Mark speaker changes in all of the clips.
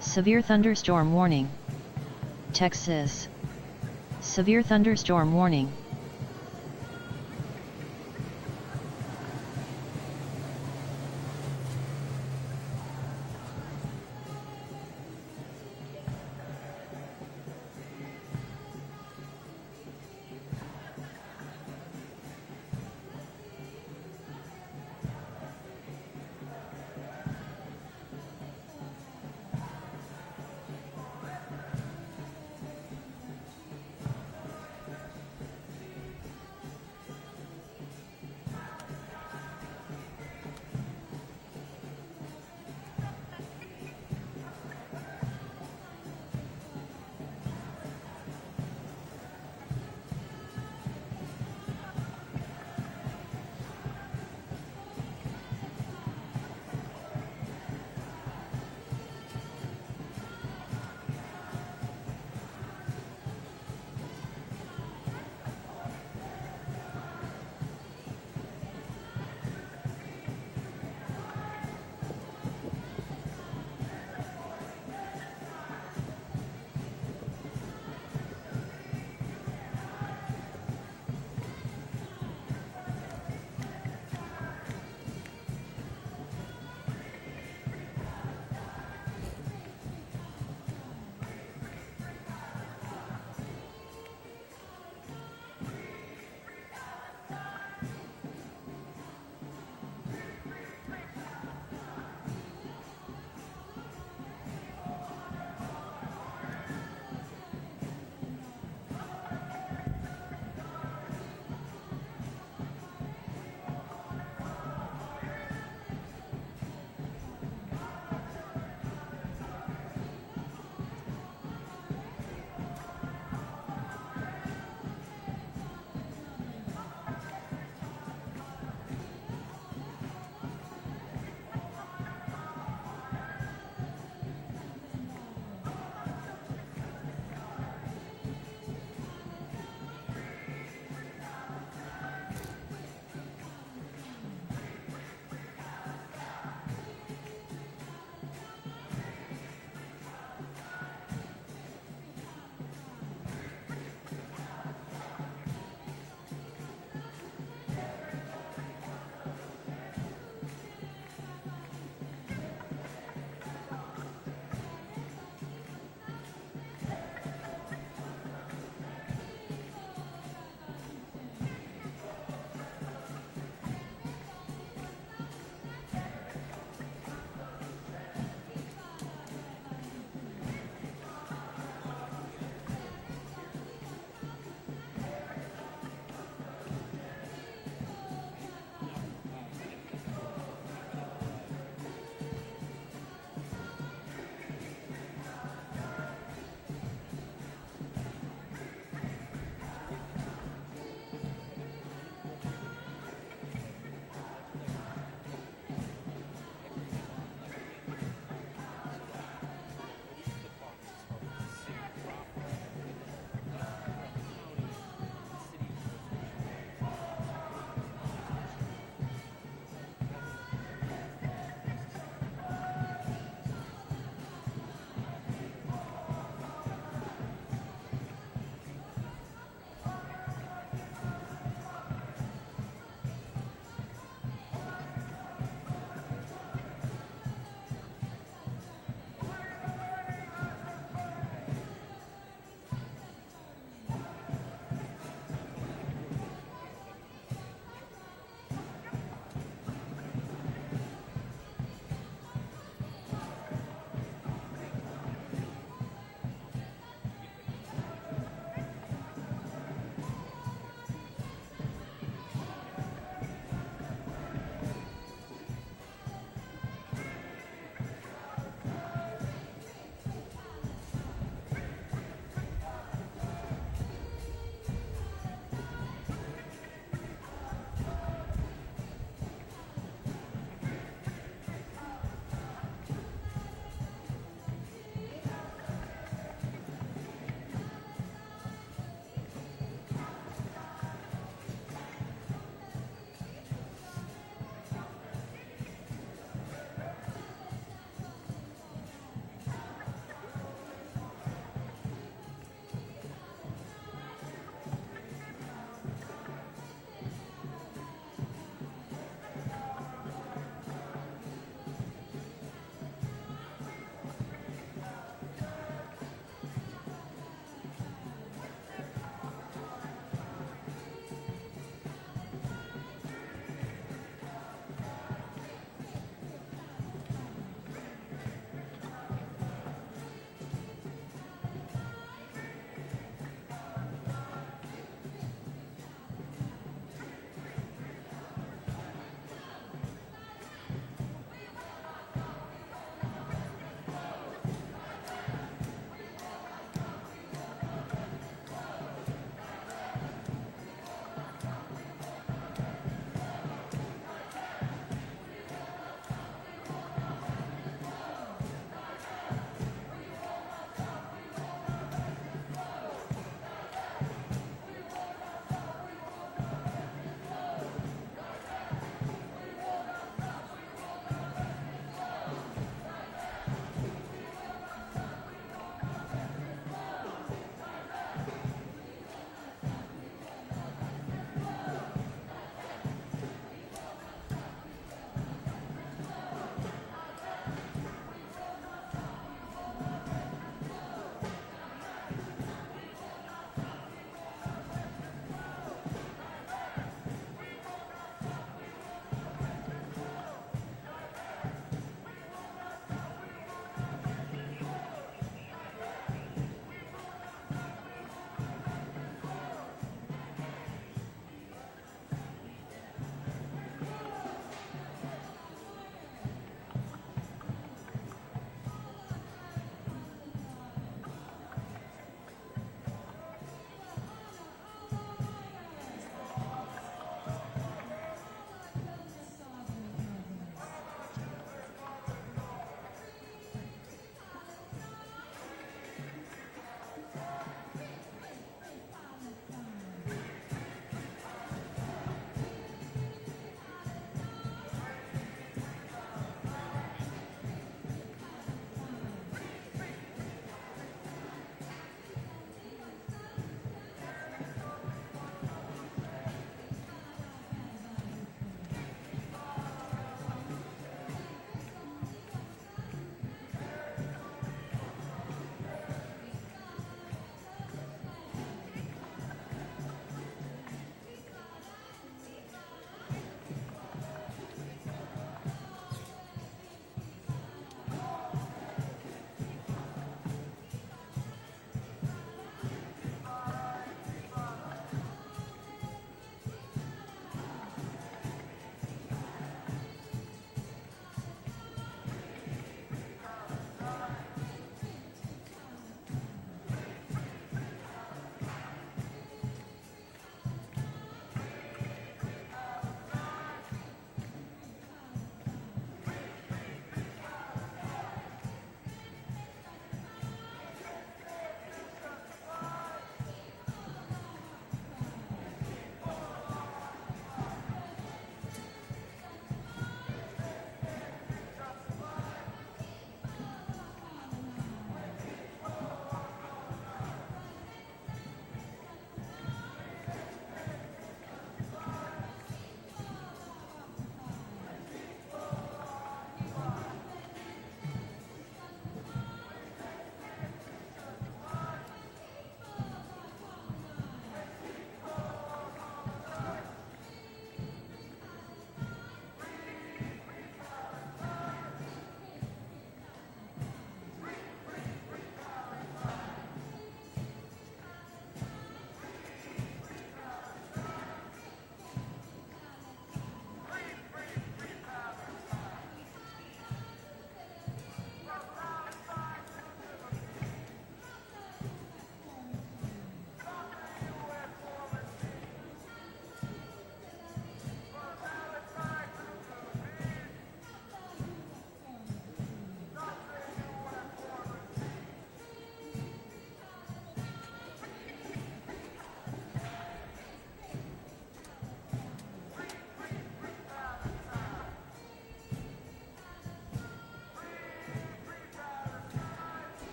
Speaker 1: Severe thunderstorm warning. Texas. Severe thunderstorm warning.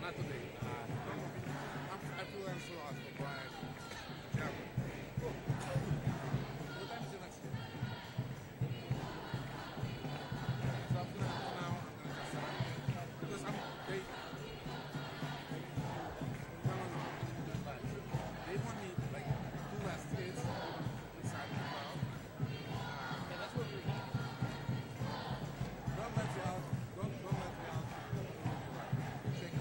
Speaker 2: Not today. I feel I'm so hard for Brian. Yeah. What time is the next game? So I'm gonna go now. I'm gonna just because no. Like, they want me like two last kids inside the crowd.
Speaker 3: Yeah, that's what we're eating.
Speaker 2: Don't let me out. Don't let me out. Shake it.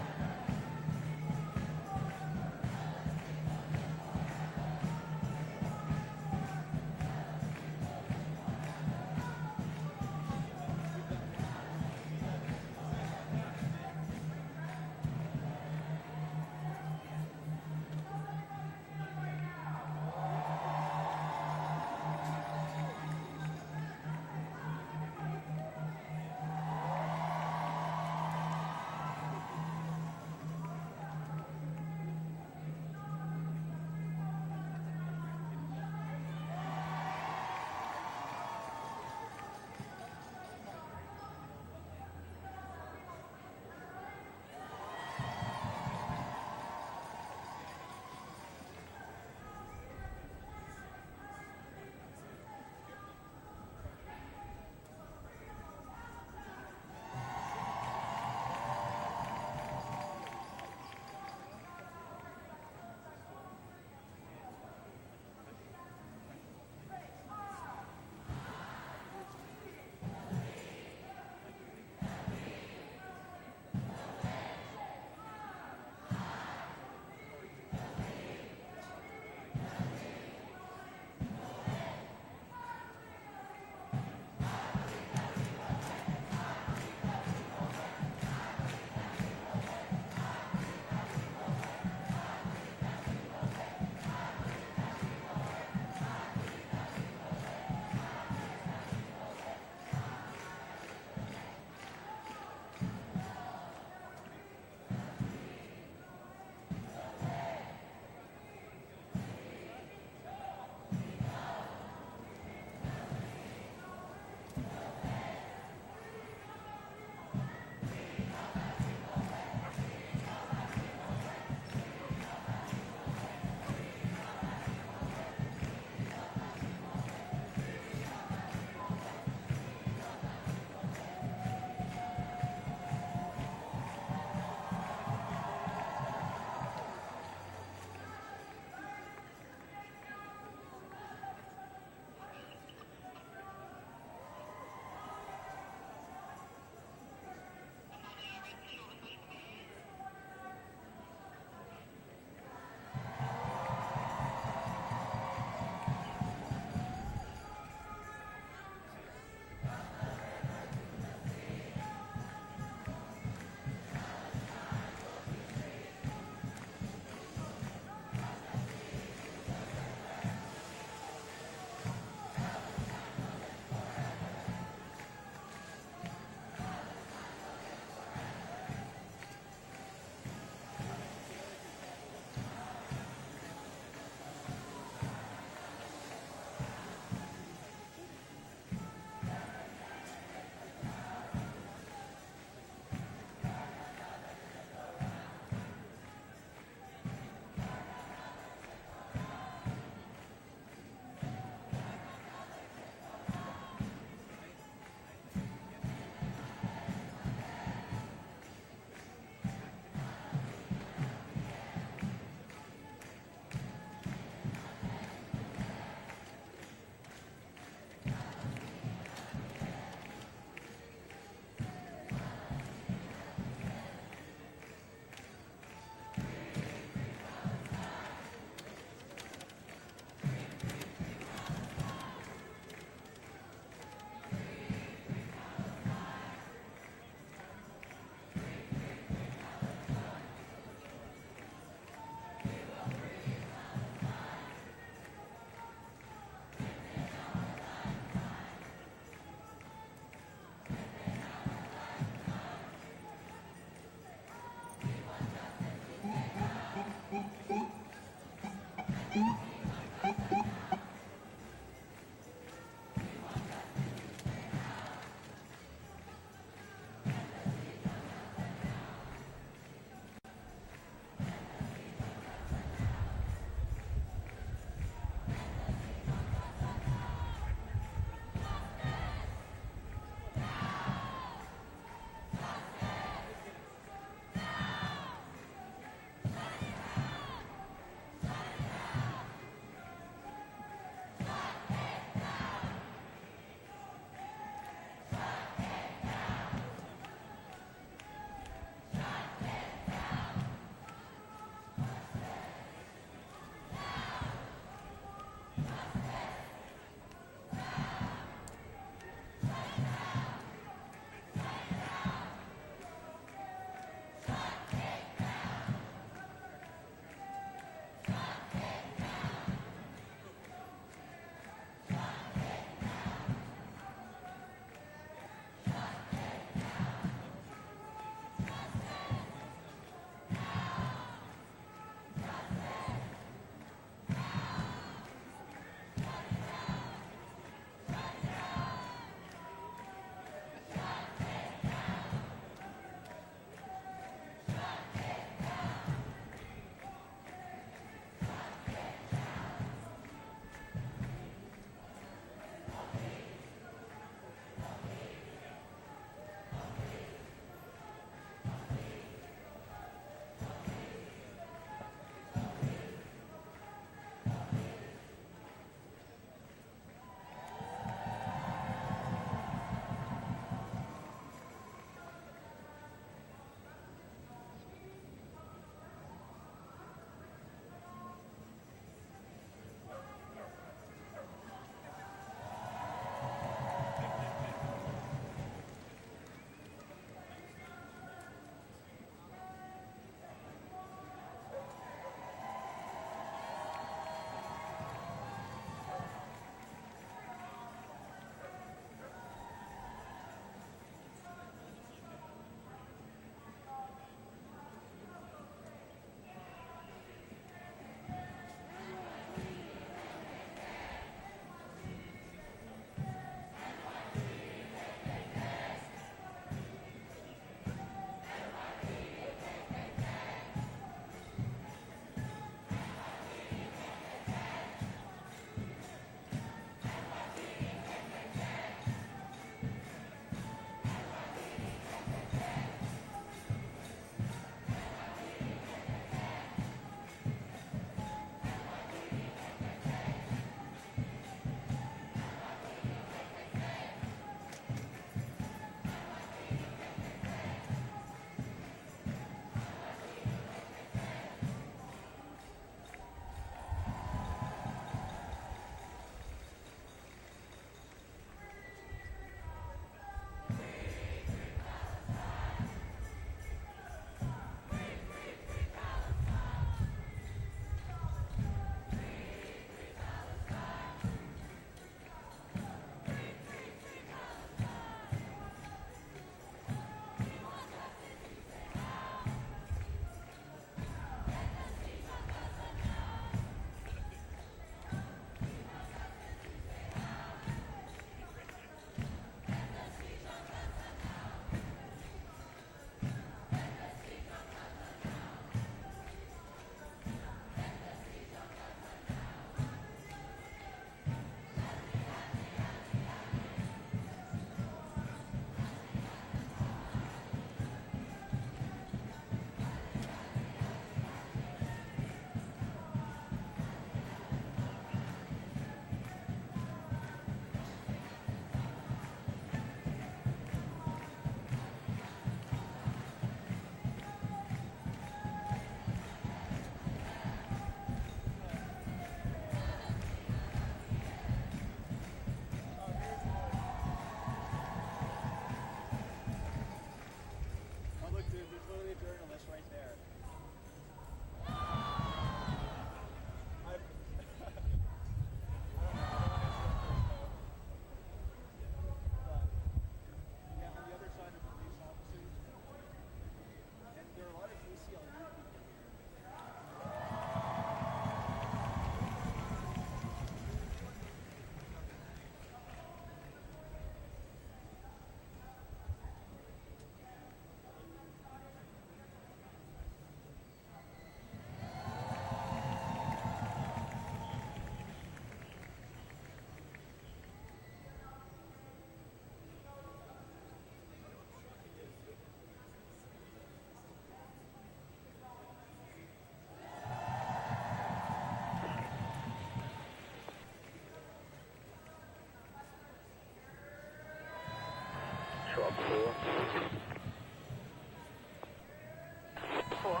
Speaker 4: 4.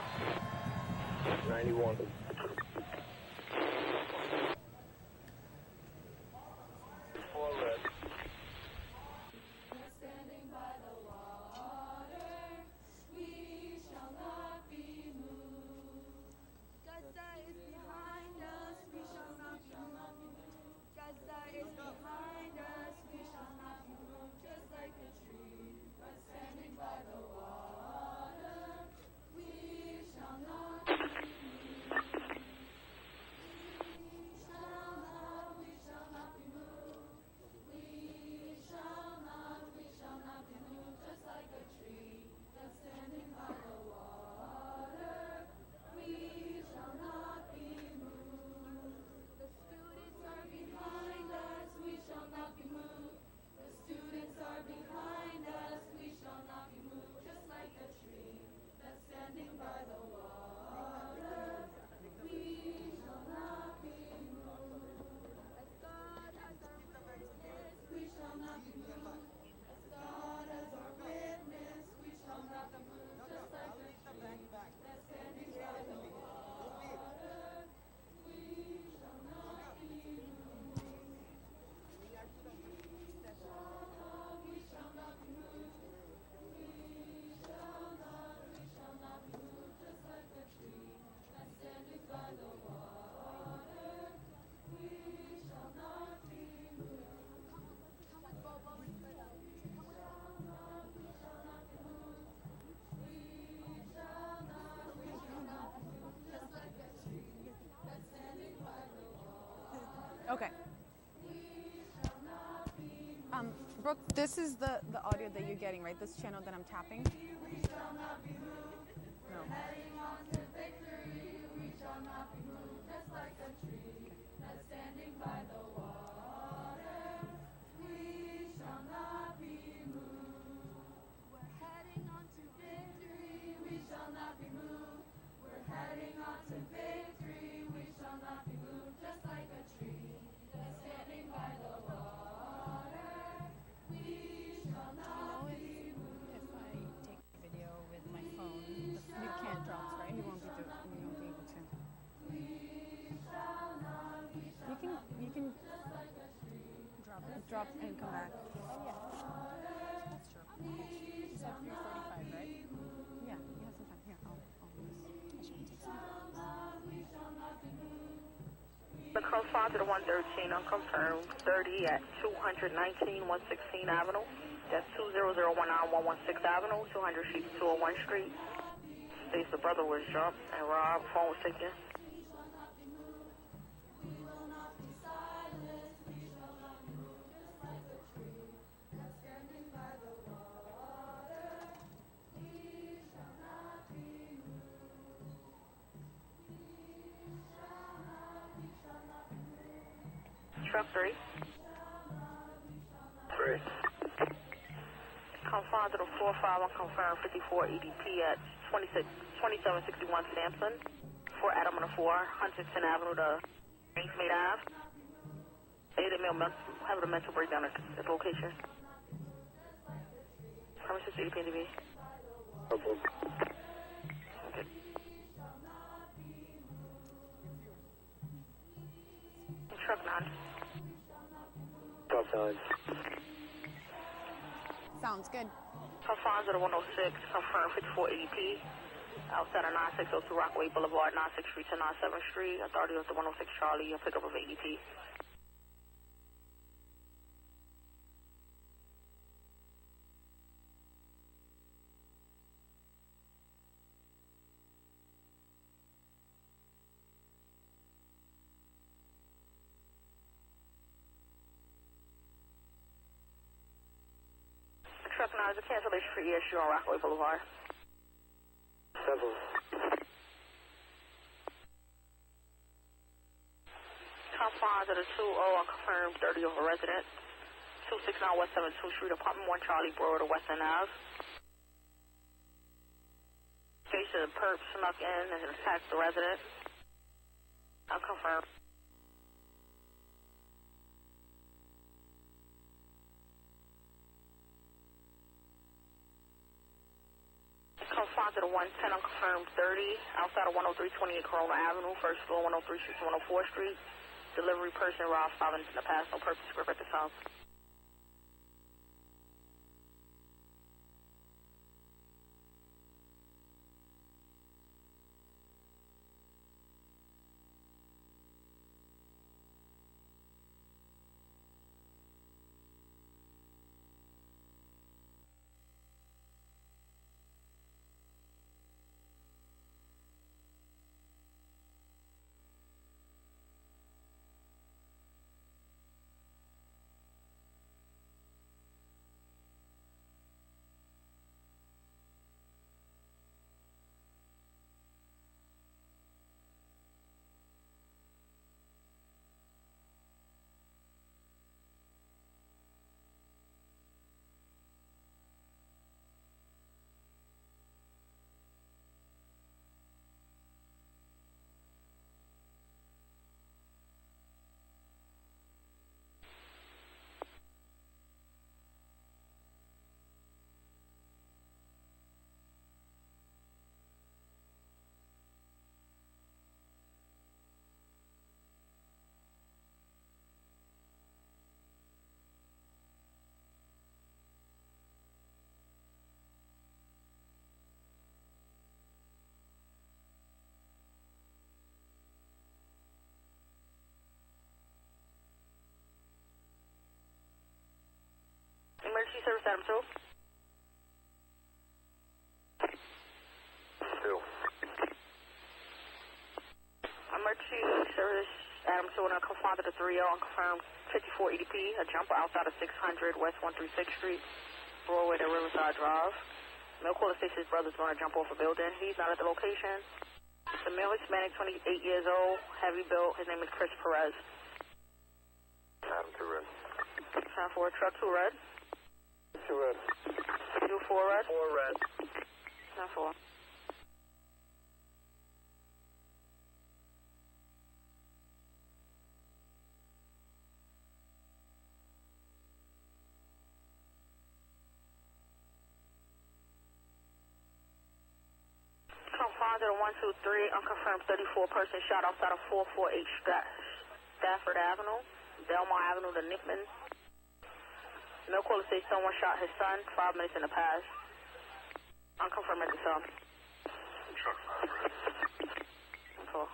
Speaker 4: 91.
Speaker 5: Okay. Brooke, this is the audio that you're getting, right? This channel that I'm tapping? No. Drop and come back. Yeah. That's true. You said 3:45, right? Yeah, you have some time. Here, I'll do this.
Speaker 4: The correspond to the 113 unconfirmed 30 at 219 116 Avenue. That's 20019 Avenue, 200 Street, 201 Street. States the brother was jumped and robbed. Phone was taken. Truck 3. 3. Confined to the 4-5 unconfirmed 54 EDP at 2761 Sampson. 4 Adam and a 4, Huntington Avenue to Kingsmead Ave. They may have a mental breakdown at the location. Premises EDP and DB. Okay. Truck 9.
Speaker 5: Sounds good.
Speaker 4: Confined to the 106, confirmed 54 EDP. Outside of 9602 Rockaway Boulevard, 96th Street to 97th Street. Authority of the 106 Charlie, a pickup of EDP. Truck 9 is a cancellation for ESU on Rockaway Boulevard. 7. Confined to the 2-0 unconfirmed 30 of a resident. 269 West 72th Street, Apartment 1 Charlie Broad, Western Ave. Case of the perp snuck in and attacked the resident. Unconfirmed. Positive 110 unconfirmed 30, outside of 10328 Corona Avenue, first floor 103 Street to 104th Street. Delivery person Rob 5 minutes in the past, no purpose script at this time. Emergency service Adam 2.
Speaker 6: 2.
Speaker 4: Emergency service Adam 2 and a confronted to 30 unconfirmed 54 EDP, a jumper outside of 600 West 136th Street, Broadway to Riverside Drive. Male caller states his brother's going to jump off a building. He's not at the location. The male Hispanic, 28 years old, heavy built. His name is Chris Perez.
Speaker 6: Adam 2 red.
Speaker 4: Time for truck 2 red.
Speaker 6: 2 red.
Speaker 4: Do 4 red.
Speaker 6: 4 red.
Speaker 4: Time for. Positive 123, unconfirmed 34 person shot outside of 448 Stafford Avenue, Belmont Avenue to Nickman. Male caller says someone shot his son 5 minutes in the past. Unconfirmed at the cell.
Speaker 6: Truck 5 red.
Speaker 4: Cool.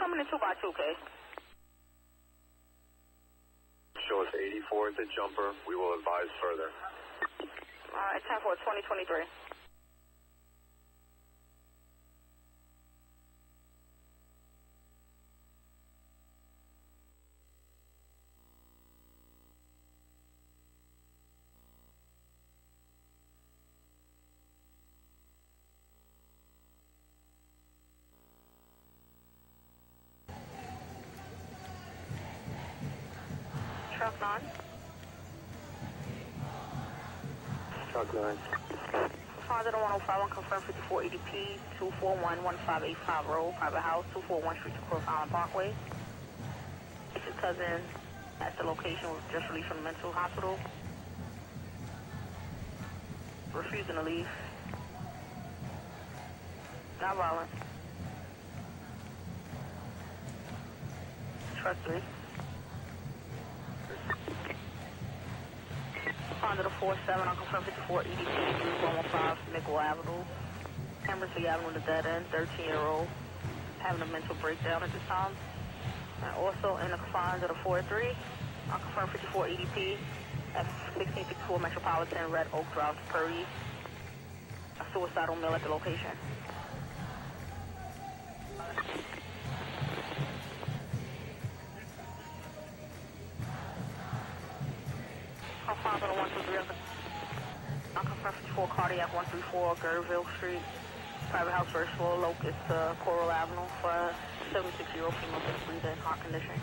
Speaker 4: coming in 2x2, okay?
Speaker 6: Show us 84 at the jumper. We will advise further.
Speaker 4: Alright, 10-4, 2023. Truck 9.
Speaker 6: Truck 9.
Speaker 4: Father 105, confirm 54 EDP, 241-1585 Road, private house, 241 Street to Cross Island Parkway. It's his cousin at the location, was just released from the mental hospital. Refusing to leave. Not violent. Truck 3. Honda 47 on confirm 54 EDP 115 Nickel Avenue. Hammersley Avenue, the dead end, 13-year-old, having a mental breakdown at this time. And also in the confines of the 43 on confirm 54 EDP at 1664 Metropolitan Red Oak Drive, Purdy. A suicidal meal at the location. Father 123 on confirm 54 Cardiac 134 Gerville Street, private house first floor, locus Coral Avenue for a 76-year-old female that's breathing, heart condition.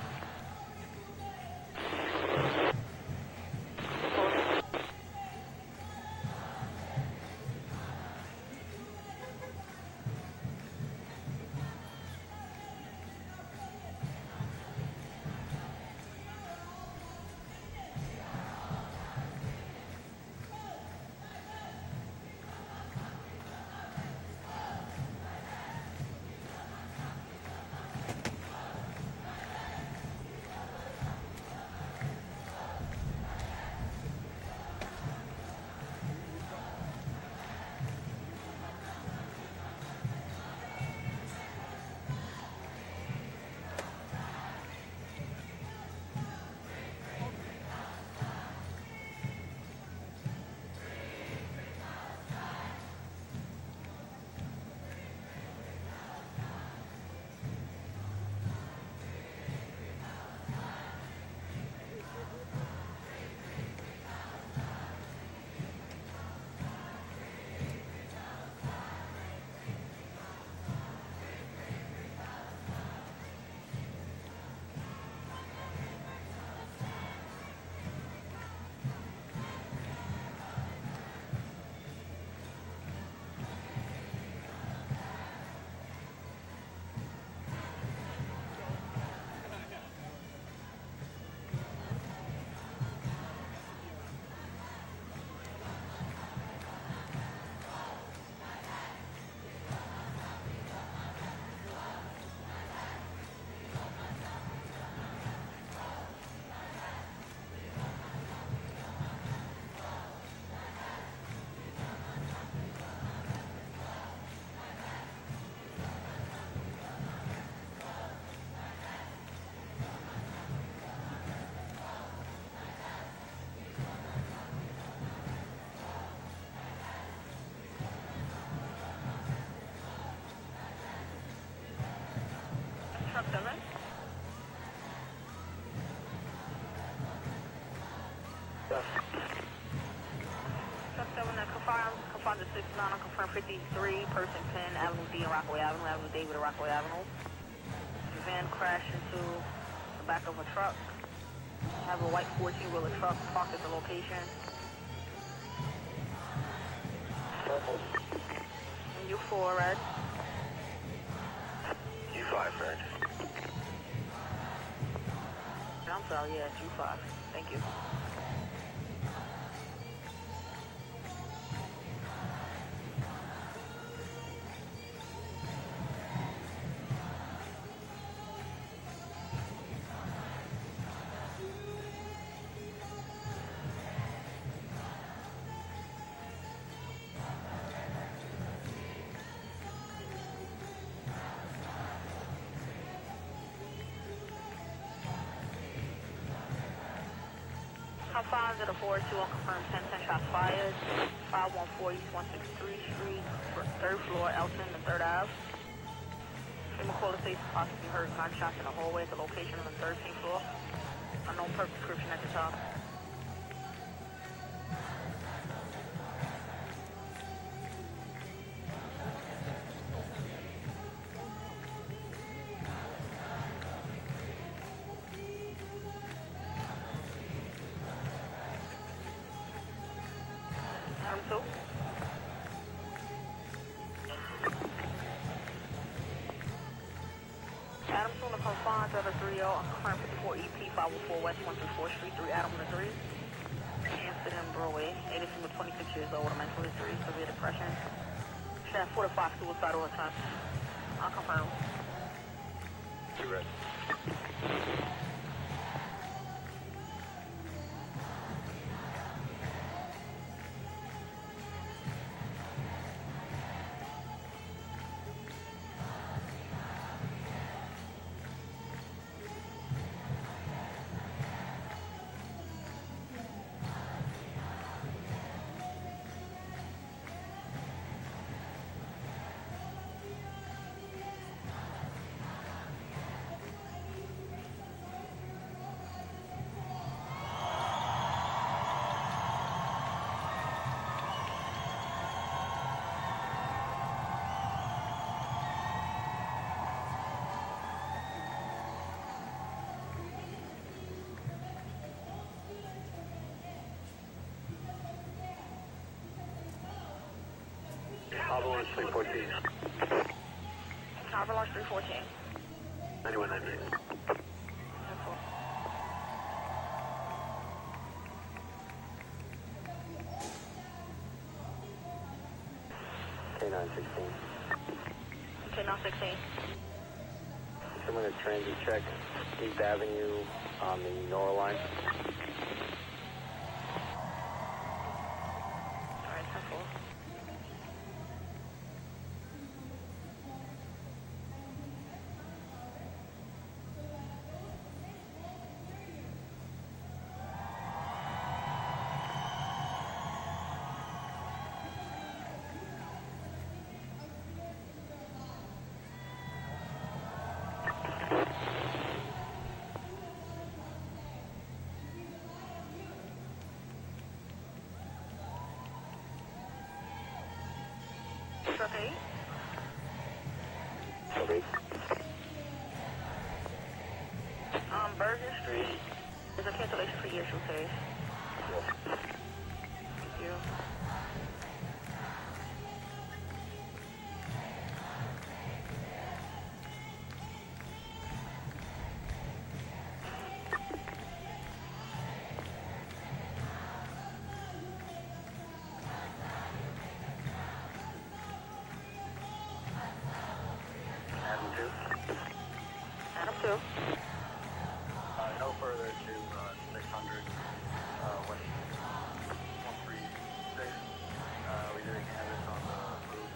Speaker 4: Truck 7.
Speaker 6: Yes.
Speaker 4: Truck 7 confined to 69 on confirm 53 person Penn Avenue D and Rockaway Avenue, Avenue David and Rockaway Avenue. The van crashed into the back of a truck. Have a white 14-wheeler truck parked at the location. And U4 red.
Speaker 6: U5 red.
Speaker 4: I'm sorry, yeah, it's U5. Thank you. Confined to the 4-2 on confirmed 10 shots fired. 514 East 163rd Street, third floor, Elton and 3rd Ave. Female caller states possibly heard gunshots in the hallway at the location on the 13th floor. Unknown per description at the top. Adam 2. Adam 2 on the confined to the 3-0 on confirmed 54 EP 504 West 134th Street, 3 Adam to 3. Amsterdam Broadway, 83 with 26 years old with a mental history, severe depression. Shaft 4 to 5 suicidal attempt. Unconfirmed.
Speaker 6: You ready? Avalanche 314.
Speaker 4: Avalanche 314.
Speaker 6: 9198. K916.
Speaker 4: K916.
Speaker 6: Someone to transit check 8th Avenue on the Nora line.
Speaker 4: Alright, 10-4. Truck 8.
Speaker 6: Okay.
Speaker 4: Bergen Street. There's a cancellation for your issue case. Thank you.
Speaker 6: Adam 2.
Speaker 4: Adam 2.
Speaker 6: No further to 600 West 136. We did a canvas on the roof.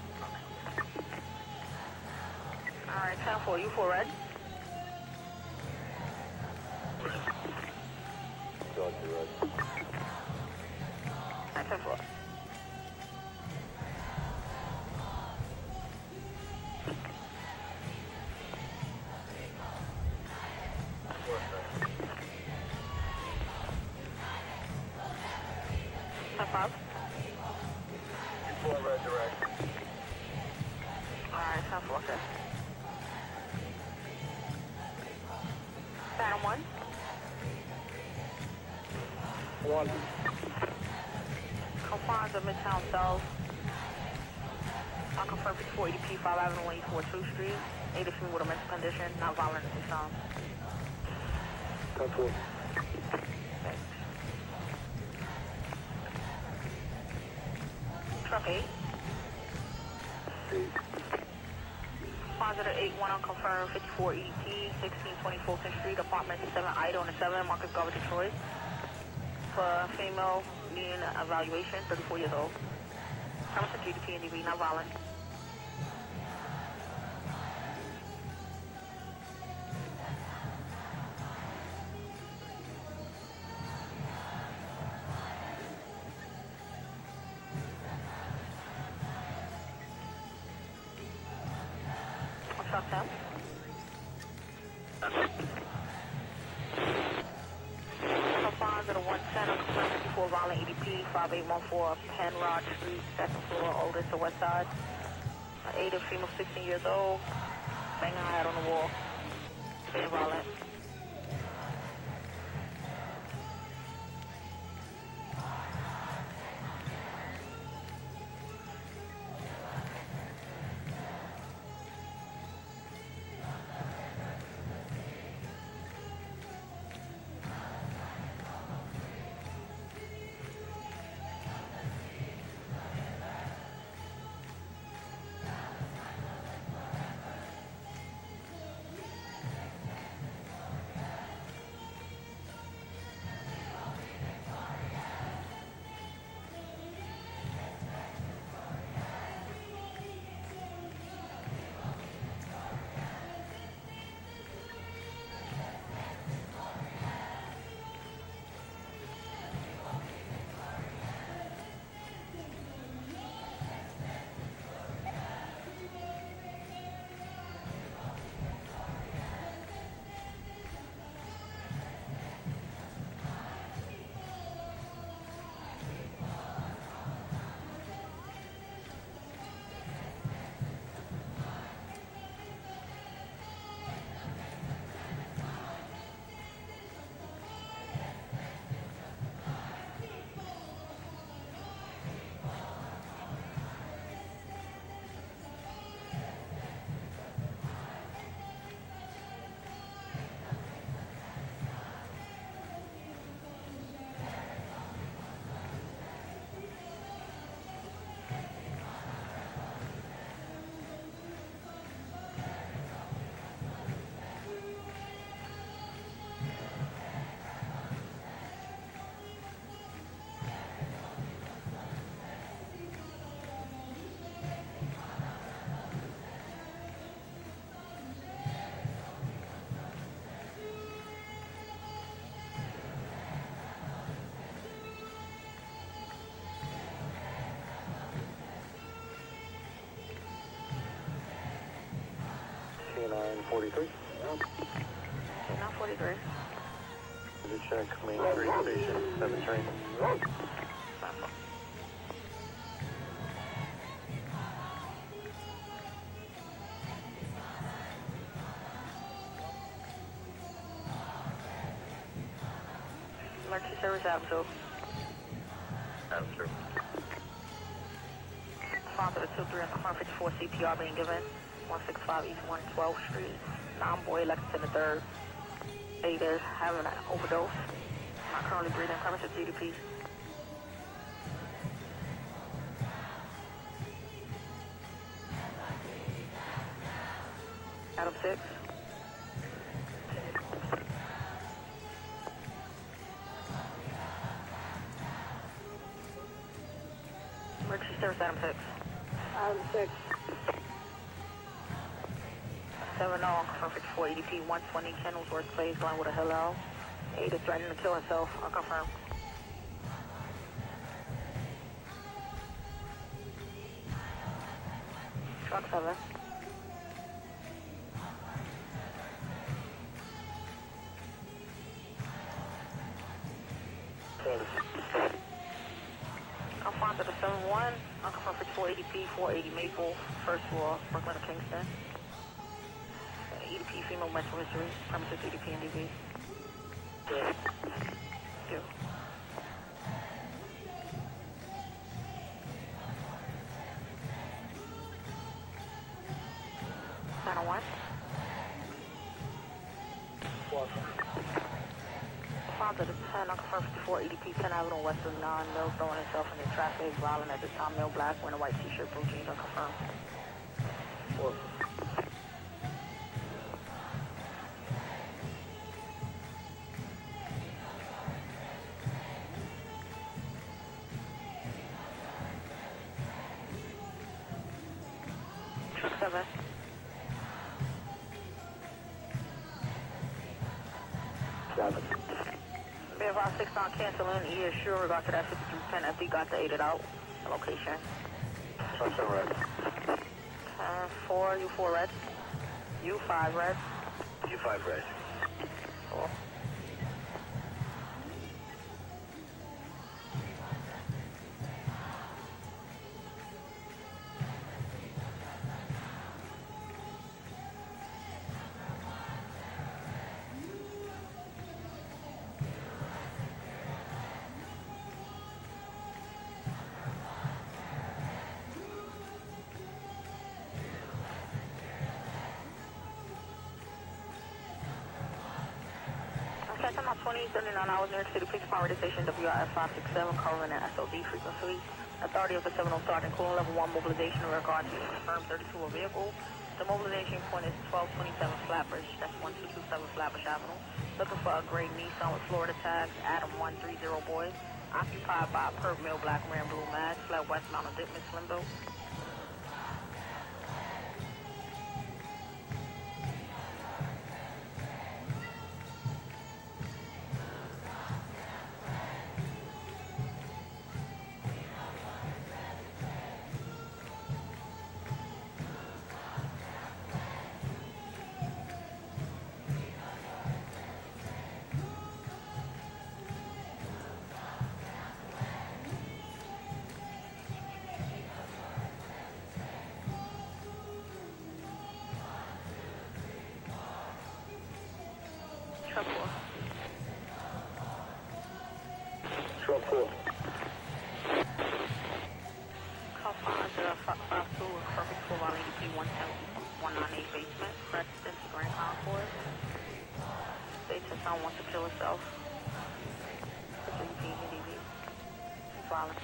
Speaker 4: Alright, 10-4. You for red?
Speaker 6: Dog to red.
Speaker 4: Alright, 10-4. Five.
Speaker 6: 4 red direct.
Speaker 4: Alright, 10-4. Okay. Phantom 1.
Speaker 6: 1.
Speaker 4: Confined to Midtown South. Unconfirmed 54 EDP 5 Avenue 142 Street. 8 of with a mental condition, not violent at this time.
Speaker 6: 10-4.
Speaker 4: Truck 8. 581 unconfirmed 54 EDP 1620 Fulton Street, apartment 7 idle on the 7, Marcus Garber, Detroit. For female needing evaluation, 34 years old. Promise GDP and DV, not violent. Truck 10. Five to the 110 on confirmed 54 violent EDP 5814 Penrod Street, second floor, Oldest to West Side. Aided female 16 years old, banging her head on the wall. Being violent.
Speaker 6: K943.
Speaker 4: K943.
Speaker 6: Did check Main Street Station 7 train.
Speaker 4: Emergency service Avenue.
Speaker 6: Answer.
Speaker 4: Response to the 2-3 on confirmed 54 CPR being given. 165 East 112th Street. Non-boy Lexington the 3rd. Aided having an overdose. Not currently breathing. Premises GDP. Adam 6. Emergency service Adam 6.
Speaker 7: Adam 6.
Speaker 4: 7-0 on confirmed 54 EDP 120 Kennelsworth Place going with a hello. Aid is threatening to kill himself. Unconfirmed. Truck 7. Confined to the 7-1 on confirmed 54 EDP 480 Maple, first floor, Brooklyn to Kingston. EDP female mental history, premises EDP and DV. Two. Final one. Found to the 10 on confirmed 54 EDP 10 Avenue West of 9 Mills throwing himself in the traffic, violent at this time, male black, wearing a white t-shirt, blue jeans, unconfirmed.
Speaker 6: Four.
Speaker 4: Truck 7. Be advised 6 on canceling. E is sure regard to that 5310 FD got the 8 out. Location.
Speaker 6: Truck 7 red.
Speaker 4: 4, you 4 red. U5 red.
Speaker 6: U5 red.
Speaker 4: Cool. Second on 2039 hours, New York City Police Department station WIS 567 covering an SOD frequency. Authority of the 70 Sergeant Cool Level 1 mobilization in regard to confirmed 32 vehicle. The mobilization point is 1227 Flatbush, that's 1227 Flatbush Avenue. Looking for a gray Nissan with Florida tags, Adam 130 boys. Occupied by a perp male black ram blue mask, flat westbound on Dickman Slimbo. Truck 4.
Speaker 6: Truck 4.
Speaker 4: Call 50552 with purpose 4 by ADP 198 basement. Residence Grand Concourse. States that someone wants to kill herself. Violence.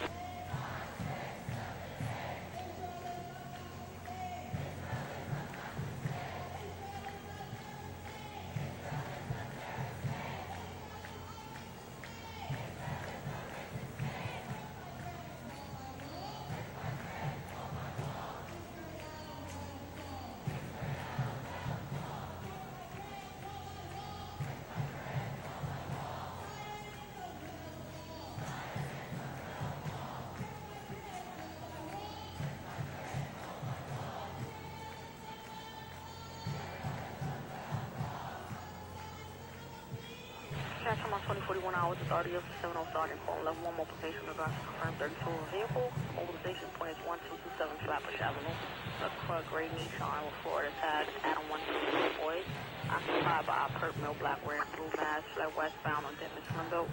Speaker 4: Catch on 2041 hours, authority of the 70 Sergeant Cool Level 1 mobilization in regards to confirmed 32 vehicle. Mobilization point is 1227 Flatbush Avenue. Looking for a gray Nissan with Florida tags, Adam 130 boys. Occupied by a perp male black wearing blue mask, flat westbound on Dickman Slimbo.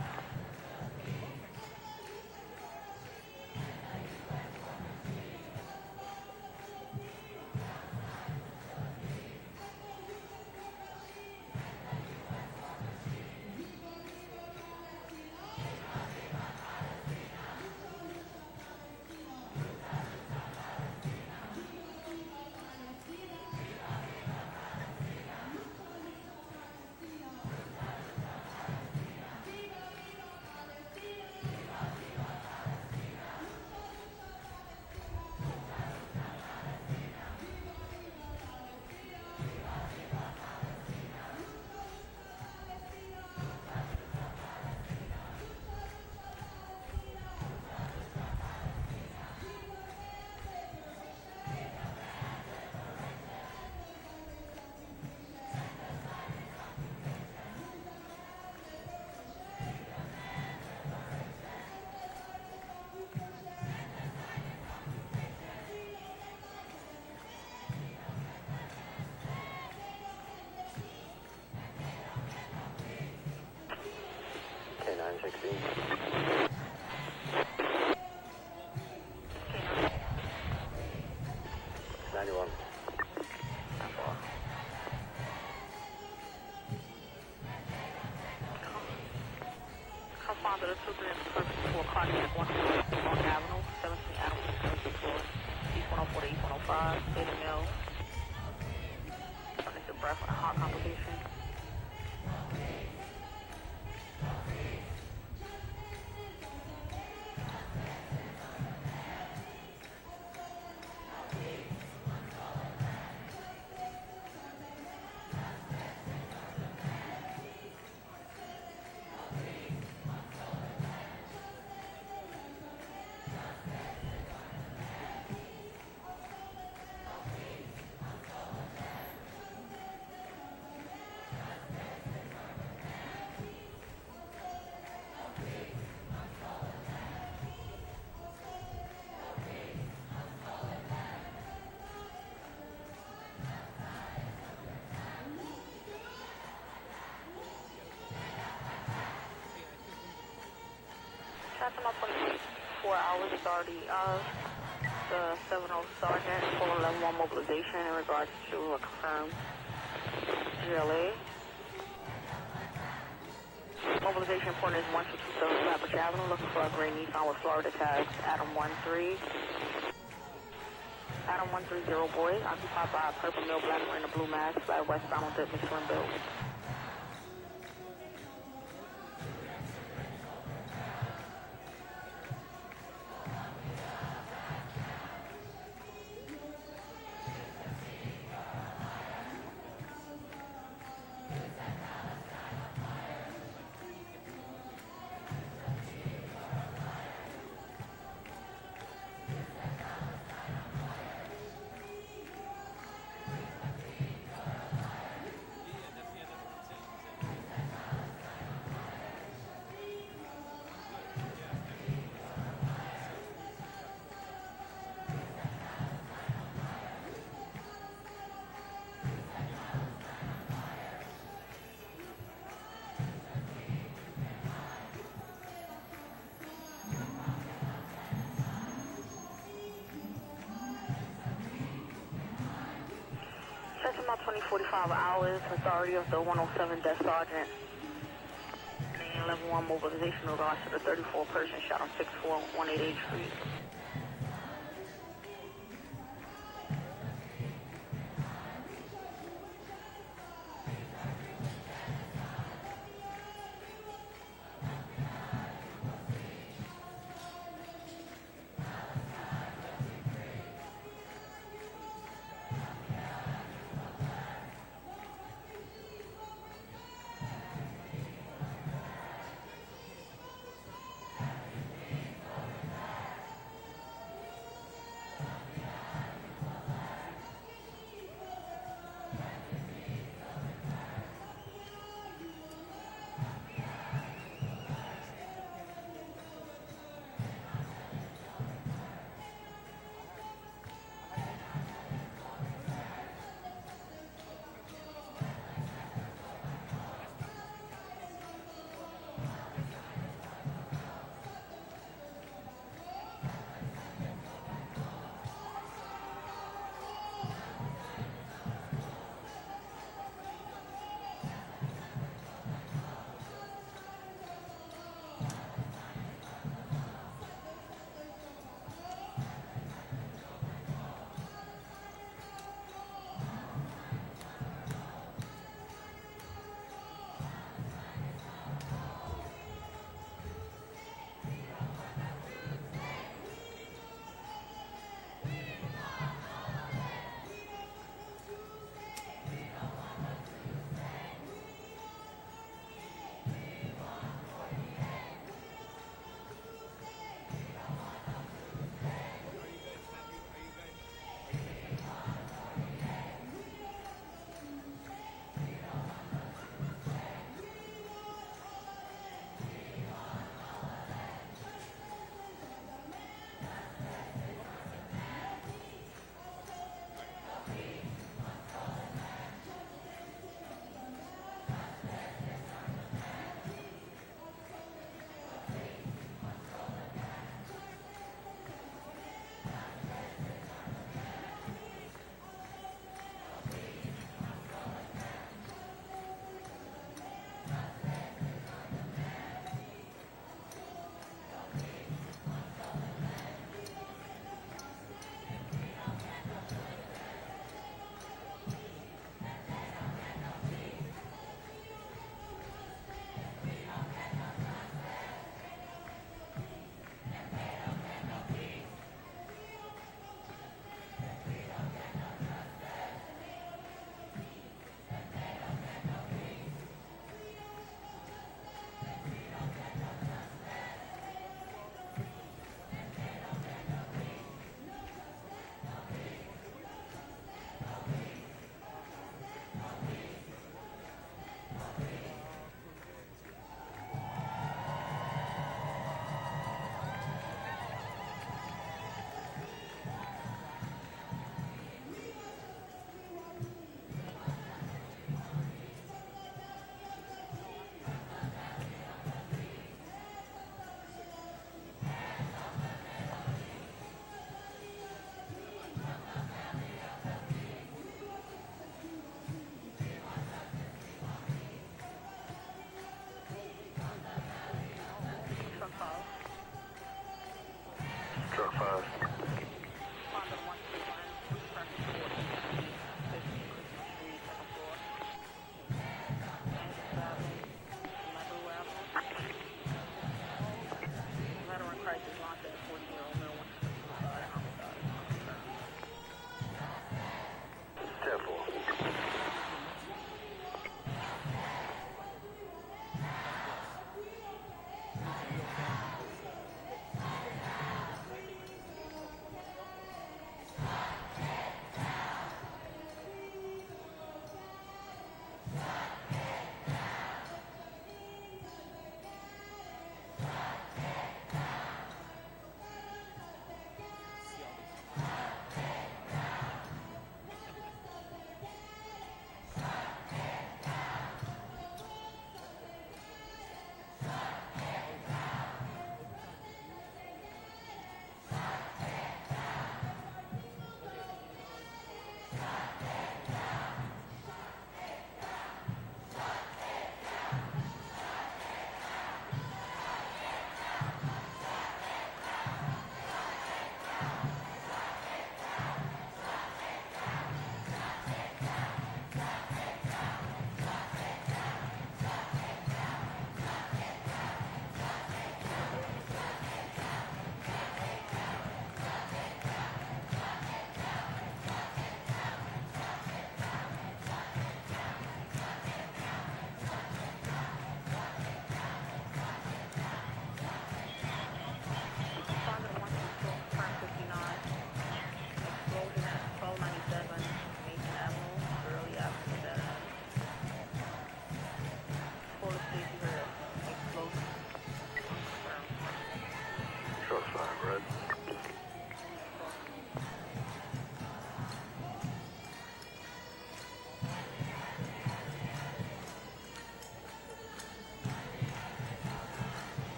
Speaker 6: K916.
Speaker 4: Father, the 2-3 and purpose for cardiac 1 Long Avenue, 17 Adams, 17 floor, East 104 to East 105, State of Mill. Shortness of breath and a heart complication. That's about 24 hours authority of the 70 Sergeant, full 11-1 mobilization in regards to a confirmed GLA. Mobilization point is 1227 Flatbush Avenue, looking for a gray Nissan with Florida tags, Adam 13. Adam 130 boy, occupied by a purple male black wearing a blue mask by westbound on Mixed Bill. That's about 20-45 hours, authority of the 107 Death Sergeant. And level 1 mobilization in regards to the 34 person shot on 64188 Street.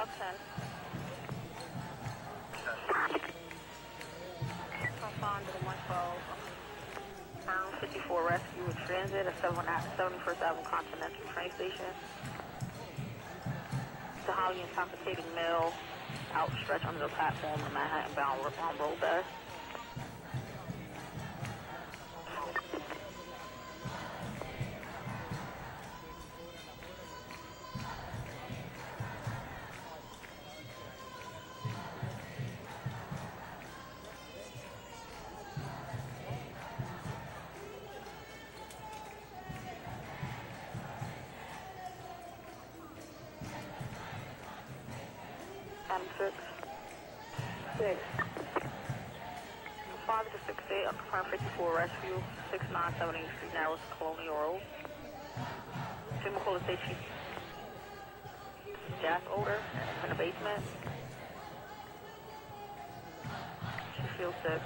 Speaker 4: Truck 10. Confirmed to the 112. 54 Rescue with Transit at 71st Avenue Continental train station. The highly intoxicating male outstretched under the platform in Manhattan bound on road bus. M6. 6. Father to 68, I'm confirmed 54 Rescue, 6978 Street, Narrows, Colonial Road. Jim McCullough says she's gas odor in the basement. She feels sick.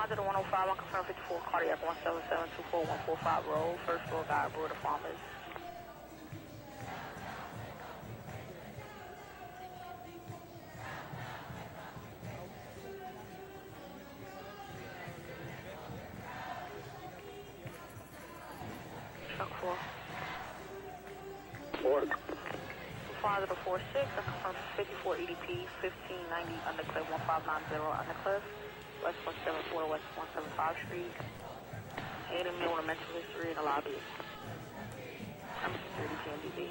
Speaker 4: To the 105, I'm confirmed 54 Cardiac 177-24145 Road, first floor guy aboard the Farmers. Truck 4.
Speaker 6: 4.
Speaker 4: Father to 46, I'm confirmed 54 EDP 1590 Undercliff 1590 Undercliff. West 174, West 175 Street. 8 and male with a mental history in the lobby. I'm security TMDB.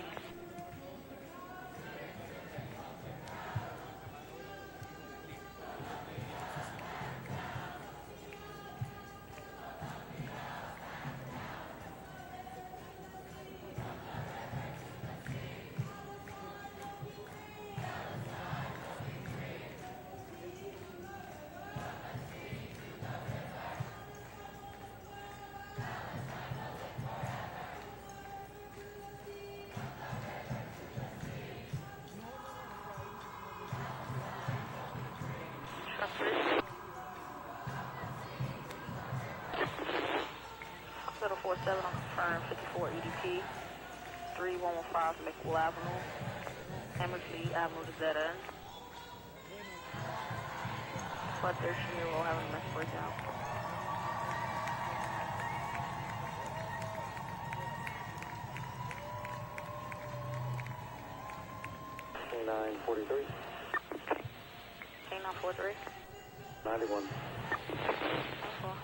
Speaker 4: Hospital 47 on confirmed 54 EDP 3115 Maple Avenue, Hammersley Avenue to dead end. But there's Shmuel having a mess breakdown.
Speaker 6: K943.
Speaker 4: K943.
Speaker 6: 91.
Speaker 4: Okay.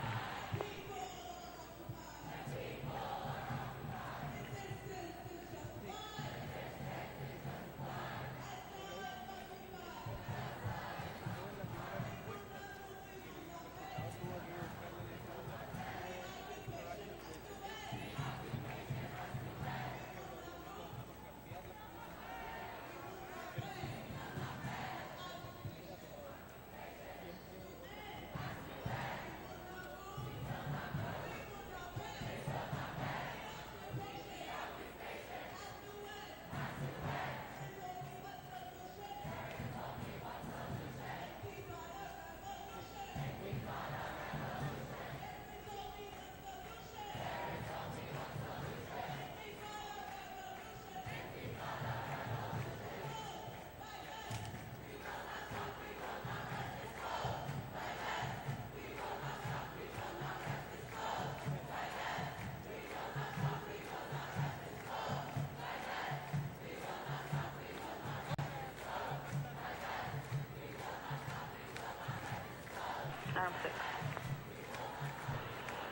Speaker 4: Arm 6.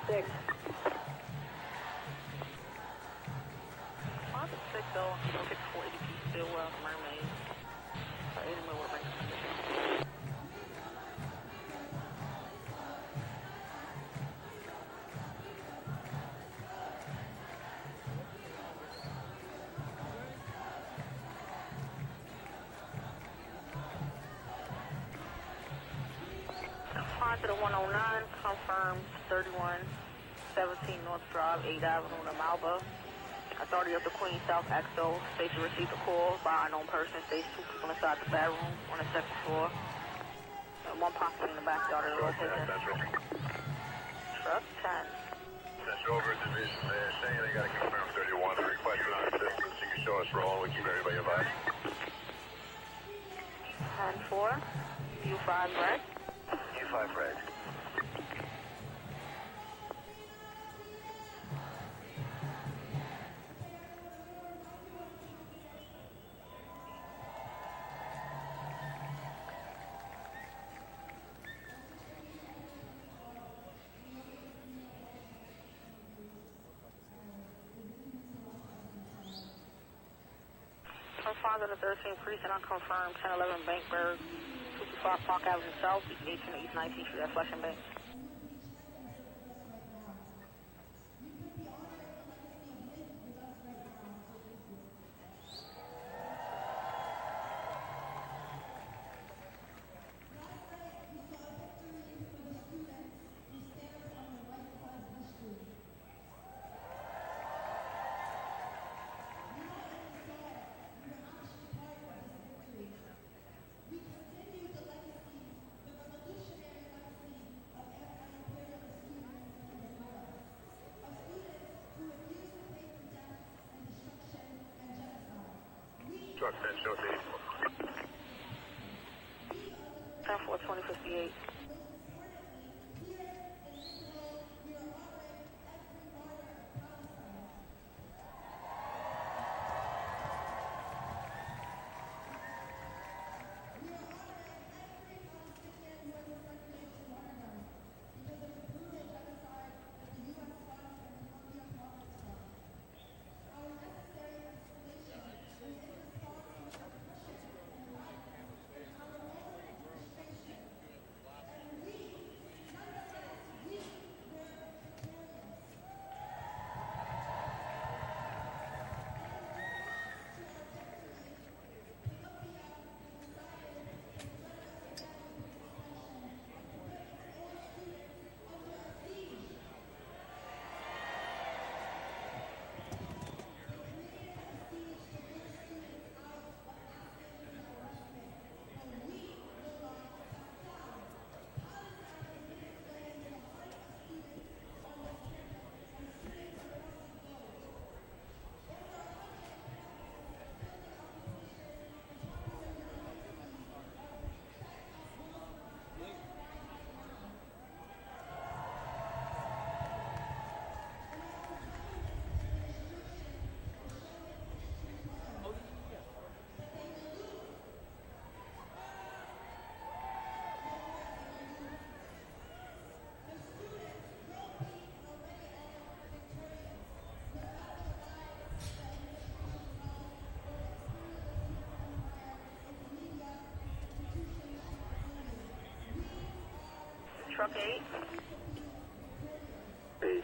Speaker 6: 6.
Speaker 4: Well, it's 6 though. I'll get 4 EDP still mermaid. So 8 and middle with condition. On to the 109, confirmed 3117 North Drive, 8th Avenue, the Malba. Authority of the Queen South Axel station received a call by an unknown person. States 2 people inside the bedroom on the second floor. one pocket in the backyard of the location. Truck 10.
Speaker 7: Sent over division there, saying they got to confirm 31. The request is on the system, so you can show us rolling. We keep everybody advised.
Speaker 4: 10-4. U5 red.
Speaker 7: U5 red.
Speaker 4: Father the 13th precinct unconfirmed 1011 Bankburg 225 Park Avenue South East 18 East 19th Street at Flushing Bank.
Speaker 7: Truck 10, show to
Speaker 4: 10-4 2058. Truck 8.
Speaker 6: Please.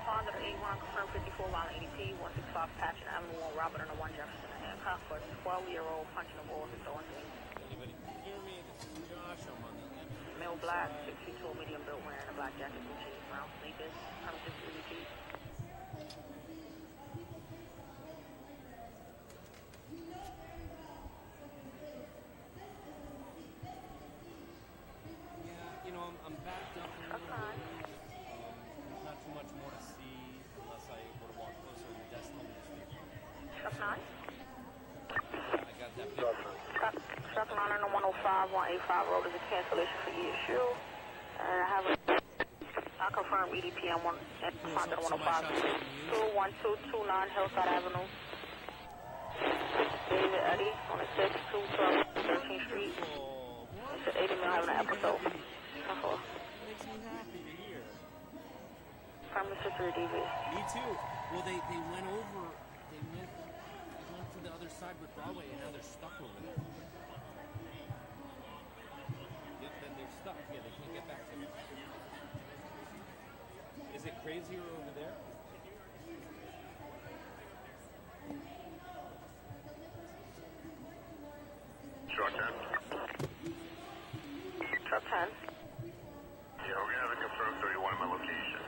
Speaker 4: Father the 81 confirmed 54 mile ADP 165 Patchen Avenue 1 Robert and 1 Jefferson and Hancock for a 12-year-old punching the wall and throwing things.
Speaker 3: Anybody can hear me? This is Josh. I'm on the end.
Speaker 4: Male black, 6 feet tall, medium built, wearing a black jacket, blue jeans, brown sneakers, 160 ADP.
Speaker 3: Yeah, you know, I'm backed up a little bit. There's not too much more to see unless I were to walk closer to the desktop.
Speaker 4: Truck 9.
Speaker 3: I got that big
Speaker 4: Truck 9 on the 105, 185 road is a cancellation for your issue. And I have I confirm EDP on 105, 21229 Hillside Avenue. David Eddy on the 6, 212 13th Street. It's an 80 mil having an episode.
Speaker 3: Makes me happy to hear.
Speaker 4: From the sister DV.
Speaker 3: Me too. Well, they went over, they went to the other side with Broadway, and now they're stuck over there. Then they're stuck. Yeah, they can't get back to it. Is it crazier over there?
Speaker 7: Truck 10.
Speaker 4: Truck 10.
Speaker 7: Yeah, we're gonna have it confirmed 31 in my location.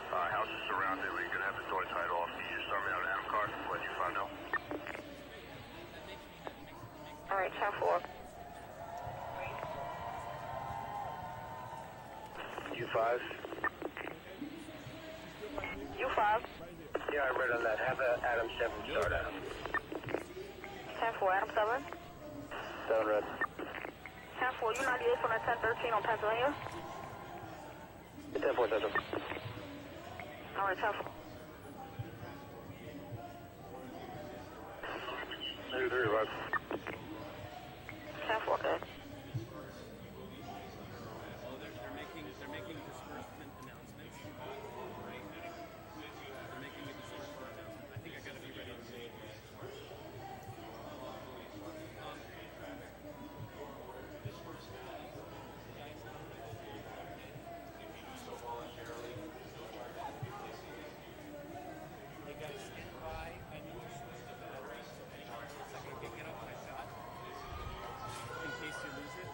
Speaker 7: House is surrounded. We're gonna have the door tied off. You're starting out an Adam car. Let you find out.
Speaker 4: Alright, 10-4.
Speaker 6: U5.
Speaker 4: U5.
Speaker 6: Yeah, I read on that. Have a Adam 7 start out.
Speaker 4: 10-4, Adam 7.
Speaker 6: 7 red.
Speaker 4: 10-4, U98 from the 1013 on Pennsylvania.
Speaker 6: 10-4, 10-4.
Speaker 4: All right, 10-4.
Speaker 6: 3 red.
Speaker 4: 10-4, okay.
Speaker 3: Oh, they're making disbursement announcements. Right? They're making a disbursement announcement. I think I gotta be ready to make it. Hey guys, stand by. I need to switch the battery, so hang on for a second. Okay, get up my shot. In case you lose it.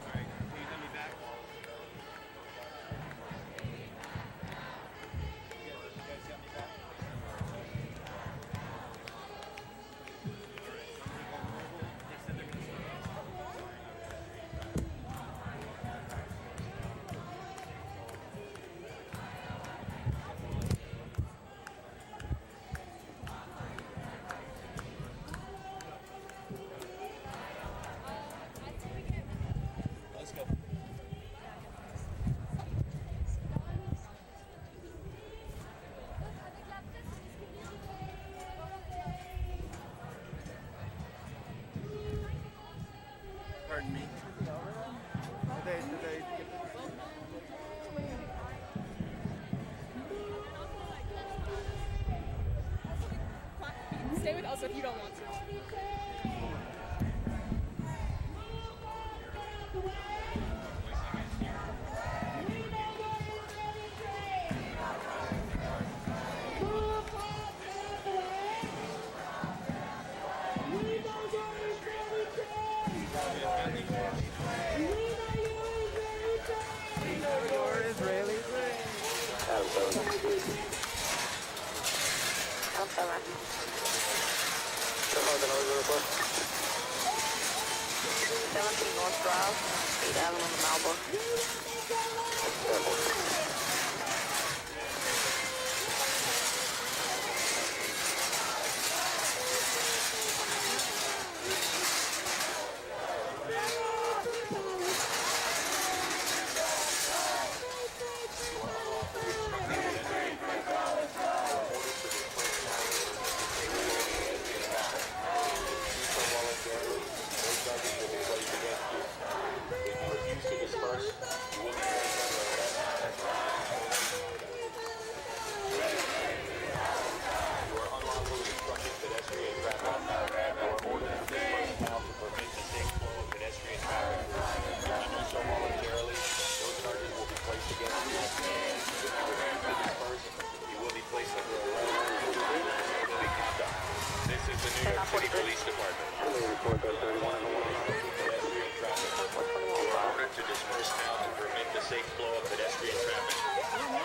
Speaker 3: Alright, can you have me back? You guys got me back? Alright, I'm gonna go mobile. They said they're gonna start. Let's go. Pardon me.
Speaker 5: Stay with us if you don't want to.
Speaker 6: Adam 7.
Speaker 4: Adam 7.
Speaker 6: Come on, then I'll go real quick.
Speaker 4: 17 North Drive, 8th Avenue in Malboro.
Speaker 6: 10-4.
Speaker 7: Police Department.
Speaker 6: Report that 31 and the 1.
Speaker 7: Pedestrian traffic. You are ordered to disperse now to permit the safe flow of pedestrian traffic.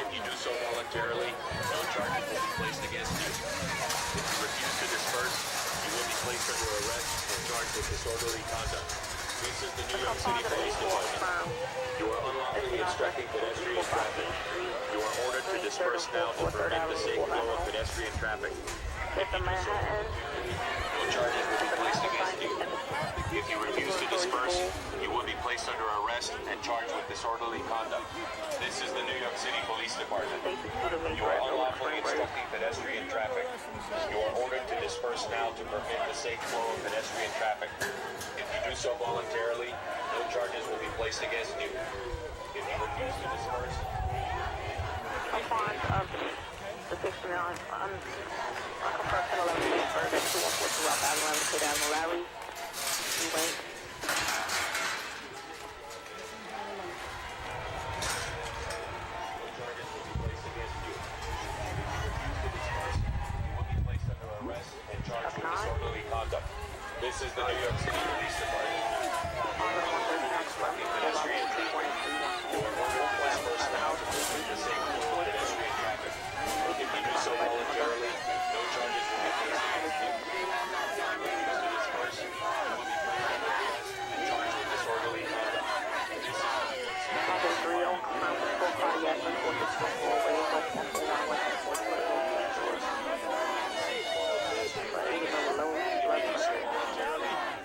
Speaker 7: If you do so voluntarily, no charges will be placed against you. If you refuse to disperse, you will be placed under arrest and charged with disorderly conduct. This is the New York City Police Department. You are unlawfully obstructing pedestrian traffic. You are ordered to disperse now to permit the safe flow of pedestrian traffic.
Speaker 4: Fifth of Manhattan.
Speaker 7: No charges will be placed against you. If you refuse to disperse, you will be placed under arrest and charged with disorderly conduct. This is the New York City Police Department. You are unlawfully obstructing pedestrian traffic. You are ordered to disperse now to permit the safe flow of pedestrian traffic. If you do so voluntarily, no charges will be placed against you. If you refuse to disperse,
Speaker 4: I'm fine. The 69. I'm confirmed to 11 Pittsburgh. That's 214 Rock Avenue, 11 Kid Avenue, Larry. You wait.
Speaker 7: no charges will be placed against you. If you refuse to disperse, is the New York City Police Department. Pedestrian traffic. You are ordered to disperse now to prevent the safe flow of pedestrian traffic. If you do so voluntarily, no charges will be placed against you. If you refuse to disperse, you will be placed under arrest and charged with disorderly conduct. This is the New York City Police Department.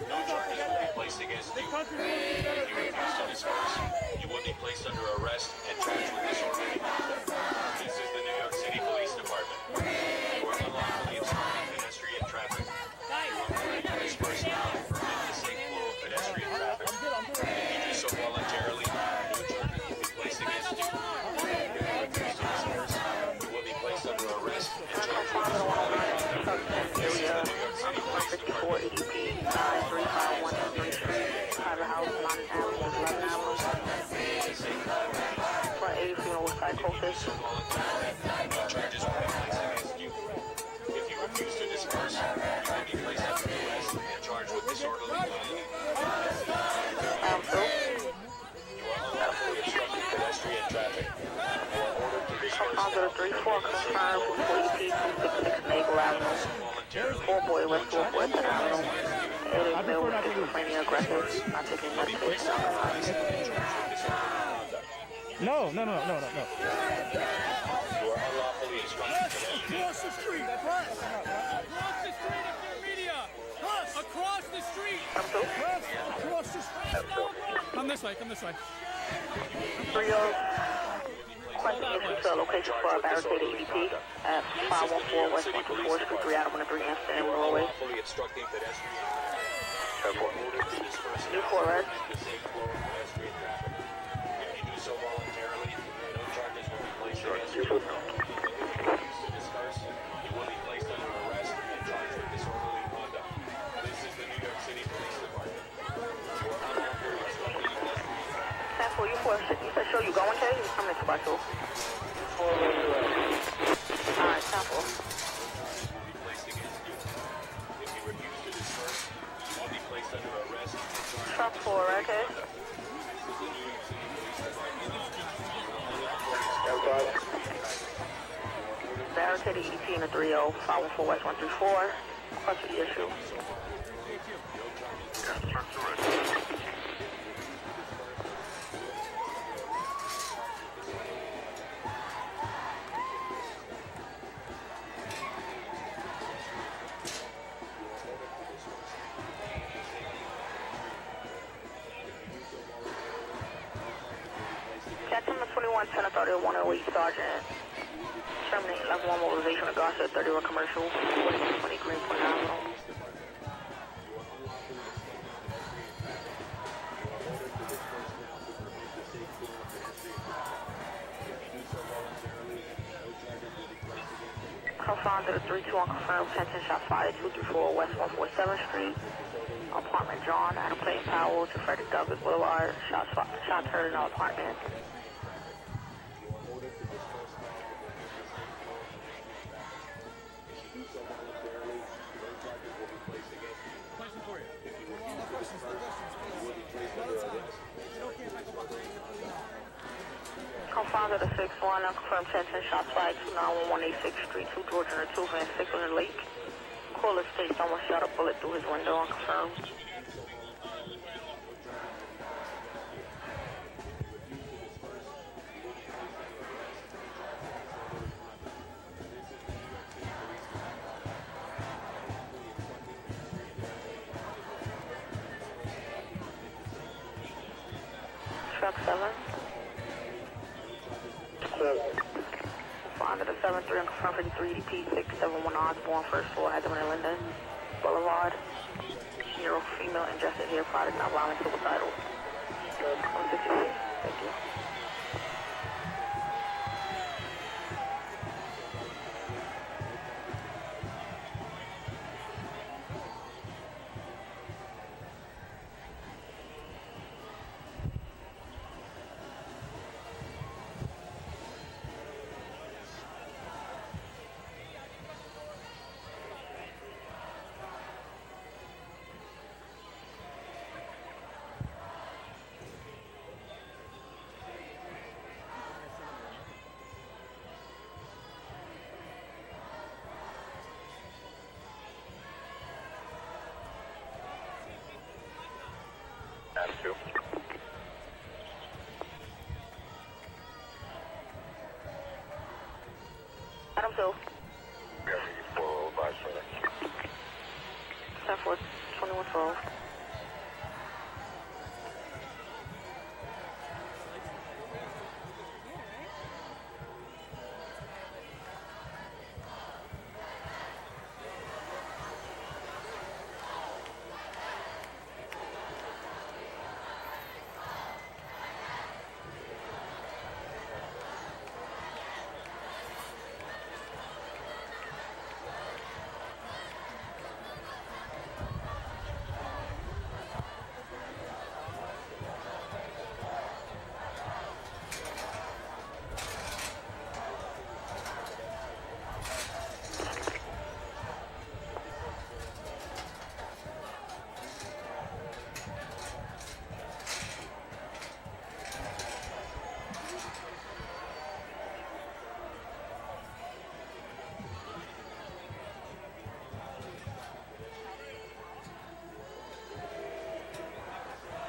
Speaker 7: No charges will be placed against you. If you refuse to disperse, you will be placed under arrest and charged with disorderly conduct. This is the New York City Police Department. You are unlawfully obstructing pedestrian traffic. You are ordered to disperse now to prevent the safe flow of pedestrian traffic. If you do so voluntarily, no charges will be placed against you. If you refuse to disperse, you will be placed under arrest and charged with disorderly conduct. This is the New York City Police Department.
Speaker 4: 54 EDP 93513 Street, private house, Mountain Avenue, 11 hours. For 80 funeral psychosis.
Speaker 7: No charges will be placed against you. If you refuse to disperse, you will be placed under arrest and charged with disorderly conduct. You are unlawfully obstructing pedestrian traffic. You are ordered to disperse now.
Speaker 4: 34 confirmed 54 EP 266 Naval Avenue. 4-boy arrest to avoid the avenue. 8 male with schizophrenia aggressive, not taking medication.
Speaker 2: No.
Speaker 7: You are unlawfully obstructing pedestrian
Speaker 3: Across the street! Across the street of your media! Across the street! Across the street! Come this way.
Speaker 4: 30 question issued to a location for a barricaded EDP at 514 West 124th Street, 3 Adam 3 Amsterdam, Norway.
Speaker 7: unlawfully obstructing pedestrian traffic. You are ordered to disperse
Speaker 4: New for arrest.
Speaker 7: the safe flow of pedestrian traffic. If you do so voluntarily, no charges will be placed against you. If you refuse to disperse, you will be placed under arrest and charged with disorderly conduct. This is the New York City Police Department. You are unlawfully obstructing pedestrian traffic.
Speaker 4: Sample, you said show you going, Kay? You coming to Special? Alright, sample.
Speaker 7: Will be placed against you. If you refuse to disperse, you will be placed under arrest and charged
Speaker 4: Truck 4, right, Kay?
Speaker 7: with the New York City Police Department. You are unlawfully obstructing
Speaker 4: Barricaded EDP in the 30 514 West 134. Question issue. Captain 21 10 authority 108 Sergeant. Terminate level 1 mobilization of Garcia 31 commercial 4220 Greenpoint Avenue. Confined to the 32 unconfirmed 10 shots fired 234 West 147th Street. Apartment John, Adam Clayton Powell to Frederick Douglass Boulevard. Shots heard in the apartment.
Speaker 3: Question for you.
Speaker 4: Confined to the 6-1, unconfirmed 10 shots fired 291 Street, 2 Georgia and 2 Van Sickler Lake. Caller states someone shot a bullet through his window, unconfirmed. Truck 7. Confined to the 7-3, unconfirmed 53 EDP 671 Osborne, first floor, Hageman and Linden Boulevard. Neural female ingested hair product, not violent, suicidal. 168. Thank you. 2. 10-4, 21-12.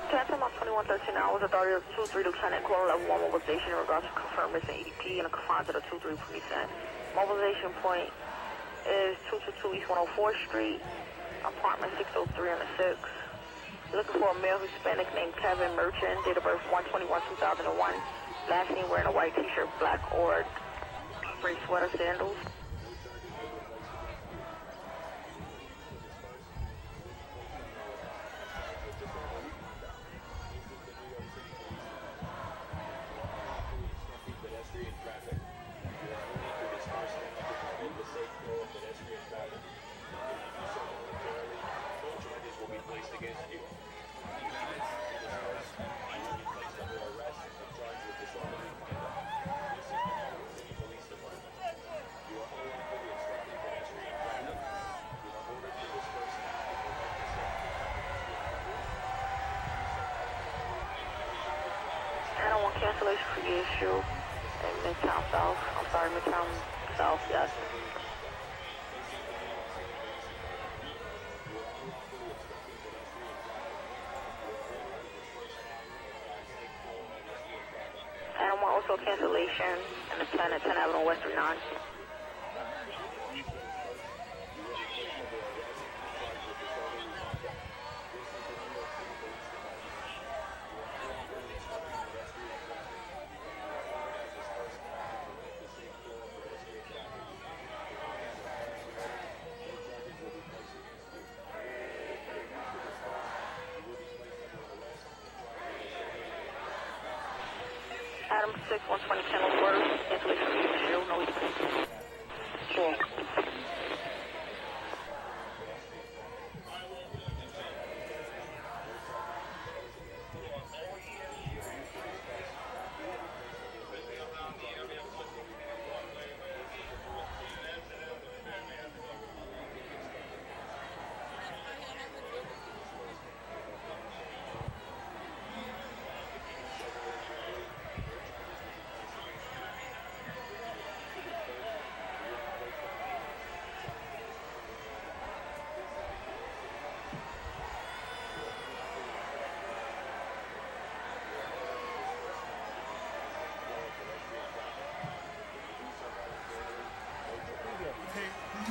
Speaker 4: Cancel my 2113 hours, authority of 2-3 Lieutenant Call level 1 mobilization in regards to confirm missing EP and a confined to the 2-3 precinct. Mobilization point is 222 East 104th Street, apartment 603 on the 6. Looking for a male Hispanic named Kevin Merchant, date of birth 1/21/2001. Last name wearing a white t-shirt, black or gray sweater, sandals. Cancellation for the issue in Midtown South. I'm sorry, Midtown South, yes. And I want also cancellation in the 10 at 10 Avenue West 39. Adam 6, 120 Kenilworth, cancellation for the issue, no reason. Sure.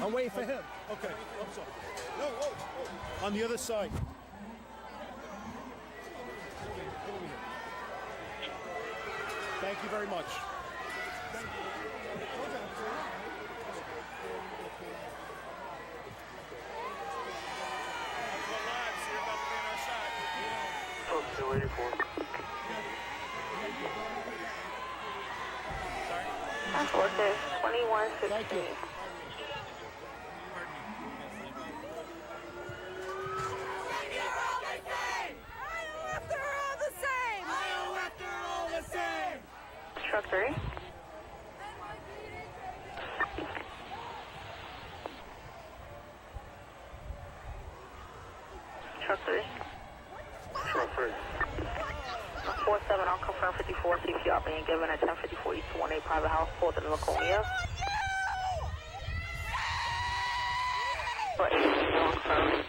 Speaker 8: I'm waiting for him. Okay. I'm sorry. No, on the other side. Thank you very much.
Speaker 4: That's what it is, 2116.
Speaker 8: Thank you.
Speaker 4: Truck 3. Truck 3.
Speaker 6: Truck 3.
Speaker 4: 47, I'll confirm 54 CPR being given at 1054 East 18 private house, pulled in Laconia. But I'll confirm.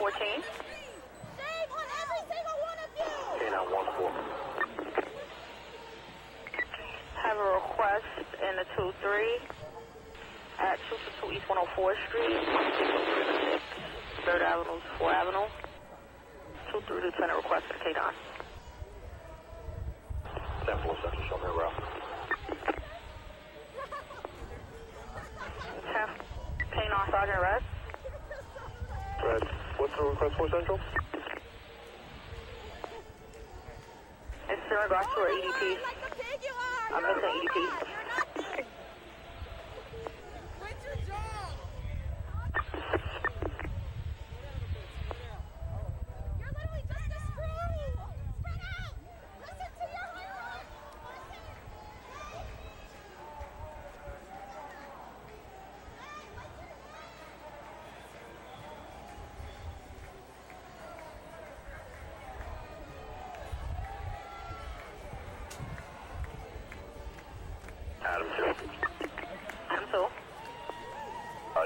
Speaker 4: 14.
Speaker 5: Shame on every single one of you!
Speaker 6: K9 1-4.
Speaker 4: Have a request in the 2-3 at 222 East 104th Street, 3rd Avenue, 4th Avenue. 2-3 Lieutenant request for K9.
Speaker 6: 10-4 Central, show me a route.
Speaker 4: 10 K9 Sergeant Red.
Speaker 6: Red, what's the request for Central?
Speaker 4: It's in regards to our EDP.
Speaker 5: Like the pig you are!
Speaker 4: I'm missing EDP.
Speaker 5: You're nothing!
Speaker 2: Quit your job!
Speaker 5: You're literally just a screw! Spread out! Listen to your hierarchy!
Speaker 6: Adam 2.
Speaker 4: Adam 2.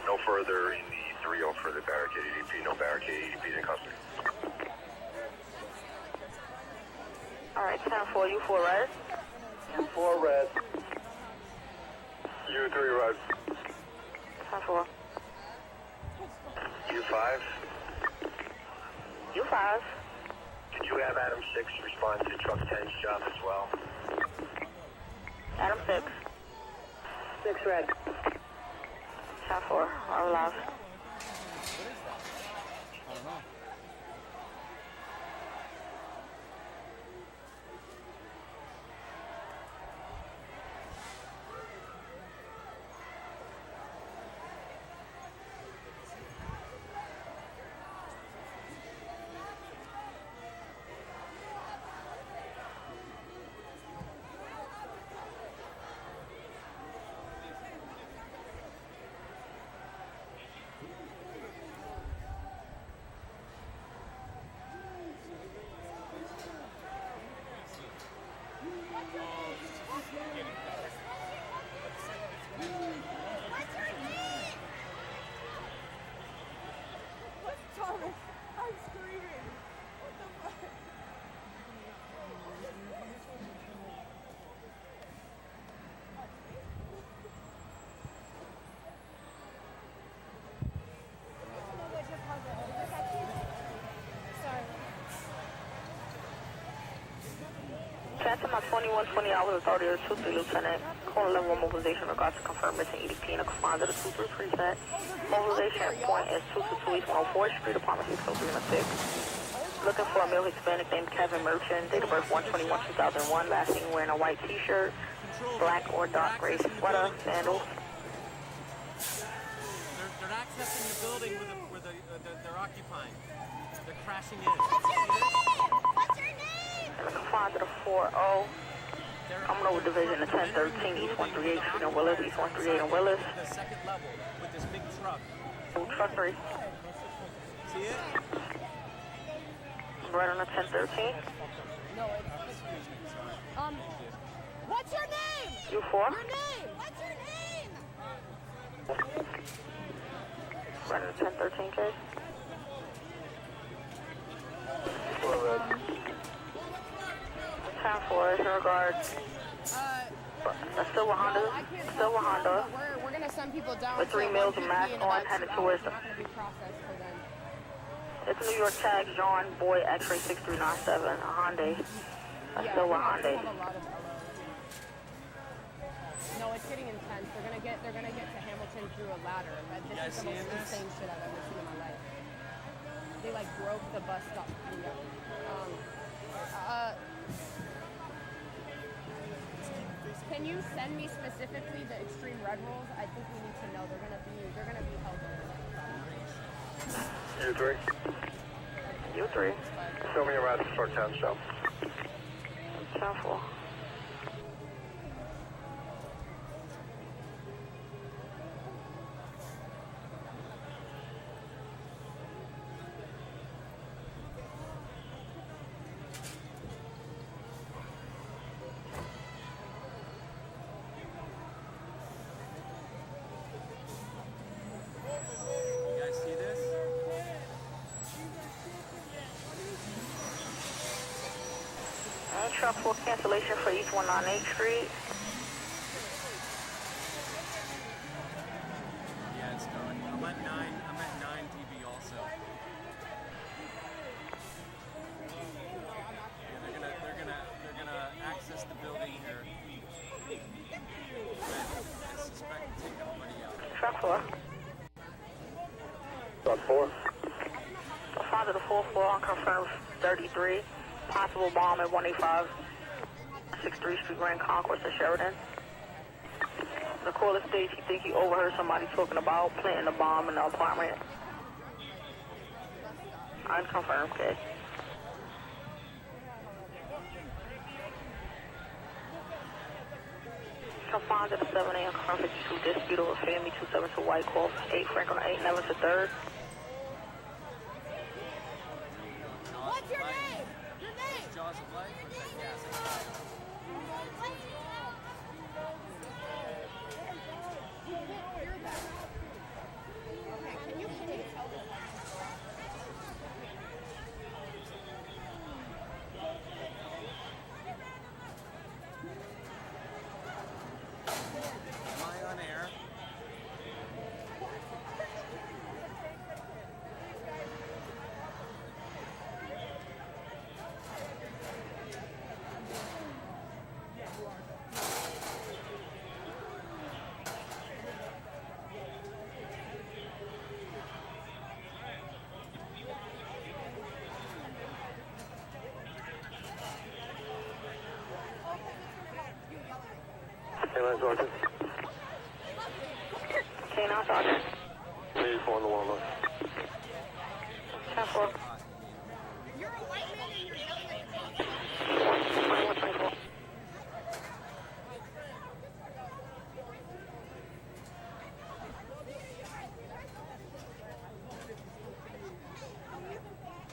Speaker 6: No further in the 3-0 for the barricade EDP. No barricade EDP in custody.
Speaker 4: Alright, 10-4, you 4 Red.
Speaker 6: 4 red. U3 red.
Speaker 4: 10-4.
Speaker 6: U5.
Speaker 4: You 5.
Speaker 6: Could you have Adam 6 respond to truck 10's job as well?
Speaker 4: Adam 6.
Speaker 6: 6 red.
Speaker 4: 10-4. I'm live.
Speaker 5: What's Thomas? I'm screaming. What the fuck? Sorry.
Speaker 4: Cancel my 2120 hours authority or 2-3 Lieutenant. Call level 1 mobilization regards to confirm missing EDP and a command to the 2-3 preset. Mobilization point is 222 East 104th Street, apartment 603 Looking for a male Hispanic named Kevin Merchant, date of birth 1/21/2001, last seen wearing a white t-shirt, black or dark gray sweater, sandals.
Speaker 3: They're accessing the building where they're occupying. They're crashing in.
Speaker 5: What's your name? What's your name?
Speaker 4: And a command to the 4-0. Coming over division to 1013 East 138 Street in Willis, East 138 in Willis.
Speaker 3: The second level with this big truck.
Speaker 4: Truck 3.
Speaker 3: See it?
Speaker 4: Right on the 1013.
Speaker 5: No, it's what's your name?
Speaker 4: You 4.
Speaker 5: Your name? What's your name?
Speaker 4: Right on the 1013 case. 10-4 in regards. A silver Honda.
Speaker 5: I can't
Speaker 4: Silver
Speaker 5: help you,
Speaker 4: Honda.
Speaker 5: but we're gonna send people down
Speaker 4: With 3
Speaker 5: to
Speaker 4: meals and
Speaker 5: 150
Speaker 4: mask
Speaker 5: in
Speaker 4: on,
Speaker 5: about
Speaker 4: headed
Speaker 5: 2
Speaker 4: towards
Speaker 5: hours.
Speaker 4: the-
Speaker 5: It's not gonna be processed till then.
Speaker 4: It's New York tag John Boy X-ray 6397. A Hyundai. A
Speaker 5: Yeah,
Speaker 4: silver
Speaker 5: we have
Speaker 4: Hyundai.
Speaker 5: a lot of LOs. No, it's getting intense. They're gonna get to Hamilton through a ladder. This
Speaker 3: guys
Speaker 5: is the most
Speaker 3: seeing this?
Speaker 5: insane shit I've ever seen in my life. They like broke the bus stop. Can you send me specifically the extreme red rolls? I think we need to know. They're gonna be held over.
Speaker 6: U3.
Speaker 4: You 3.
Speaker 6: Show me around the truck 10 show.
Speaker 4: 10-4.
Speaker 3: You guys see this?
Speaker 4: Truck for cancellation for East 198th Street.
Speaker 3: Yeah, it's going. I'm at 9 TV also. Yeah, they're gonna access the building here. I suspect take everybody out.
Speaker 4: Truck 4.
Speaker 6: Truck 4.
Speaker 4: The father of the 4th floor unconfirmed 33. Possible bomb at 185 63th Street, Grand Concourse in Sheridan. The caller states he think he overheard somebody talking about planting a bomb in the apartment. Unconfirmed, okay. Confined to the 7 a.m. confirmed 52 dispute over family 272 White Cloth, 8 Franklin 8 11 to 3rd.
Speaker 5: What's your name? Your name?
Speaker 3: Jaws of Life or is that gas?
Speaker 5: Okay, can you please tell me?
Speaker 3: Am I on air?
Speaker 6: Hey, Sergeant.
Speaker 4: K9 Sergeant.
Speaker 6: 84 on the wall, look.
Speaker 4: 10-4.
Speaker 5: You're a white man and you're yelling at your
Speaker 4: 21-24.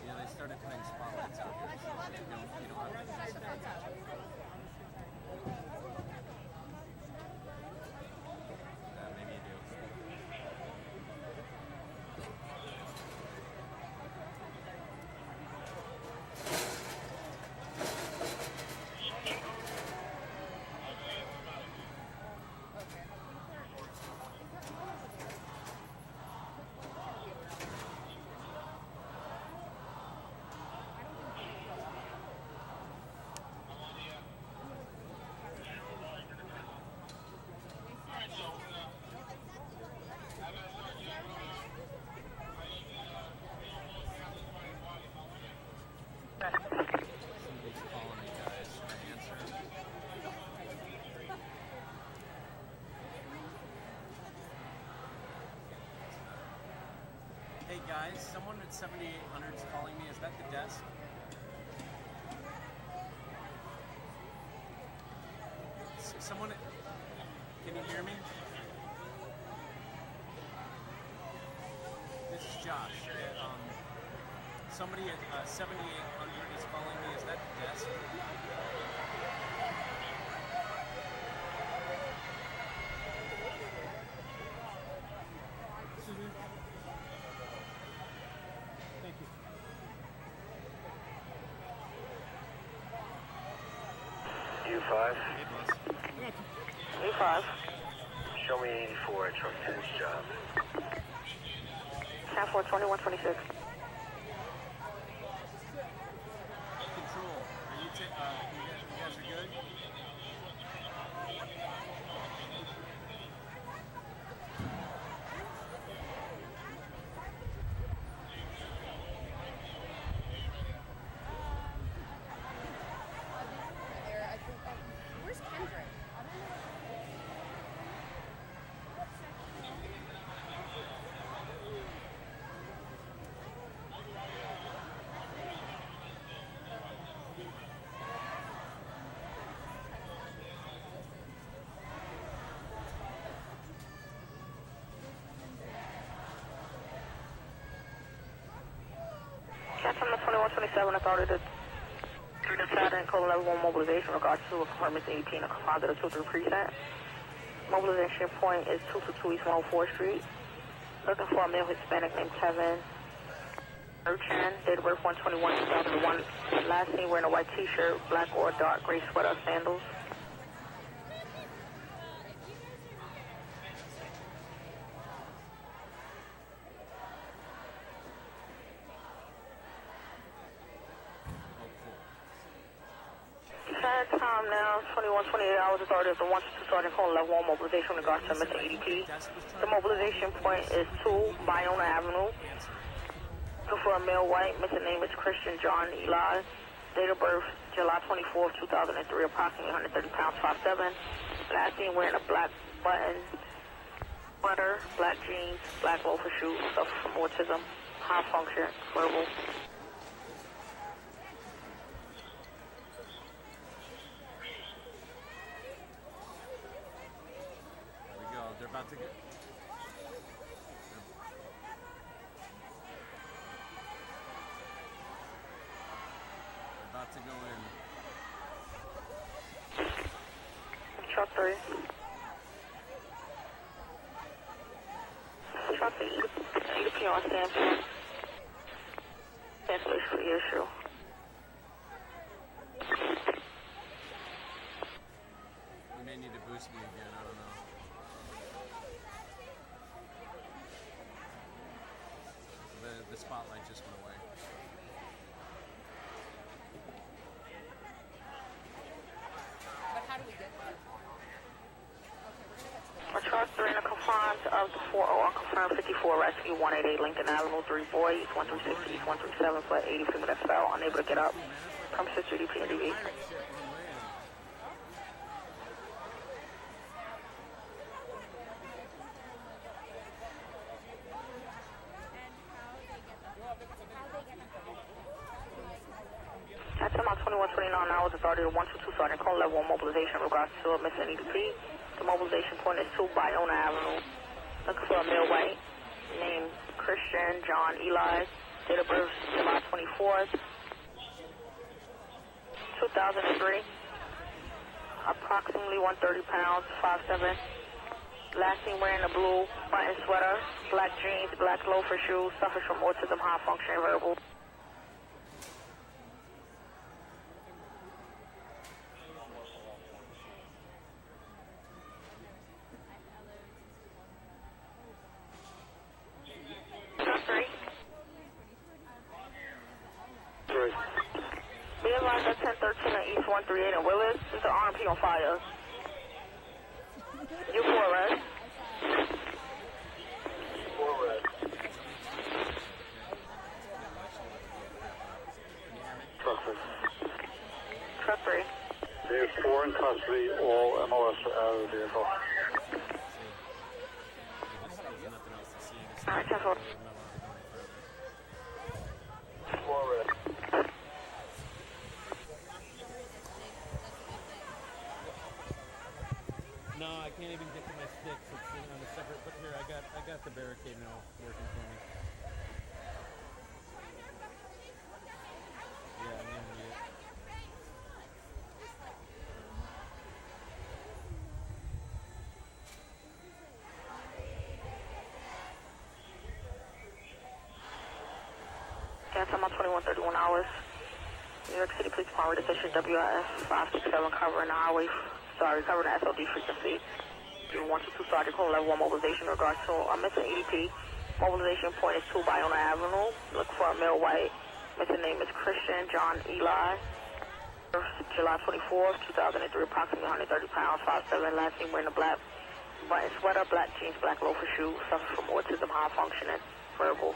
Speaker 3: Yeah, they started putting spotlights out here. So you don't have to. Maybe you do. Somebody's calling me, guys. Should I answer? Hey guys, someone at 7800 is calling me. Is that the desk? Someone. Can you hear me? This is Josh. Somebody at 7800 is calling me. Is that the desk?
Speaker 8: Thank you.
Speaker 6: U5.
Speaker 4: A5.
Speaker 6: Show me 84 at truck 10's job.
Speaker 4: 10-4, 21-26.
Speaker 3: Control. Are you guys are good?
Speaker 5: there. I think. Where's Kendrick?
Speaker 4: From the 21-27 authority to Saturn code level 1 mobilization regards to apartments 18 a composite of 2-3 precinct. Mobilization point is 222 East 104th Street. Looking for a male Hispanic named Kevin. Chan, date of birth 1/21/2001. Last seen wearing a white t-shirt, black or dark gray sweater, sandals. Current time now, 21:28 hours. Authority of the 122 Sergeant Call level 1 mobilization in regards to missing EDP. The mobilization point is 2 Bayona Avenue. Looking for a male white. Missing name is Christian John Eli. Date of birth July 24th, 2003. Approximately 130 pounds, 5'7". Last seen wearing a black button sweater, black jeans, black loafer shoes. Suffer from autism. High function. Verbal.
Speaker 3: They're about to get. They're about to go in.
Speaker 4: Truck 3. Truck 3. EDP on standstill. Cancellation for the issue.
Speaker 3: We may need to boost me again. I don't know. The spotlight just went away.
Speaker 5: But how do we get there? Okay, we're gonna get to the
Speaker 4: Truck 3 in the confines of the 4-0 unconfirmed 54 rescue 188 Lincoln Avenue, 3 boys, 136 East, 137 foot 80 people that fell, unable to get up. Come 6 EDP and DV. At 21:29 hours, authority of 122 Sergeant Call level 1 mobilization in regards to a missing EDP. The mobilization point is 2 Bayona Avenue. Looking for a male white named Christian John Eli. Date of birth July 24th, 2003. Approximately 130 pounds, 5'7". Last seen wearing a blue button sweater, black jeans, black loafer shoes. Suffers from autism, high functioning verbal. Be advised at 1013 on East 138 in Willis. There's an RMP on fire. You 4 red.
Speaker 6: 4 red. Truck 3.
Speaker 4: Truck 3.
Speaker 6: There's 4 in custody, all MOS are out of the vehicle.
Speaker 4: Alright, 10-4.
Speaker 6: 4 red.
Speaker 3: No, I can't even get to my sticks. It's sitting on a separate. But here, I got the barricade now working for me. Yeah, I'm gonna need it.
Speaker 4: Yeah, time out 21:31 hours. New York City Police Department Division WIS 567 covering the highway. Covering the SOD frequency. 122 Sergeant Call level 1 mobilization in regards to a missing EDP. Mobilization point is 2 Bayona Avenue. Look for a male white. Missing name is Christian John Eli. July 24th, 2003. Approximately 130 pounds, 5'7". Last seen wearing a black button sweater, black jeans, black loafer shoes. Suffers from autism, high functioning, verbal.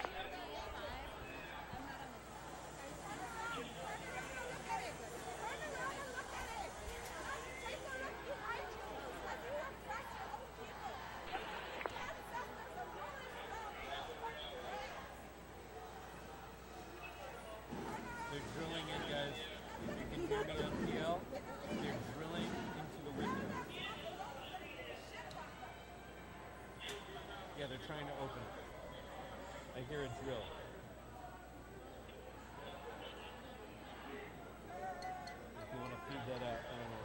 Speaker 3: They're drilling in, guys. If you can hear me on PL, they're drilling into the window. Yeah, they're trying to open it. I hear a drill. If you want to feed that out, I don't know.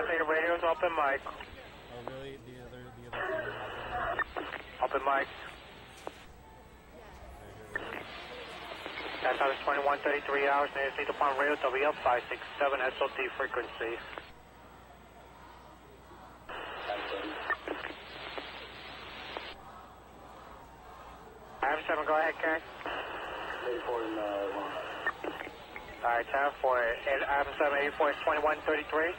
Speaker 6: Operator radio's open mic.
Speaker 3: Oh, really? The other phone has
Speaker 6: Open mic. That time is 21:33 hours. Nearest need upon radio WF 567 SOT frequency. Item 7, go ahead, Karen. 84 and 1. Alright, time for Item 7, 84 is 21:33.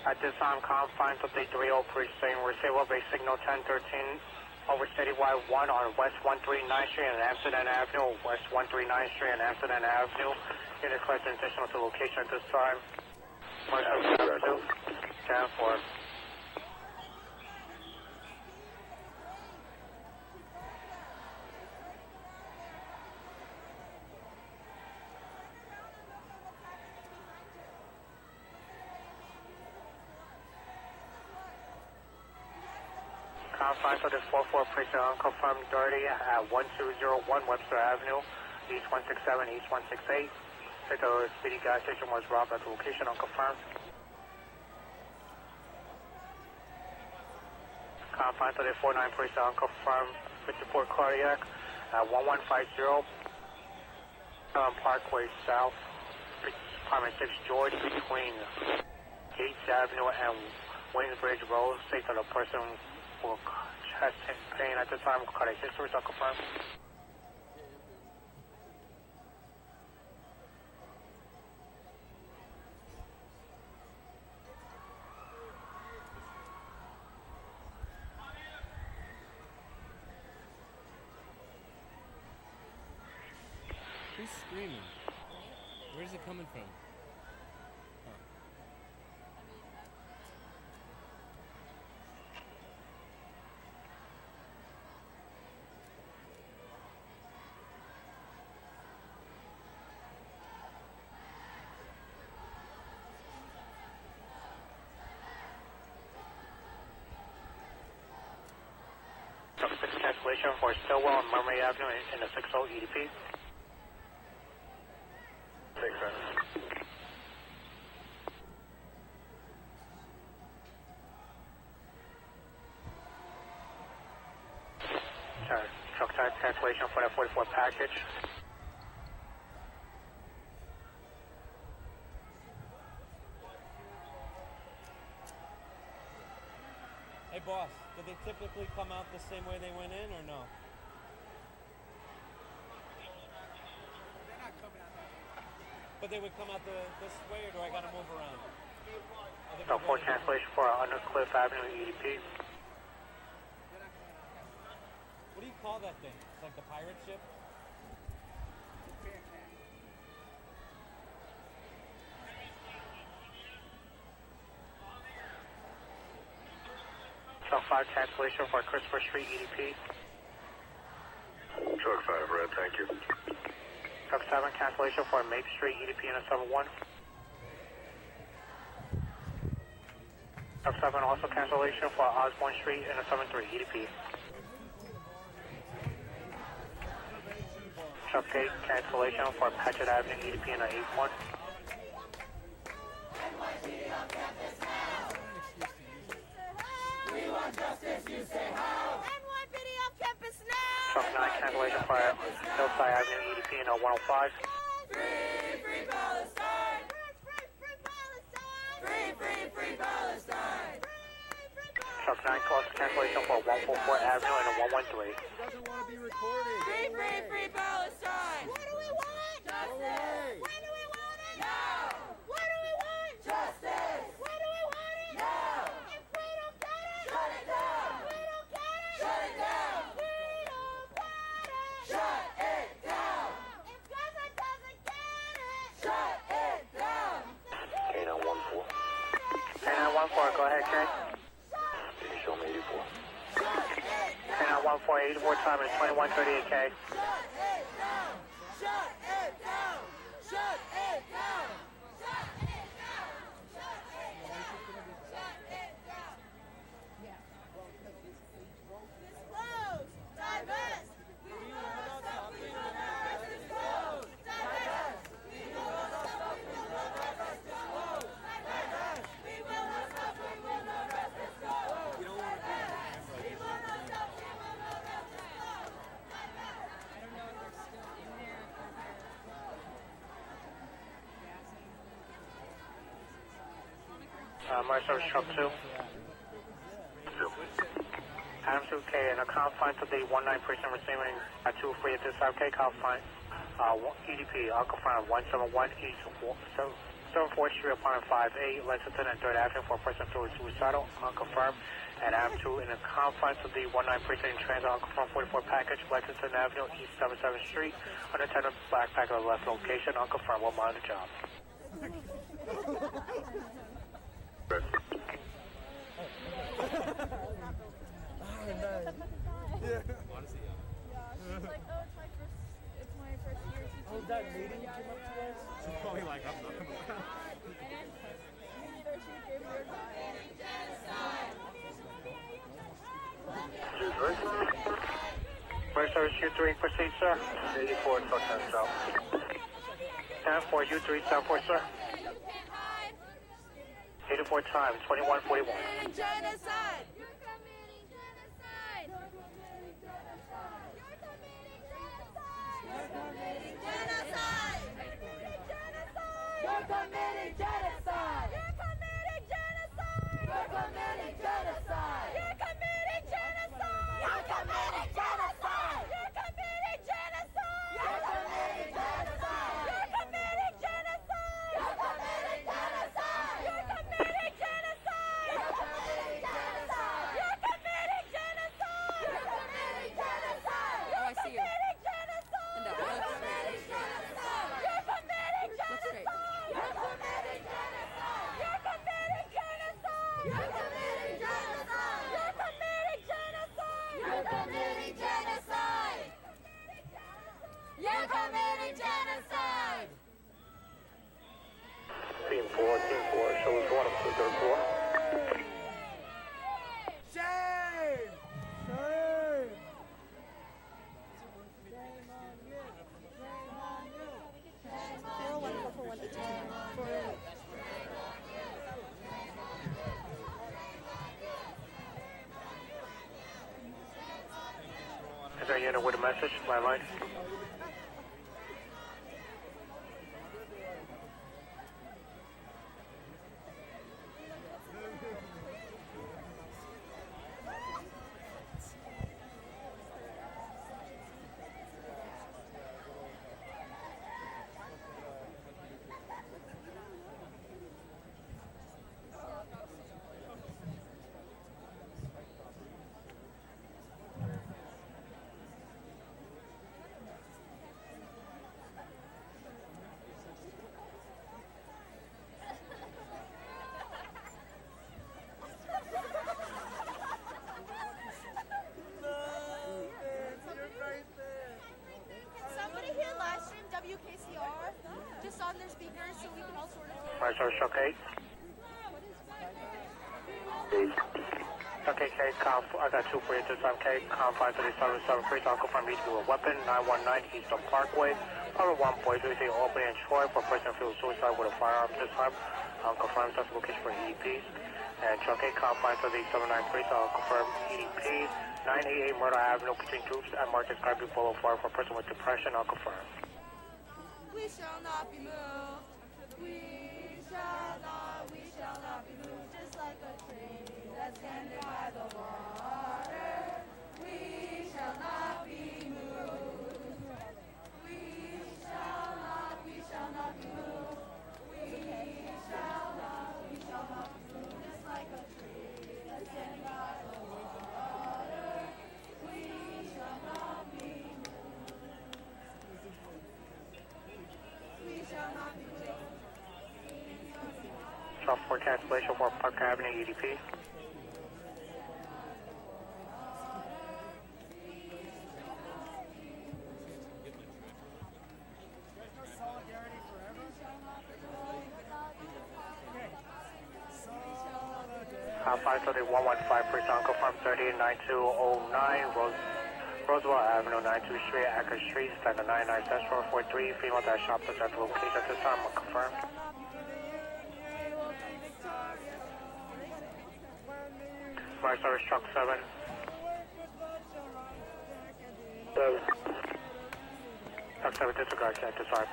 Speaker 6: At this time, confines of the 30 precinct, receive a base signal 1013 over citywide 1 on West 139th Street and Amsterdam Avenue, West 139th Street and Amsterdam Avenue. Unit collector intentional to location at this time. West 2, 10-4. Confines of the 44 precinct unconfirmed dirty at 1201 Webster Avenue, East 167, East 168. The speedy gas station was robbed at the location unconfirmed. Confines of the 49 precinct unconfirmed 54 cardiac at 1150 Parkway South, Apartment 6 George, between Gates Avenue and Waynesbridge Road. State that a person will chest pain at the time. Cardiac history is unconfirmed.
Speaker 3: Who's screaming? Where's it coming from?
Speaker 6: Cancellation for Stillwell and Murray Avenue in the 60 EDP. 6 Truck type cancellation for that 44 package.
Speaker 3: Hey, boss, do they typically come out the same way they went in, or no?
Speaker 2: They're not coming out that way.
Speaker 3: But they would come out this way, or do I gotta move around?
Speaker 6: So for cancellation for Undercliff Avenue EDP.
Speaker 3: What do you call that thing? It's like the pirate ship?
Speaker 6: Truck 5 cancellation for Christopher Street EDP.
Speaker 9: Truck 5, red, thank you.
Speaker 6: Truck 7 cancellation for Mape Street EDP in a 7-1. Truck 7 also cancellation for Osborne Street in a 7-3 EDP. Truck 8 cancellation for Patchett Avenue EDP in a 8-1.
Speaker 10: We want justice, you say how? NYPD on campus now!
Speaker 6: Truck 9 cancellation for Hillside Avenue EDP in a 105.
Speaker 10: Free Palestine! Free Palestine! Free Palestine!
Speaker 6: Truck 9 calls cancellation for 144 Avenue and a 113.
Speaker 8: She doesn't want to be recorded.
Speaker 10: Free, free, free Palestine! What do we want? Justice! When do we want it? Now! What do we want? Justice! When do we want it? Now! If we don't get it, shut it down! We don't get it, shut it down! We don't get it, shut it down! If Gaza doesn't get it, shut it down!
Speaker 6: K914. K914, go ahead, K.
Speaker 7: Can you show me 84?
Speaker 6: K914, 84 time is 2138, K.
Speaker 10: Shut it down! Shut it down! Shut it down! Shut it down! Shut it down! Shut it down! Disclose! Divest! We will not stop! We will not rest! Disclose! Divest! We will not stop! We will not rest! Disclose! Divest! We will not stop! We will not rest! Disclose! Divest! We will not stop! We will not rest! Disclose! Divest!
Speaker 5: I don't know if they're still in there or
Speaker 6: My service truck 2. Adam 2K and a confine to the 19 precinct receiving 2 free at this time. K confine. EDP, I'll confine 171 East 7th Street, apartment 5A, Lexington and 3rd Avenue for a person who is suicidal. Unconfirmed. And Adam 2 in a confine to the 19 precinct transit. Unconfirmed 44 package, Lexington Avenue, East 77th Street. Unattended backpack at the left location. Unconfirmed. We'll mind the job.
Speaker 5: it's my first year teaching.
Speaker 8: Oh, that lady came up to us? She's probably like, I'm not coming back.
Speaker 5: Neither she gave me a
Speaker 6: First service U3, proceed, sir. 84, truck 10 south. 10-4, U3, 7-4, sir. 84 time, 2141.
Speaker 10: Genocide!
Speaker 9: You're committing genocide! You're committing genocide! You're committing genocide!
Speaker 10: You're committing genocide!
Speaker 9: You're committing genocide!
Speaker 10: You're committing genocide!
Speaker 9: You're committing genocide!
Speaker 10: You're committing genocide!
Speaker 9: You're committing genocide!
Speaker 10: You're committing genocide!
Speaker 9: You're committing genocide!
Speaker 10: You're committing genocide!
Speaker 9: You're committing genocide!
Speaker 10: You're committing genocide!
Speaker 9: You're committing genocide!
Speaker 10: You're committing genocide!
Speaker 5: Oh, I see you.
Speaker 9: Committing genocide!
Speaker 5: And
Speaker 10: You're committing genocide!
Speaker 9: You're committing
Speaker 5: Look straight.
Speaker 9: genocide!
Speaker 10: You're committing genocide!
Speaker 9: You're committing genocide!
Speaker 10: You're committing genocide!
Speaker 9: You're committing genocide!
Speaker 10: You're committing genocide! You're committing genocide!
Speaker 6: Team 4, show us one of the third floor.
Speaker 8: Shame! Shame!
Speaker 6: Is there a unit with a message? Landline.
Speaker 9: Somebody here live stream WKCR just on their speakers so we can all sort of hear.
Speaker 6: My service truck 8. Okay, K, I got 2 for you this time, K. Confine to the 77 Priest, I'll confirm each with a weapon, 919 Eastern Parkway. Probably 1 boy, 3 Albany and Troy for person feels suicide with a firearm this time. I'll confirm such location for EDPs. And truck 8, confine to the 79 Priest, I'll confirm EDPs. 988 Murder Avenue between troops at Marcus Garvey Boulevard for a person with depression, I'll confirm.
Speaker 10: We shall not be moved. We shall not be moved. Just like a train Ascended by the water, we shall not be moved. We shall not be moved. We shall not be moved. Just like a tree ascended by the water, we shall not be moved. We shall not be moved.
Speaker 6: 12-4 cancellation for Parker Avenue EDP. Hot 53115, please on confirm 389209, Roosevelt Avenue, 92 Street, Acker Street, Center 99 Central 43, female dash shop at the location at this time, confirmed. Fire service truck 7. Truck 7 disregard at this time.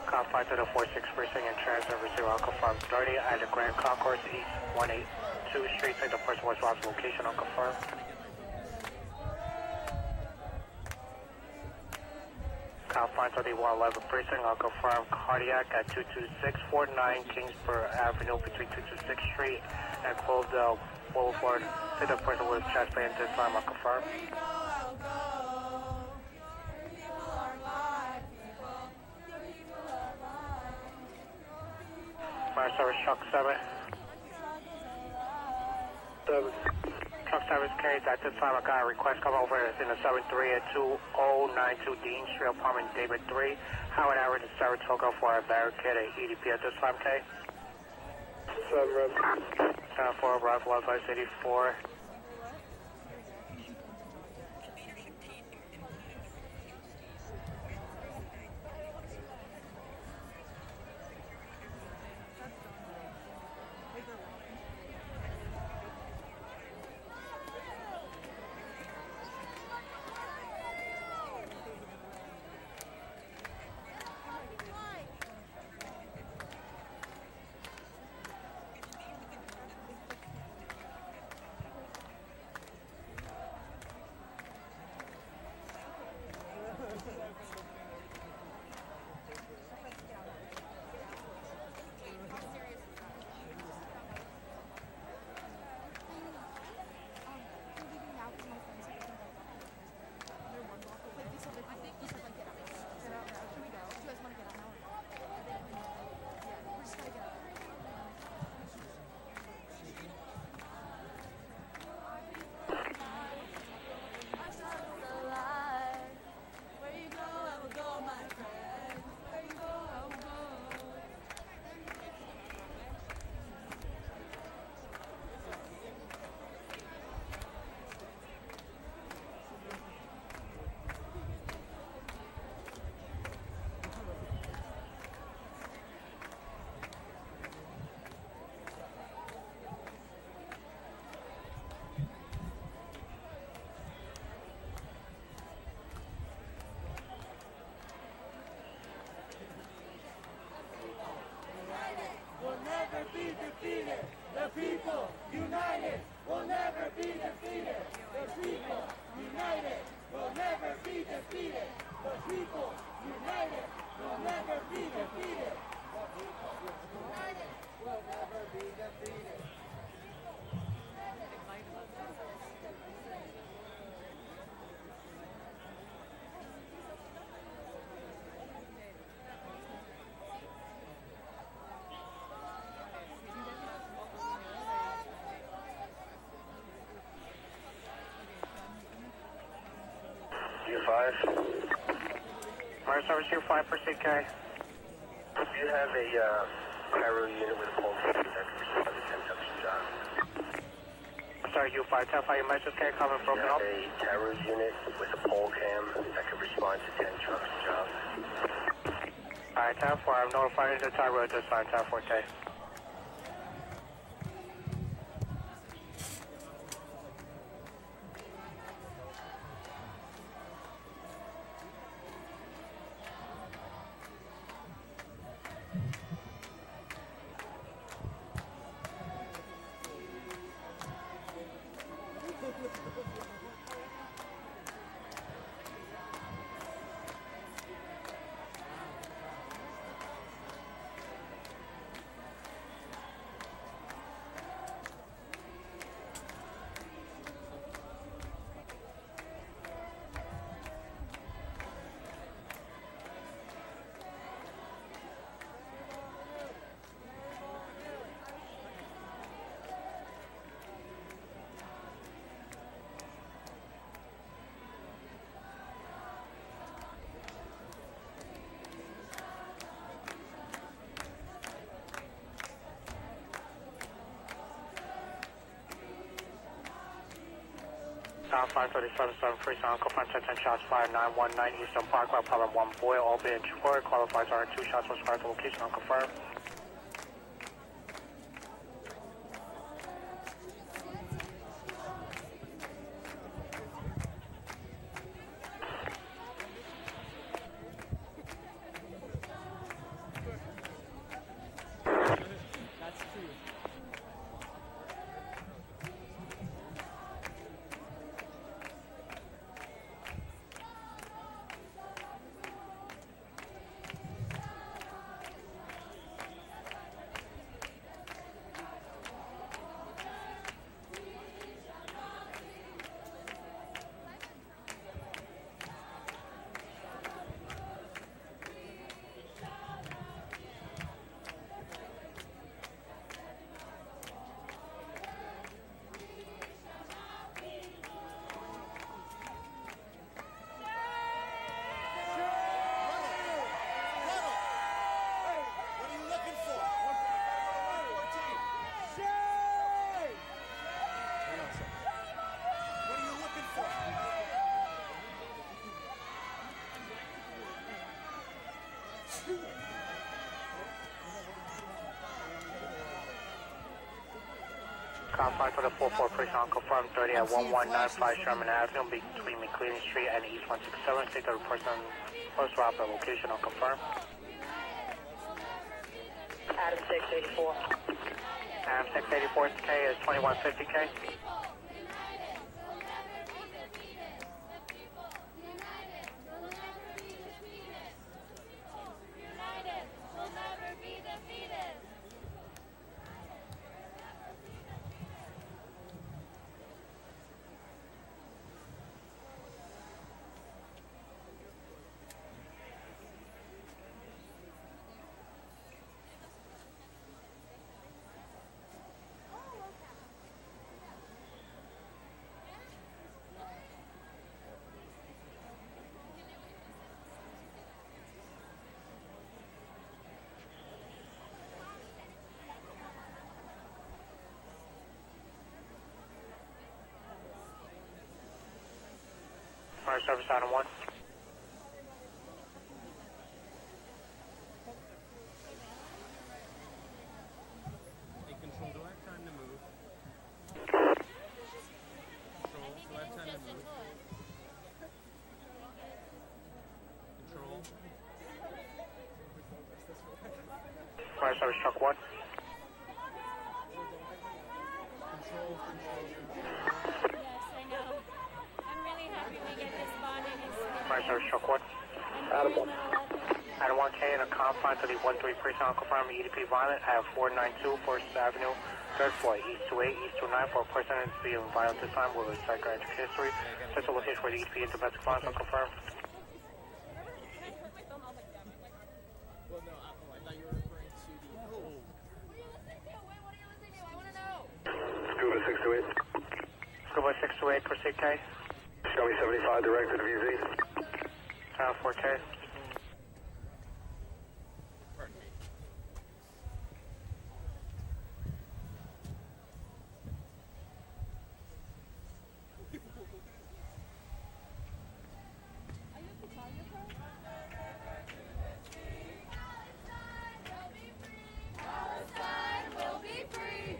Speaker 6: Cop 5 to the 46 precinct and transfer receiver unconfirmed 30 at the Grand Concourse East 182 Street. Take the person was Rob's location unconfirmed. Cop 5 to the 111 precinct unconfirmed cardiac at 22649 Kingsborough Avenue between 226 Street and Cloverdale Boulevard. Take the person with chest pain this time unconfirmed. Fire service truck 7. Truck 7 is carried. At this time, I got a request come over in the 73 at 2092 Dean Street, apartment David 3. Howard Avenue, Saratoga for a barricade at EDP at this time, K. 7 4, Rock Los Angeles 84.
Speaker 10: Be defeated. The people united will never be defeated. The people united will never be defeated. The people united will never be defeated. The people united will never be defeated.
Speaker 6: U5. Fire service U5 for CK.
Speaker 11: Do you have a pyro unit with a pole that can respond to 10 junction job?
Speaker 6: Sorry, U5, 10-5, your message can't come and broken up.
Speaker 11: Do you have a pyro unit with a pole cam that can respond to 10 junction job?
Speaker 6: Alright, 10-4, I'm notifying the Tyro at this time, 10-4K. Confine 37-7 Freestyle, confine 10-10 shots fired, 919 Eastern Park, Route Problem 1 Boy, all being Troy, qualifies are 2 shots was fired to location, unconfirmed. Confine for the 4-4 Freestyle, confirmed 30 at 1195 Sherman Avenue between McLean Street and East 167. State the person first route the location, unconfirmed.
Speaker 4: Adam 684.
Speaker 6: Adam 684K is 2150K. Fire service item 1.
Speaker 3: Hey, control, do I have time to move? Control, do I have time to move? Control.
Speaker 6: Fire service truck 1.
Speaker 3: Control.
Speaker 10: Yes, I know. I'm really happy we get this bonding.
Speaker 6: Fire service truck 1.
Speaker 10: Adam 1.
Speaker 6: Adam 1K in a confine to the 1-3 Freestyle, confirmed EDP violent at 492 First Avenue, 3rd floor, East 28, East 29 for a person being violent this time with a psychiatric history. Such a location where the EDP and domestic violence are confirmed.
Speaker 2: Well, no, I thought you were referring to the.
Speaker 11: Scuba 628.
Speaker 6: Scuba 628, proceed K.
Speaker 11: Show me 75 directed to VZ.
Speaker 6: 4K.
Speaker 2: Pardon me.
Speaker 10: Palestine will be free.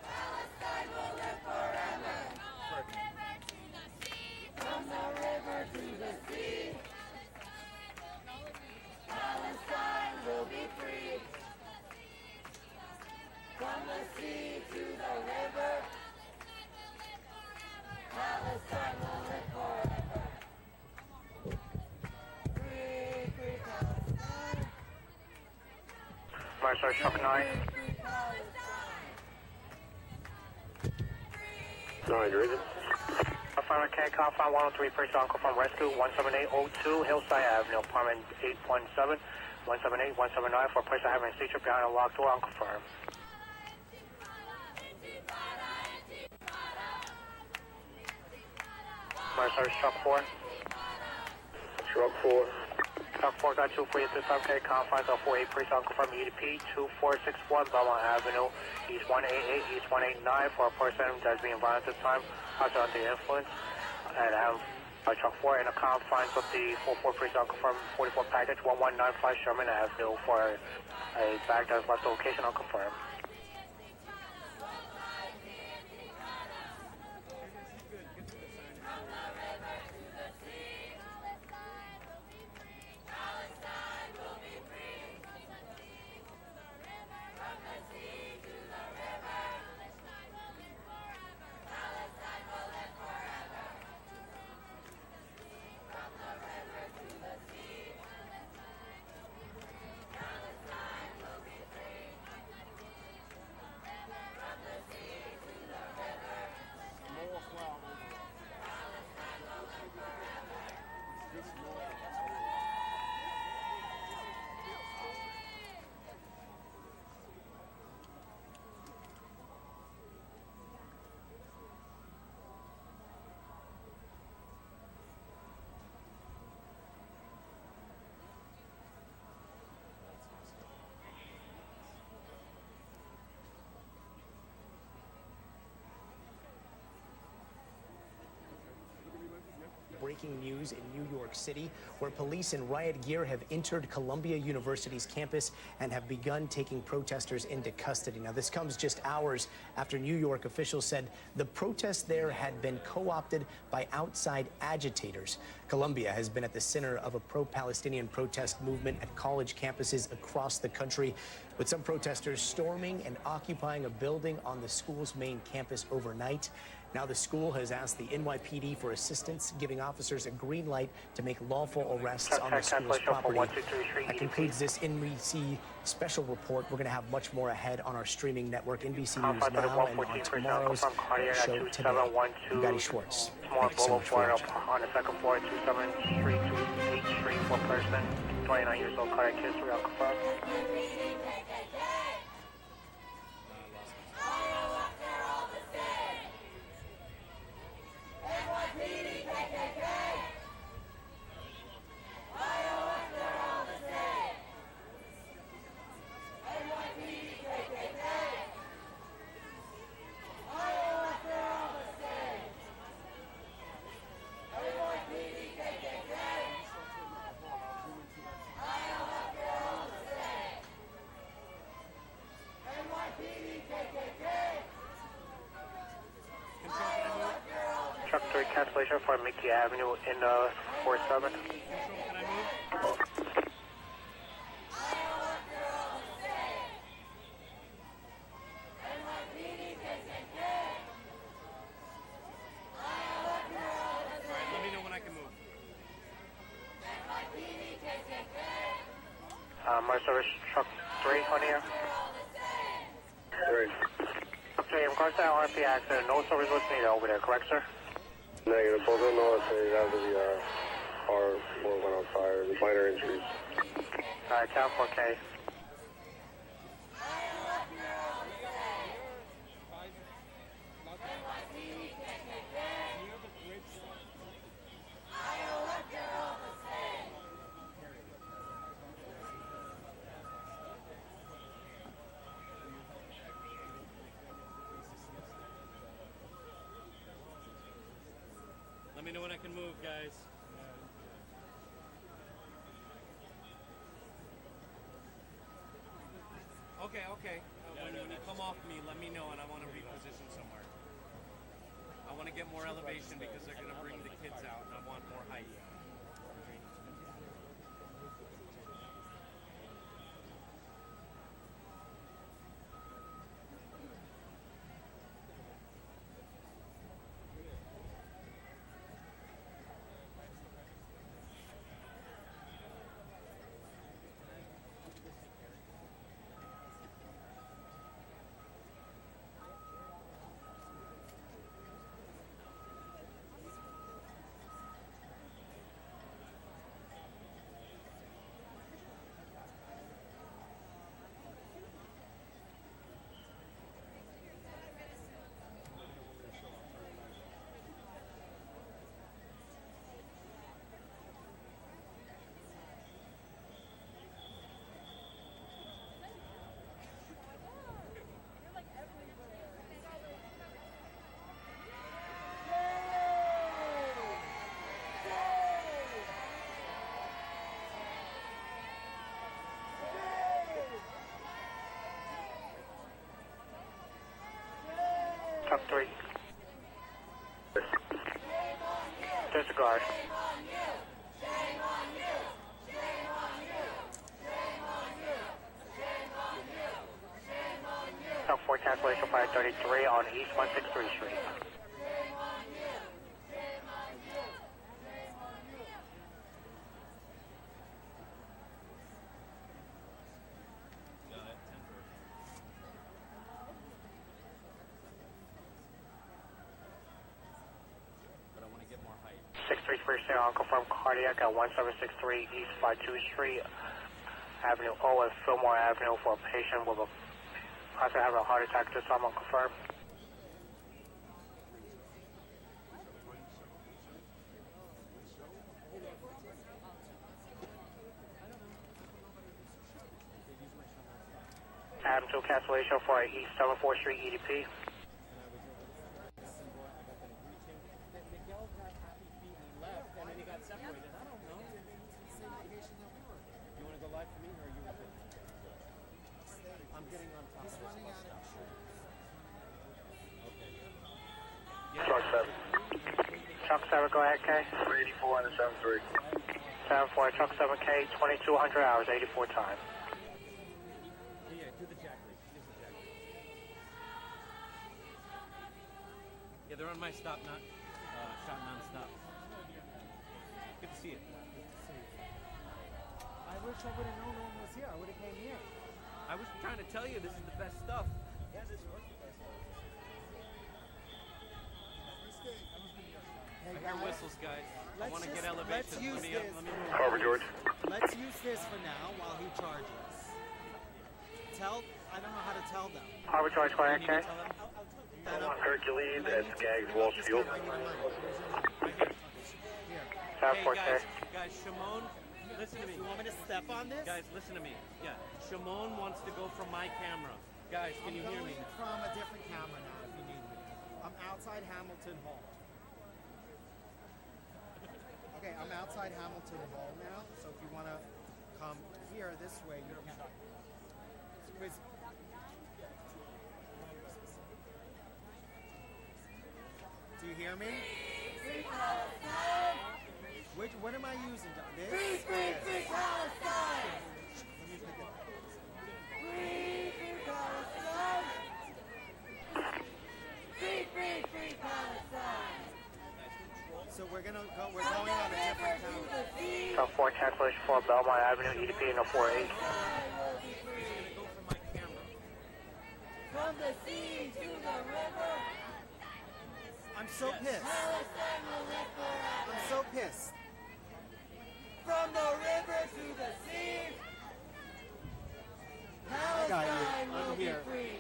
Speaker 10: Palestine will live forever. From the river to the sea. Palestine will be free. From the sea to the river. Palestine will live forever. Free, free Palestine.
Speaker 6: Fire service truck 9.
Speaker 10: Free Palestine.
Speaker 11: 9, you're in it.
Speaker 6: Confirm K, confine 103 Freestyle, confirm rescue 17802 Hillside Avenue, apartment 817, 178, 179 for a person having a seizure behind a locked door, unconfirmed. Fire service truck 4.
Speaker 11: Truck 4.
Speaker 6: Truck 4 got 2 for you this time. Okay, confines of 48 on confirm EDP 2461 Belmont Avenue, East 188, East 189 for a person that's being violent this time. Also under the influence. And I have Truck 4 in the confines of the 44 on confirm 44 package 1195 Sherman Avenue for a bag that's left the location unconfirmed.
Speaker 12: Breaking news in New York City, where police in riot gear have entered Columbia University's campus and have begun taking protesters into custody. Now, this comes just hours after New York officials said the protests there had been co-opted by outside agitators. Columbia has been at the center of a pro-Palestinian protest movement at college campuses across the country, with some protesters storming and occupying a building on the school's main campus overnight. Now the school has asked the NYPD for assistance, giving officers a green light to make lawful arrests on the school's property. That concludes this NBC special report. We're going to have much more ahead on our streaming network, NBC News Now, and on tomorrow's show today. I'm Gary Schwartz. Thanks so much for watching.
Speaker 6: On the second floor, 27th Street to 8th Street, one person, 29 years old, cardiac history, unconfirmed. Truck 3 cancellation for Mickey Avenue in 47. Service truck 3 on here. 3. Truck 3, in regards to that RP accident, no service was needed over there, correct, sir?
Speaker 11: Negative. Both of them know it's after the car went on fire. The minor injuries.
Speaker 6: Alright, Town 4K.
Speaker 3: Let me know when I can move, guys. Okay. When you come off me, let me know, and I want to reposition somewhere. I want to get more elevation because they're going to bring the kids out, and I want more height.
Speaker 6: Chuck 3. Disregard. Chuck 4 cancellation 533 on East 163 Street.
Speaker 3: But I want to get more height.
Speaker 6: 633 unconfirmed cardiac at 1763 East 52 Street, Avenue O and Fillmore Avenue for a patient with a possibly having a heart attack. This time unconfirmed. Avenue cancellation for East 74th Street EDP.
Speaker 3: Miguel got happy feet and left, and then he got separated. I don't know. It's the same location that we were. You want to go live for me, or are you with it? I'm getting on top of this running out of okay.
Speaker 6: Chuck 7. Chuck 7, go ahead, K.
Speaker 11: 384 and a 73.
Speaker 6: 74, Chuck 7K, 2200 hours, 84 time.
Speaker 3: Yeah, do the jack lead. Use the jack lead. Yeah, they're on my stop, not shot non-stop. Good to see you.
Speaker 13: I wish I would have known no one was here. I would have came here.
Speaker 3: I was trying to tell you this is the best stuff.
Speaker 13: Yeah, this was the best stuff.
Speaker 3: I hear whistles, guys. I want to get elevation.
Speaker 13: Let's use
Speaker 3: let me
Speaker 13: this.
Speaker 3: move.
Speaker 11: Harbor George.
Speaker 13: Let's use this for now while he charges. I don't know how to tell them.
Speaker 6: Harbor George, go ahead, K.
Speaker 11: Hercules at Skaggs Walsh Fuel.
Speaker 6: 74,
Speaker 3: Hey,
Speaker 6: K.
Speaker 3: guys, Shimon, listen to me.
Speaker 13: You want me to step on this?
Speaker 3: Guys, listen to me. Yeah, Shimon wants to go from my camera. Guys, can you hear me?
Speaker 13: I'm going from a different camera now if you need me. I'm outside Hamilton Hall. Okay, I'm outside Hamilton Hall now, so if you want to come here this way, you can. Do you hear me? What am I using? This?
Speaker 10: Free Palestine!
Speaker 13: Let me pick it up.
Speaker 10: Free Palestine! Free Palestine!
Speaker 13: So we're going on a different camera.
Speaker 6: Chuck 4 cancellation for Belmont Avenue, EDP in the 48.
Speaker 10: From the sea to the river.
Speaker 13: I'm so pissed.
Speaker 10: Palestine will live forever.
Speaker 13: I'm so pissed.
Speaker 10: From the river to the sea. Palestine will be free.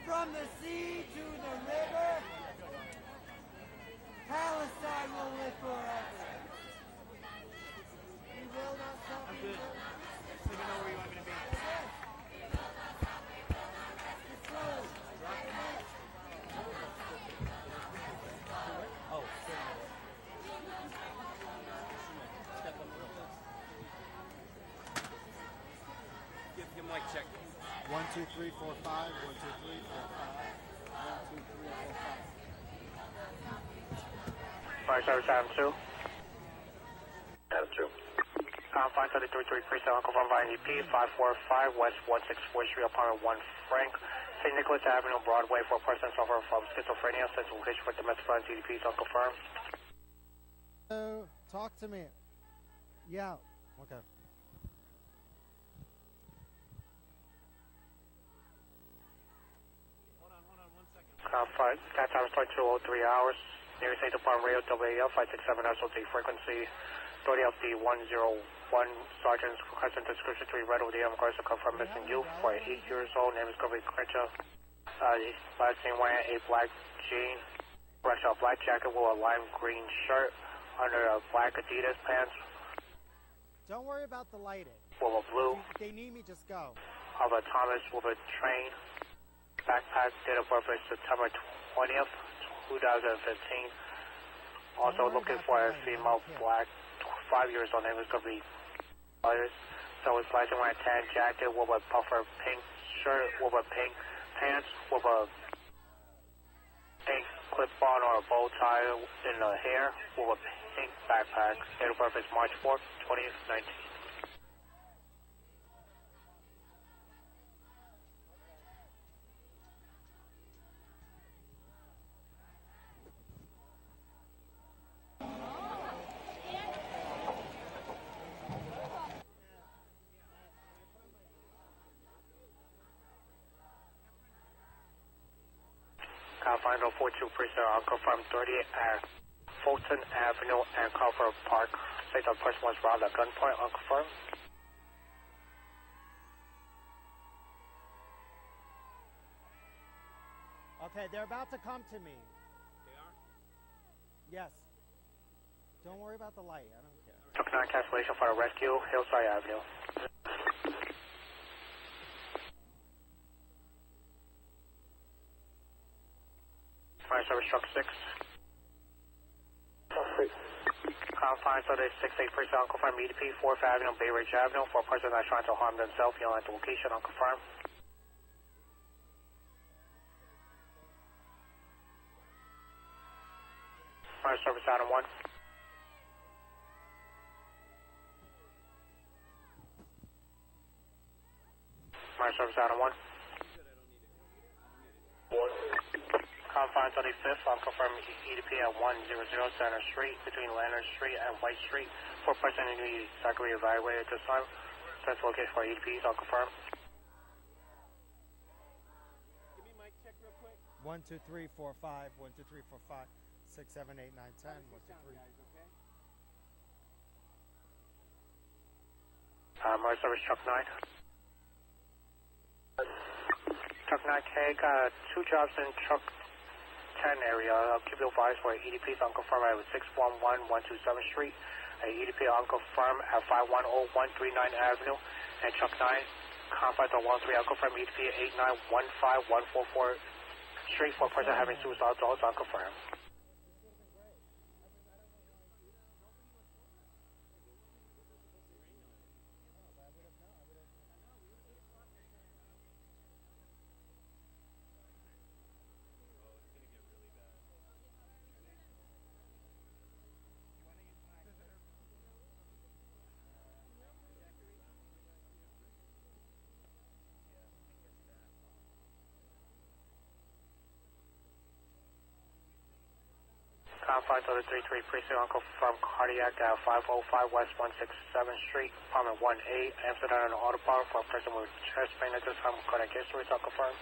Speaker 10: From the sea to the river. Palestine will live forever. We will not stop.
Speaker 3: I'm good. Just let me know where you want me to be. Oh, step up real close. Give mic check.
Speaker 13: 1, 2, 3, 4, 5. 1, 2, 3, 4, 5. 1, 2, 3, 4, 5.
Speaker 6: 5772.
Speaker 11: Adam 2.
Speaker 6: Confine 3337, confirmed by NDP, 545 West 164th Street, apartment 1 Frank, St. Nicholas Avenue, Broadway, for a person suffering from schizophrenia, since location for domestic violence, EDP is unconfirmed.
Speaker 13: Hello, talk to me. Yeah, okay.
Speaker 3: Hold on 1 second.
Speaker 6: Confine, that time is 2203 hours. Nearest State Department Radio, WAL 567 SOT, frequency 30LD 101, Sergeant requesting description to be read over the regards to confirm missing youth, 8 years old, name is Kobe Crenshaw. Last seen wearing a black jean, a black jacket with a lime green shirt under a black Adidas pants.
Speaker 13: Don't worry about the lighting.
Speaker 6: With a blue.
Speaker 13: If they need me, just go.
Speaker 6: Of a Thomas with a train. Backpack, date of birth is September 20th, 2015. Also looking for a female black, 5 years old, name is going to be others. So it's like wearing a tan jacket with a puffer pink shirt, with a pink pants, with a pink clip-on or a bow tie in the hair with a pink backpack. Date of birth is March 4th, 2019. Confine 042 precinct, I'll confirm 30 at Fulton Avenue and Culver Park. Say the person was robbed at gunpoint, unconfirmed.
Speaker 13: Okay, they're about to come to me.
Speaker 3: They are?
Speaker 13: Yes. Don't worry about the light. I don't care.
Speaker 6: Took 9 cancellation for the rescue, Hillside Avenue. Fire service truck 6. Confines of the 6-8 precinct, unconfirmed EDP, 4th Avenue, Bay Ridge Avenue, for a person that's trying to harm themselves, you'll enter location, unconfirmed. Fire service Adam 1. Fire service Adam 1. Confines on the 5th, unconfirmed EDP at 100 Center Street, between Leonard Street and White Street. For a person who needs exactly evaluated at this time. That's location for EDPs, unconfirmed.
Speaker 3: Give me mic check real quick.
Speaker 13: 1, 2, 3, 4, 5. 1, 2, 3, 4, 5. 6, 7, 8, 9, 10. 1, 2, 3.
Speaker 3: Guys, okay?
Speaker 6: Motor service truck 9. Truck 9K, got 2 jobs in truck 10 area. I'll keep you advised for EDPs unconfirmed at 611 127 Street. EDP unconfirmed at 510 139 Avenue. And truck 9, confines on 13 unconfirmed EDP 8915 144 Street for a person having suicidal thoughts unconfirmed. Confines of the 3-3 precinct, unconfirmed cardiac at 505 West 167th Street, apartment 1A, Amsterdam and Auto Power for a person with chest pain at this time, cardiac history is unconfirmed.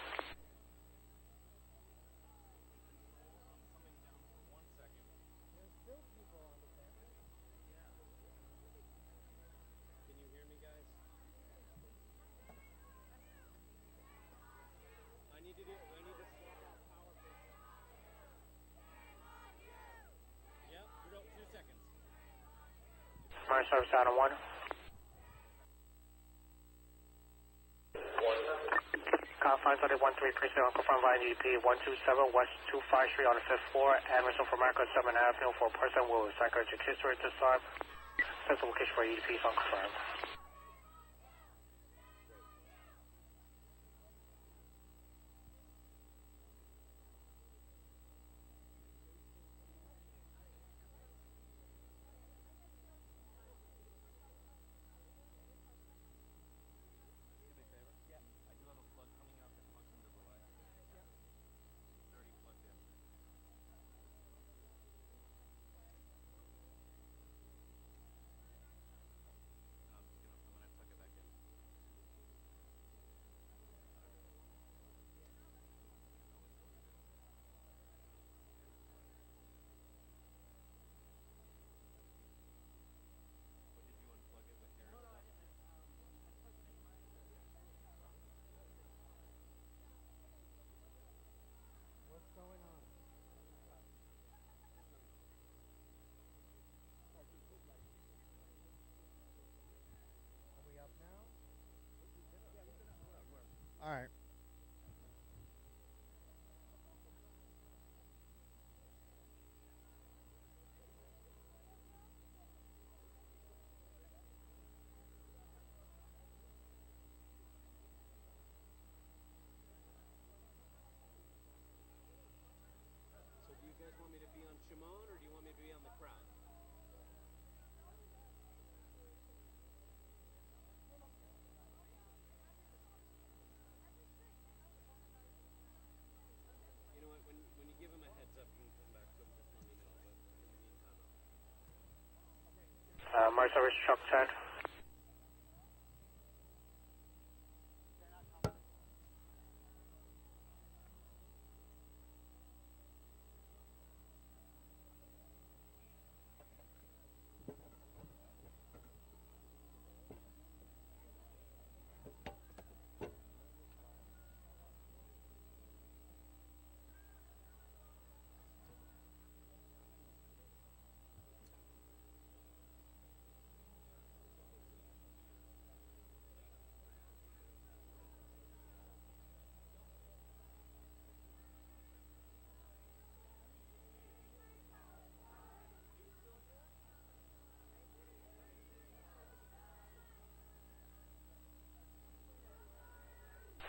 Speaker 3: Can you hear me, guys? I need to swap out power base. Yep, 2 seconds.
Speaker 6: Fire service Adam 1. Confines on the 1-3 precinct, unconfirmed by EDP 127 West 25 Street on the 5th floor, Anderson for America 7th Avenue for a person with psychiatric history at this time. Central location for EDP is unconfirmed. Fire Service Truck 10.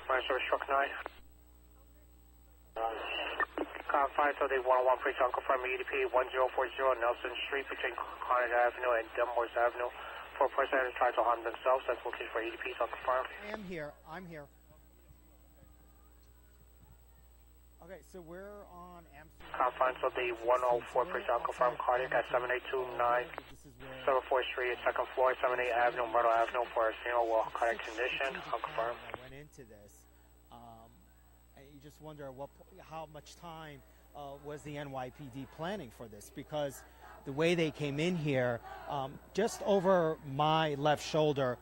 Speaker 6: Fire Service Truck 9. Confines of the 101 Precinct confirm EDP 1040 Nelson Street between Conard Avenue and Dunmore's Avenue. For a person who tried to harm themselves, that's location for EDP, so confirm.
Speaker 13: I am here. I'm here. Okay, so we're on Amsterdam.
Speaker 6: Confines of the 104 Precinct confirm cardiac at 7829 74th Street, second floor, 78 Avenue, Myrtle Avenue for a single wall cardiac condition. I'll confirm.
Speaker 13: I went into this. And you just wonder how much time was the NYPD planning for this, because the way they came in here, just over my left shoulder,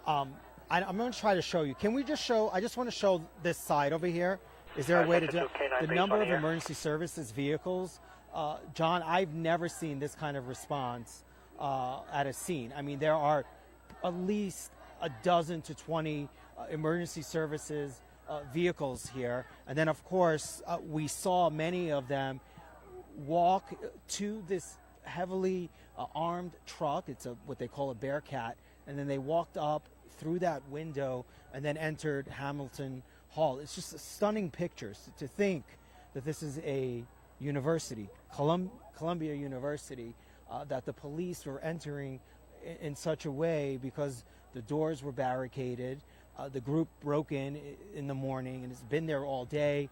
Speaker 13: I'm going to try to show you. Can we just show, I just want to show this side over here. Is there a way to do the number of emergency services vehicles? John, I've never seen this kind of response at a scene. I mean, there are at least a dozen to 20 emergency services vehicles here. And then, of course, we saw many of them walk to this heavily armed truck. It's what they call a Bearcat. And then they walked up through that window and then entered Hamilton Hall. It's just stunning pictures to think that this is a university, Columbia University, that the police were entering in such a way because the doors were barricaded. The group broke in the morning and it's been there all day.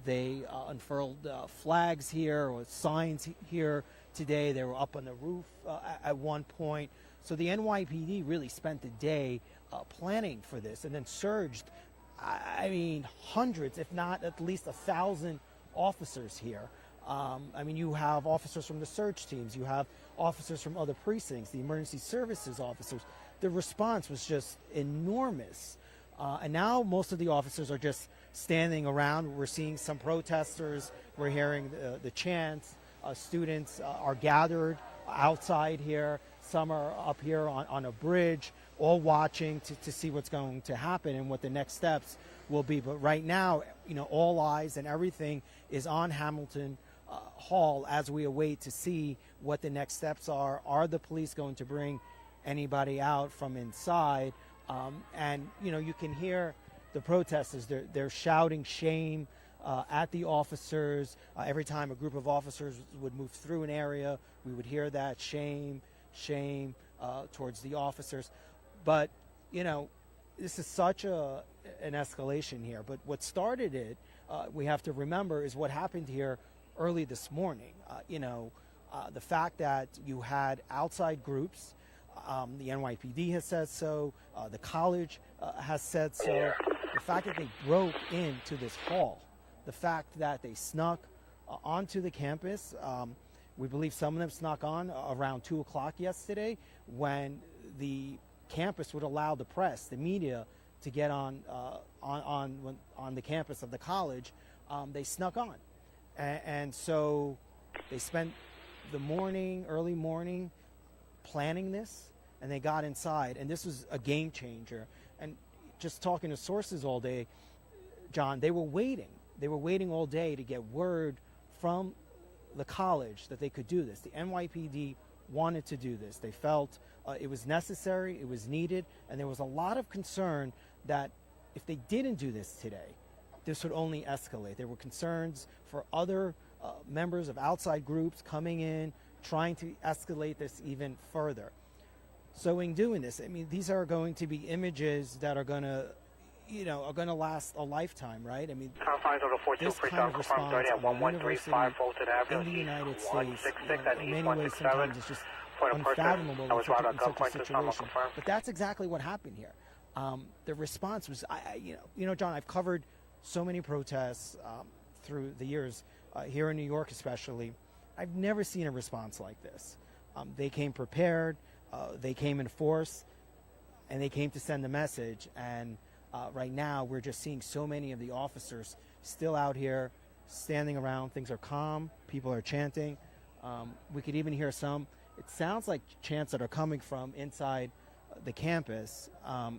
Speaker 13: They unfurled flags here or signs here today. They were up on the roof at one point. So the NYPD really spent the day planning for this and then surged. I mean, hundreds, if not at least 1,000 officers here. I mean, you have officers from the search teams. You have officers from other precincts, the emergency services officers. The response was just enormous. And now most of the officers are just standing around. We're seeing some protesters. We're hearing the chants. Students are gathered outside here. Some are up here on a bridge, all watching to see what's going to happen and what the next steps will be. But right now, you know, all eyes and everything is on Hamilton Hall as we await to see what the next steps are. Are the police going to bring anybody out from inside? And, you know, you can hear the protesters. They're shouting shame at the officers. Every time a group of officers would move through an area, we would hear that shame towards the officers. But, you know, this is such an escalation here. But what started it, we have to remember, is what happened here early this morning. The fact that you had outside groups, the NYPD has said so, the college has said so. The fact that they broke into this hall, the fact that they snuck onto the campus, we believe some of them snuck on around 2 o'clock yesterday when the campus would allow the press, the media, to get on the campus of the college. They snuck on. And so they spent the early morning planning this, and they got inside. And this was a game changer. And just talking to sources all day, John, they were waiting. They were waiting all day to get word from the college that they could do this. The NYPD wanted to do this. They felt it was necessary, it was needed, and there was a lot of concern that if they didn't do this today, this would only escalate. There were concerns for other members of outside groups coming in, trying to escalate this even further. So in doing this, I mean, these are going to be images that are going to last a lifetime, right? I mean,
Speaker 6: confines of the 42 Precinct confirmed 30 at 1135 Fulton Avenue,
Speaker 13: in the United States,
Speaker 6: 166 and
Speaker 13: in many ways, sometimes it's just
Speaker 6: For the person
Speaker 13: unfathomable
Speaker 6: that was
Speaker 13: in such,
Speaker 6: brought
Speaker 13: in
Speaker 6: at
Speaker 13: such a
Speaker 6: gunpoint to someone
Speaker 13: situation.
Speaker 6: confirmed.
Speaker 13: But that's exactly what happened here. The response was, John, I've covered so many protests through the years, here in New York especially. I've never seen a response like this. They came prepared, they came in force, and they came to send a message. And right now, we're just seeing so many of the officers still out here, standing around. Things are calm. People are chanting. We could even hear some. It sounds like chants that are coming from inside the campus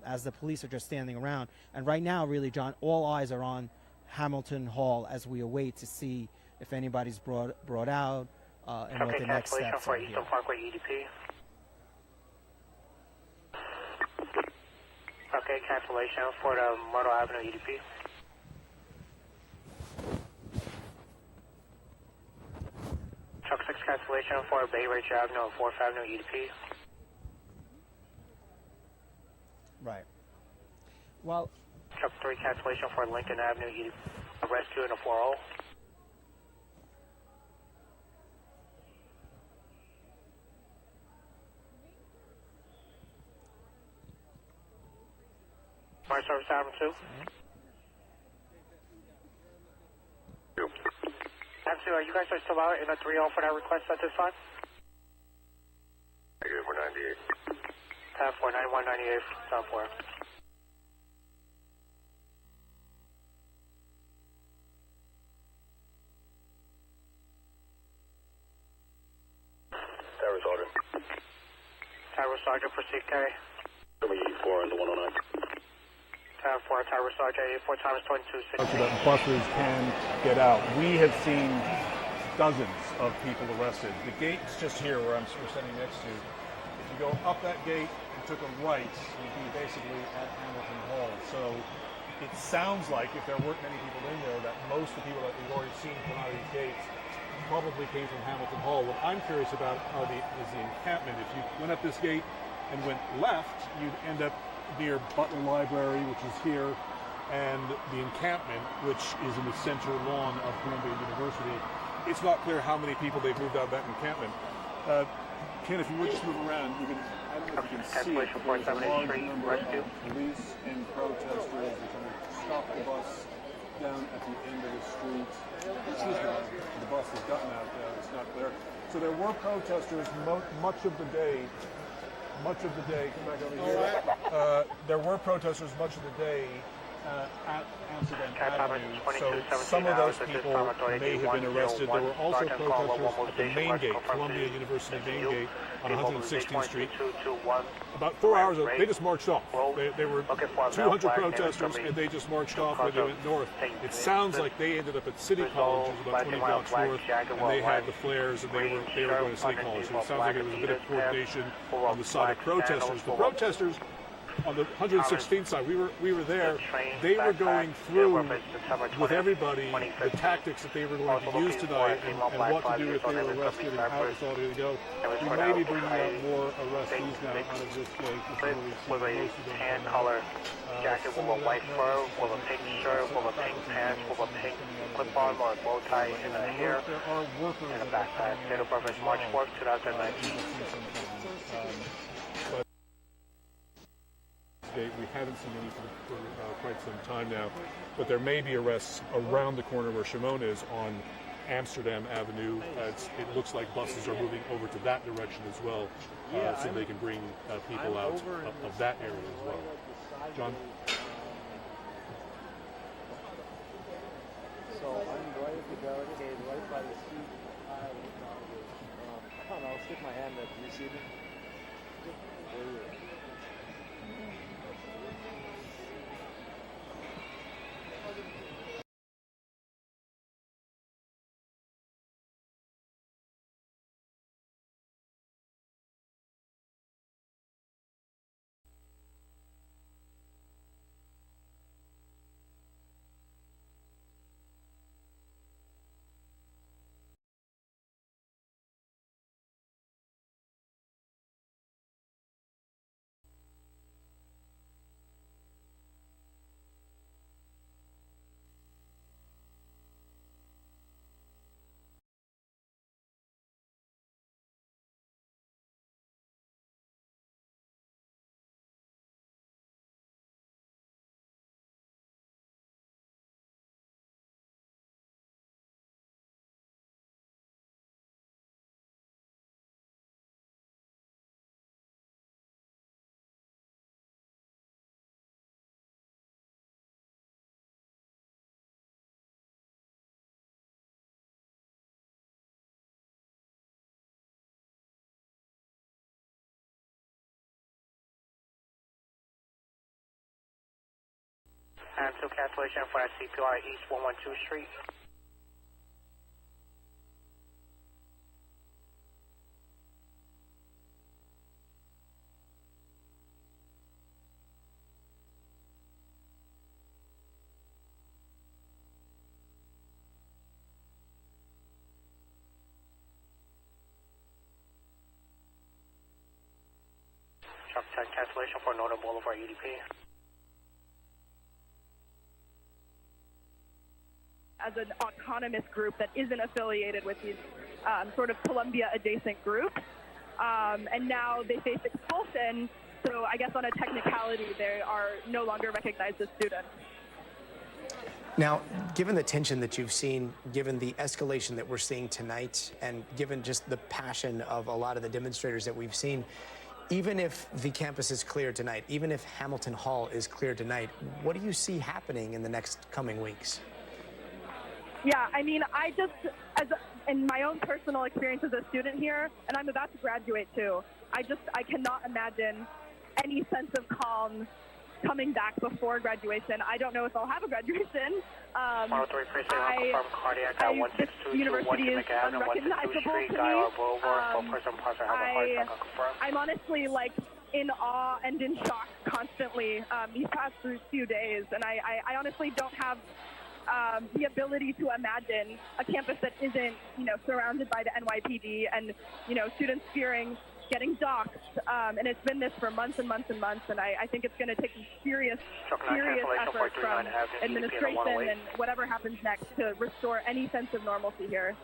Speaker 13: as the police are just standing around. And right now, really, John, all eyes are on Hamilton Hall as we await to see if anybody's brought out and what the next steps
Speaker 6: for
Speaker 13: are here.
Speaker 6: Eastern Parkway EDP. Okay, cancellation for the Myrtle Avenue EDP. Truck 6 cancellation for Bay Ridge Avenue and 4th Avenue EDP.
Speaker 13: Right. Well,
Speaker 6: Truck 3 cancellation for Lincoln Avenue EDP. Rescue in the 4-0. Fire Service Avenue 2. Avenue, are you guys are still out in a 3-0 for that request at this time?
Speaker 11: Negative 198.
Speaker 6: Tab 49198, South 4.
Speaker 11: Tower Sergeant.
Speaker 6: Tower Sergeant, proceed carry.
Speaker 11: 84 on the 109.
Speaker 6: Tab 4, Tower Sergeant, 84 times 22.
Speaker 8: So that buses can get out. We have seen dozens of people arrested. The gate's just here where we're standing next to. If you go up that gate and took a right, you'd be basically at Hamilton Hall. So it sounds like, if there weren't many people in there, that most of the people that we've already seen come out of these gates probably came from Hamilton Hall. What I'm curious about is the encampment. If you went up this gate and went left, you'd end up near Butler Library, which is here, and the encampment, which is in the center lawn of Columbia University. It's not clear how many people they've moved out of that encampment. Ken, if you would just move around, you can, I don't know if you can see it, but there's a large number of police and protesters trying to stop the bus down at the end of the street. The bus has gotten out there, it's not clear. So there were protesters much of the day, come back over here. There were protesters much of the day at Amsterdam Avenue, so some of those people may have been arrested. There were also protesters at the main gate, Columbia University main gate on 116th Street. About 4 hours ago, they just marched off. They were 200 protesters, and they just marched off when they went north. It sounds like they ended up at City College, which is about 20 blocks north, and they had the flares, and they were going to City College. So it sounds like it was a bit of coordination on the side of protesters. The protesters on the 116th side, we were there. They were going through with everybody the tactics that they were going to use tonight and what to do if they were arrested and how it's all going to go. We may be bringing out more arrestees now out of this place.
Speaker 6: With a tan color jacket, with a white fur, with a pink shirt, with a pink pants, with a pink clip-on or a bow tie in the hair, and a backpack. Date of birth is March 4th, 2019.
Speaker 8: We haven't seen any for quite some time now, but there may be arrests around the corner where Shimon is on Amsterdam Avenue. It looks like buses are moving over to that direction as well, so they can bring people out of that area as well. John?
Speaker 3: So I'm right at the barricade, right by the street. I don't know, I'll stick my hand up. Do you see me? Where are you?
Speaker 6: And 2 cancellation for CPR East 112 Street. Truck 10 cancellation for Northern Boulevard EDP.
Speaker 14: As an autonomous group that isn't affiliated with these sort of Columbia adjacent groups. And now they face expulsion, so I guess on a technicality they are no longer recognized as students.
Speaker 12: Now, given the tension that you've seen, given the escalation that we're seeing tonight, and given just the passion of a lot of the demonstrators that we've seen, even if the campus is clear tonight, even if Hamilton Hall is clear tonight, what do you see happening in the next coming weeks?
Speaker 14: Yeah, I mean, in my own personal experience as a student here, and I'm about to graduate too, I cannot imagine any sense of calm coming back before graduation. I don't know if I'll have a graduation. This university is unrecognizable to me. I'm honestly like in awe and in shock constantly these past few days, and I honestly don't have the ability to imagine a campus that isn't, surrounded by the NYPD and, students fearing getting doxxed. And it's been this for months and months and months, and I think it's going to take serious effort from administration and whatever happens next to restore any sense of normalcy here.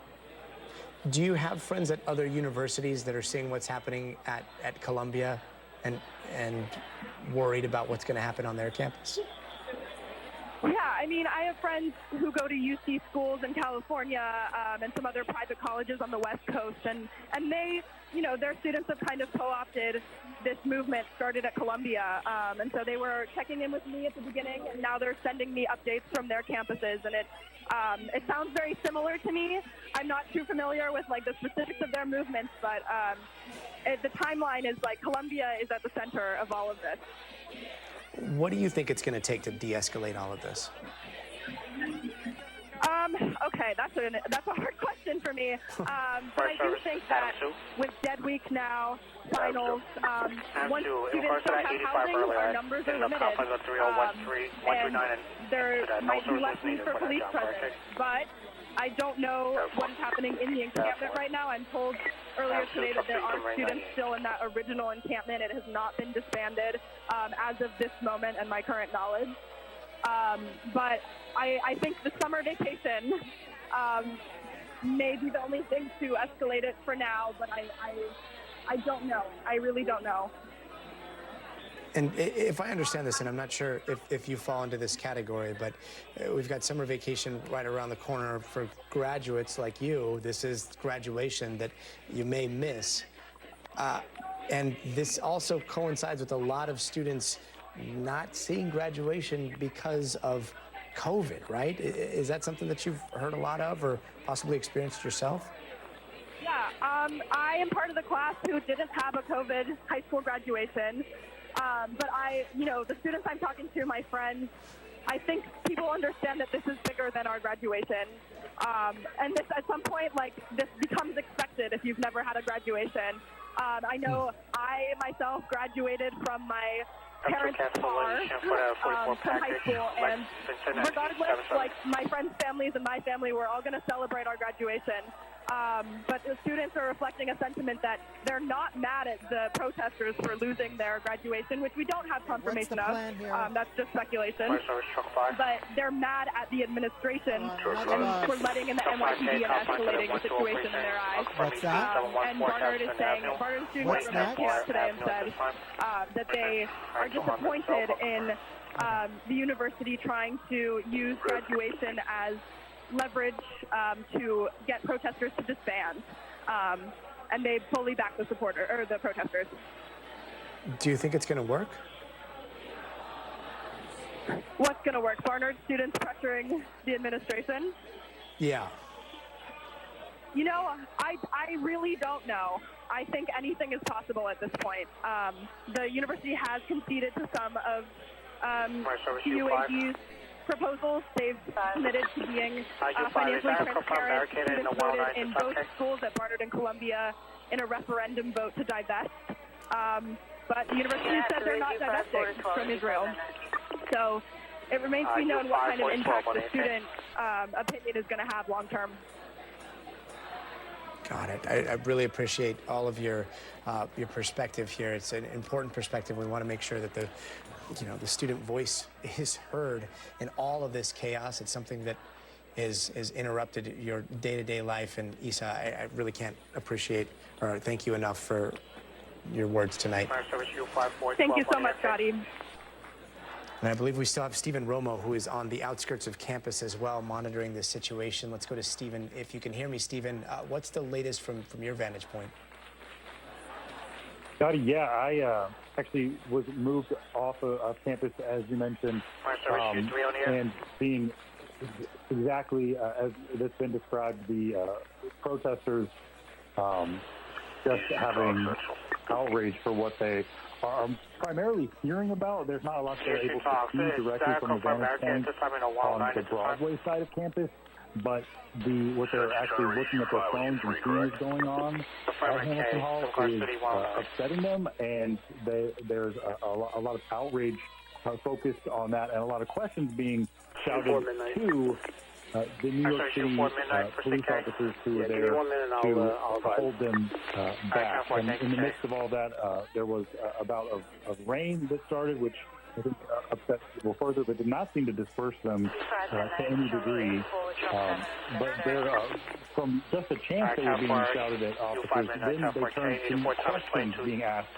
Speaker 12: Do you have friends at other universities that are seeing what's happening at Columbia and worried about what's going to happen on their campus?
Speaker 14: Yeah, I mean, I have friends who go to UC schools in California and some other private colleges on the West Coast, and they, their students have kind of co-opted this movement started at Columbia, and so they were checking in with me at the beginning, and now they're sending me updates from their campuses, and it sounds very similar to me. I'm not too familiar with like the specifics of their movements, but the timeline is like Columbia is at the center of all of this.
Speaker 12: What do you think it's going to take to de-escalate all of this?
Speaker 14: Okay, that's a hard question for me. But I do think that with Dead Week now, finals, once students don't have housing, our numbers are limited. And there might be less need for police presence. But I don't know what is happening in the encampment right now. I'm told earlier today that there are students still in that original encampment. It has not been disbanded as of this moment and my current knowledge. But I think the summer vacation may be the only thing to escalate it for now, but I don't know. I really don't know.
Speaker 12: And if I understand this, and I'm not sure if you fall into this category, but we've got summer vacation right around the corner for graduates like you. This is graduation that you may miss. And this also coincides with a lot of students not seeing graduation because of COVID, right? Is that something that you've heard a lot of or possibly experienced yourself?
Speaker 14: Yeah, I am part of the class who didn't have a COVID high school graduation. But the students I'm talking to, my friends, I think people understand that this is bigger than our graduation. And this, at some point, this becomes expected if you've never had a graduation. I know I myself graduated from my parents' car from high school, and regardless, my friends' families and my family, we're all going to celebrate our graduation. But the students are reflecting a sentiment that they're not mad at the protesters for losing their graduation, which we don't have confirmation of. That's just speculation. But they're mad at the administration for letting in the NYPD and escalating the situation in their eyes.
Speaker 13: What's that?
Speaker 14: And Barnard is saying, Barnard students came out today and said that they are disappointed in the university trying to use graduation as leverage to get protesters to disband, and they fully back the protesters.
Speaker 12: Do you think it's going to work?
Speaker 14: What's going to work? Barnard students pressuring the administration?
Speaker 12: Yeah.
Speaker 14: I really don't know. I think anything is possible at this point. The university has conceded to some of UAP's proposals. They've committed to being financially transparent. Students voted in both schools at Barnard and Columbia in a referendum vote to divest. But the university said they're not divesting from Israel. So it remains to be known what kind of impact the student opinion is going to have long term.
Speaker 12: Got it. I really appreciate all of your perspective here. It's an important perspective. We want to make sure that the student voice is heard in all of this chaos. It's something that is interrupted your day-to-day life. And Isa, I really can't appreciate or thank you enough for your words tonight.
Speaker 14: Thank you so much, Scotty.
Speaker 12: And I believe we still have Stephen Romo, who is on the outskirts of campus as well, monitoring this situation. Let's go to Stephen. If you can hear me, Stephen, what's the latest from your vantage point?
Speaker 15: Scotty, yeah, I actually was moved off of campus, as you mentioned, and seeing exactly as it's been described, the protesters just having outrage for what they are primarily hearing about. There's not a lot they're able to see directly from the vantage point on the Broadway side of campus, but what they're actually looking at their phones and seeing is going on at Hamilton Hall is upsetting them, and there's a lot of outrage focused on that, and a lot of questions being shouted to the New York City police officers who were there to hold them back. And in the midst of all that, there was a bout of rain that started, which I think upset people further, but did not seem to disperse them to any degree. But there, from just a chance they were being shouted at officers, then they turned to questions being asked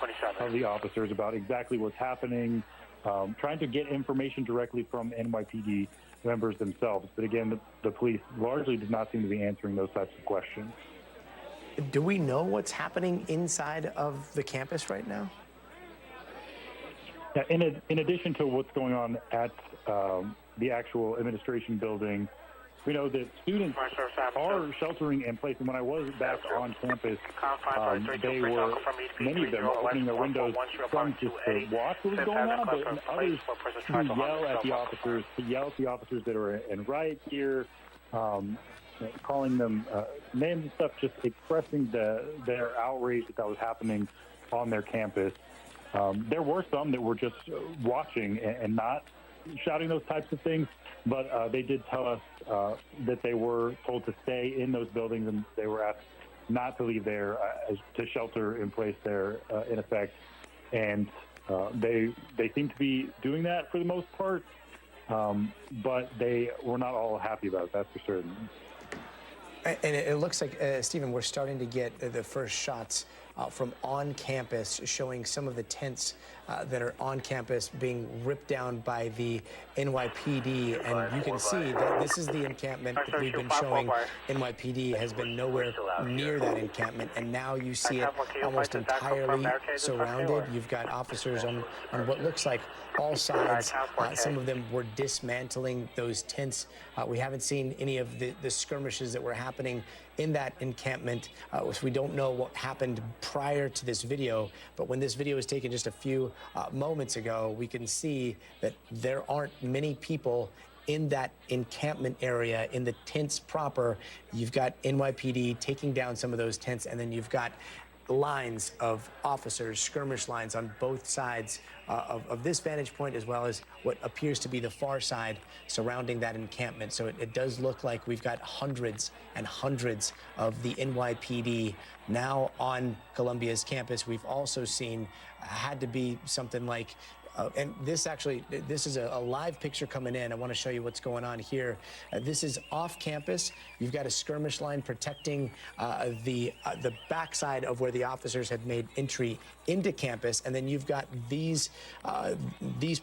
Speaker 15: of the officers about exactly what's happening, trying to get information directly from NYPD members themselves. But again, the police largely did not seem to be answering those types of questions.
Speaker 12: Do we know what's happening inside of the campus right now?
Speaker 15: Yeah, in addition to what's going on at the actual administration building, we know that students are sheltering in place. And when I was back on campus, many of them were opening their windows, some just to watch what was going on, but others to yell at the officers that are in riot gear, calling them names and stuff, just expressing their outrage that was happening on their campus. There were some that were just watching and not shouting those types of things, but they did tell us that they were told to stay in those buildings, and they were asked not to leave there, to shelter in place there, in effect. And they seem to be doing that for the most part, but they were not all happy about it, that's for certain.
Speaker 12: And it looks like, Stephen, we're starting to get the first shots from on campus, showing some of the tents that are on campus being ripped down by the NYPD. And you can see that this is the encampment that we've been showing. NYPD has been nowhere near that encampment, and now you see it almost entirely surrounded. You've got officers on what looks like all sides. Some of them were dismantling those tents. We haven't seen any of the skirmishes that were happening in that encampment. We don't know what happened prior to this video, but when this video was taken just a few moments ago, we can see that there aren't many people in that encampment area, in the tents proper. You've got NYPD taking down some of those tents, and then you've got lines of officers, skirmish lines on both sides of this vantage point, as well as what appears to be the far side surrounding that encampment. So it does look like we've got hundreds and hundreds of the NYPD now on Columbia's campus. We've also seen, had to be something like, and this is a live picture coming in. I want to show you what's going on here. This is off campus. You've got a skirmish line protecting the backside of where the officers had made entry into campus, and then you've got these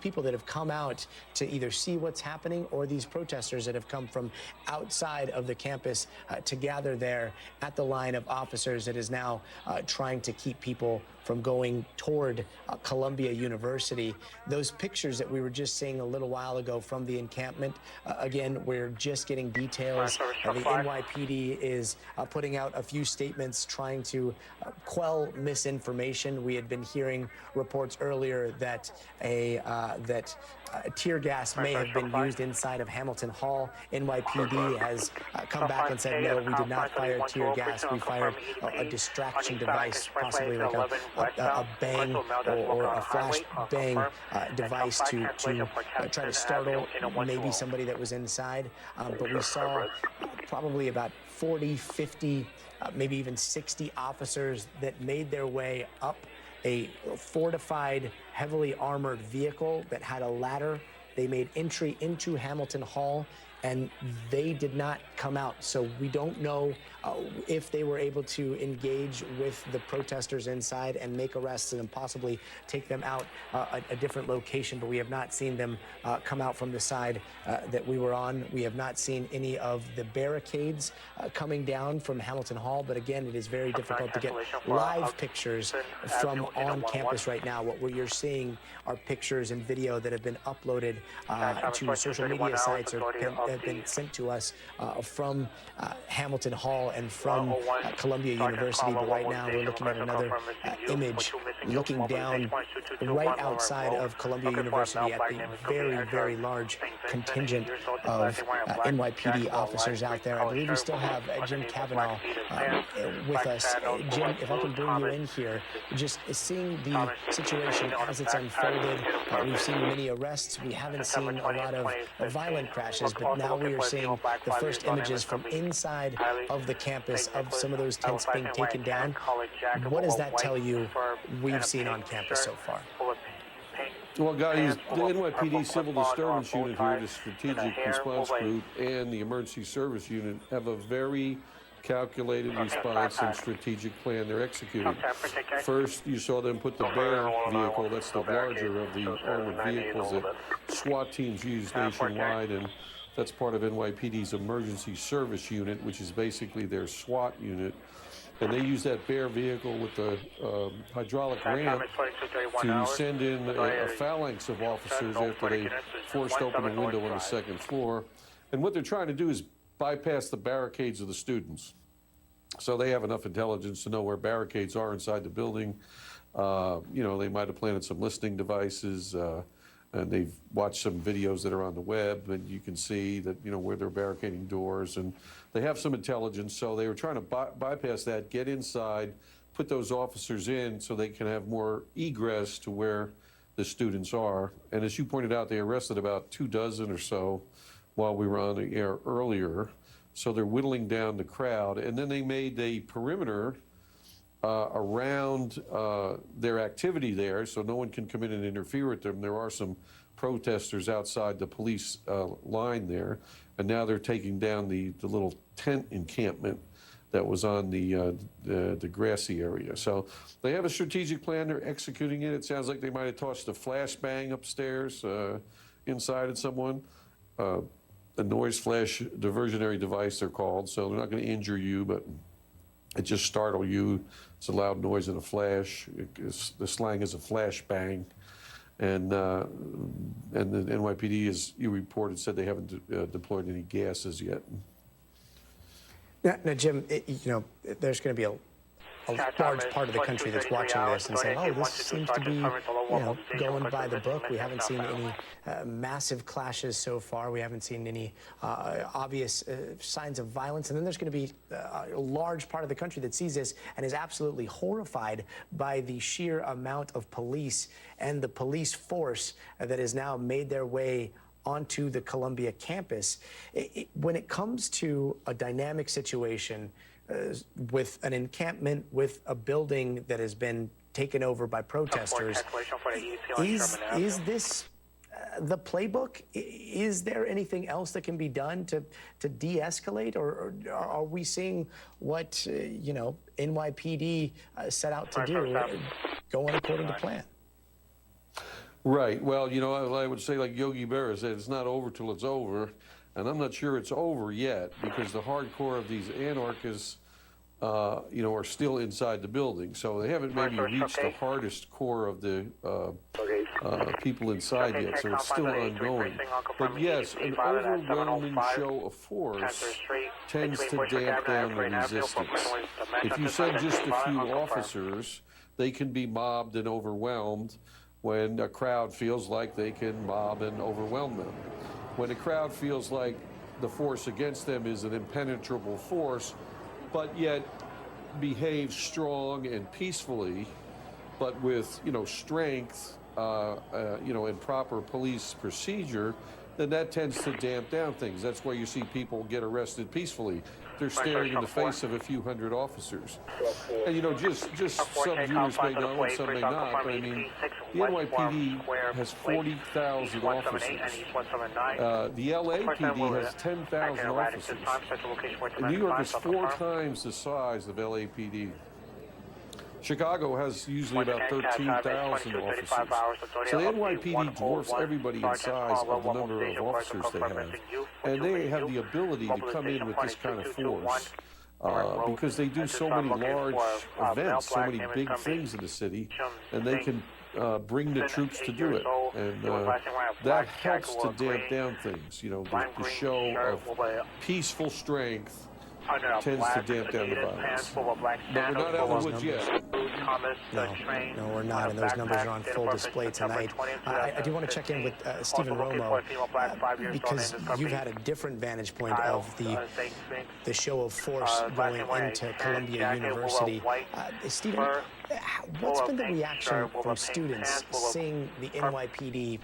Speaker 12: people that have come out to either see what's happening, or these protesters that have come from outside of the campus to gather there at the line of officers that is now trying to keep people from going toward Columbia University. Those pictures that we were just seeing a little while ago from the encampment, again, we're just getting details. The NYPD is putting out a few statements trying to quell misinformation. We had been hearing reports earlier that tear gas may have been used inside of Hamilton Hall. NYPD has come back and said, no, we did not fire tear gas. We fired a distraction device, possibly like a bang or a flash bang device to try to startle maybe somebody that was inside. But we saw probably about 40, 50, maybe even 60 officers that made their way up a fortified, heavily armored vehicle that had a ladder. They made entry into Hamilton Hall, and they did not come out. So we don't know if they were able to engage with the protesters inside and make arrests and possibly take them out a different location, but we have not seen them come out from the side that we were on. We have not seen any of the barricades coming down from Hamilton Hall, but again, it is very difficult to get live pictures from on campus right now. What you're seeing are pictures and video that have been uploaded to social media sites or have been sent to us from Hamilton Hall and from Columbia University, but right now we're looking at another image looking down right outside of Columbia University at the very, very large contingent of NYPD officers out there. I believe we still have Jim Kavanaugh with us. Jim, if I can bring you in here, just seeing the situation as it's unfolded, we've seen many arrests. We haven't seen a lot of violent crashes, but now we are seeing the first images from inside of the campus of some of those tents being taken down. What does that tell you we've seen on campus so far?
Speaker 16: Well, guys, the NYPD Civil Disturbance Unit here, the Strategic Response Group, and the Emergency Service Unit have a very calculated response and strategic plan they're executing. First, you saw them put the Bear vehicle, that's the larger of the armored vehicles that SWAT teams use nationwide, and that's part of NYPD's Emergency Service Unit, which is basically their SWAT unit. And they use that Bear vehicle with the hydraulic ramp to send in a phalanx of officers after they forced open a window on the second floor. And what they're trying to do is bypass the barricades of the students. So they have enough intelligence to know where barricades are inside the building. You know, they might have planted some listening devices, and they've watched some videos that are on the web, and you can see that, you know, where they're barricading doors, and they have some intelligence. So they were trying to bypass that, get inside, put those officers in so they can have more egress to where the students are. And as you pointed out, they arrested about 24 or so while we were on the air earlier. So they're whittling down the crowd. And then they made a perimeter around their activity there, so no one can come in and interfere with them. There are some protesters outside the police line there, and now they're taking down the little tent encampment that was on the grassy area. So they have a strategic plan. They're executing it. It sounds like they might have tossed a flashbang upstairs inside at someone. A noise flash diversionary device, they're called. So they're not going to injure you, but it just startle you. It's a loud noise and a flash. The slang is a flashbang. And the NYPD, as you reported, said they haven't deployed any gases yet.
Speaker 12: Now, Jim, you know, there's going to be a large part of the country that's watching this and saying, oh, this seems to be, you know, going by the book. We haven't seen any massive clashes so far. We haven't seen any obvious signs of violence. And then there's going to be a large part of the country that sees this and is absolutely horrified by the sheer amount of police and the police force that has now made their way onto the Columbia campus. When it comes to a dynamic situation, with an encampment, with a building that has been taken over by protesters, is this the playbook? Is there anything else that can be done to de-escalate, or are we seeing what you know, NYPD set out to do going according to plan?
Speaker 16: Right. Well, you know, I would say, like Yogi Berra said, it's not over till it's over. And I'm not sure it's over yet, because the hardcore of these anarchists are still inside the building. So they haven't maybe reached the hardest core of the people inside yet, so it's still ongoing. But yes, an overwhelming show of force tends to damp down the resistance. If you send just a few officers, they can be mobbed and overwhelmed when a crowd feels like they can mob and overwhelm them. When a crowd feels like the force against them is an impenetrable force, but yet behaves strong and peacefully, but with strength, and proper police procedure, then that tends to damp down things. That's why you see people get arrested peacefully. They're staring in the face of a few hundred officers. And just some viewers may know and some may not, but I mean, the NYPD has 40,000 officers. The LAPD has 10,000 officers. New York is 4 times the size of LAPD. Chicago has usually about 13,000 officers. So the NYPD dwarfs everybody in size of the number of officers they have. And they have the ability to come in with this kind of force because they do so many large events, so many big things in the city, and they can bring the troops to do it. And that helps to damp down things. The show of peaceful strength tends to damp down the violence. But we're not out of the woods yet.
Speaker 12: No, we're not, and those numbers are on full display tonight. I do want to check in with Stephen Romo, because you've had a different vantage point of the show of force going into Columbia University. Stephen, what's been the reaction from students seeing the NYPD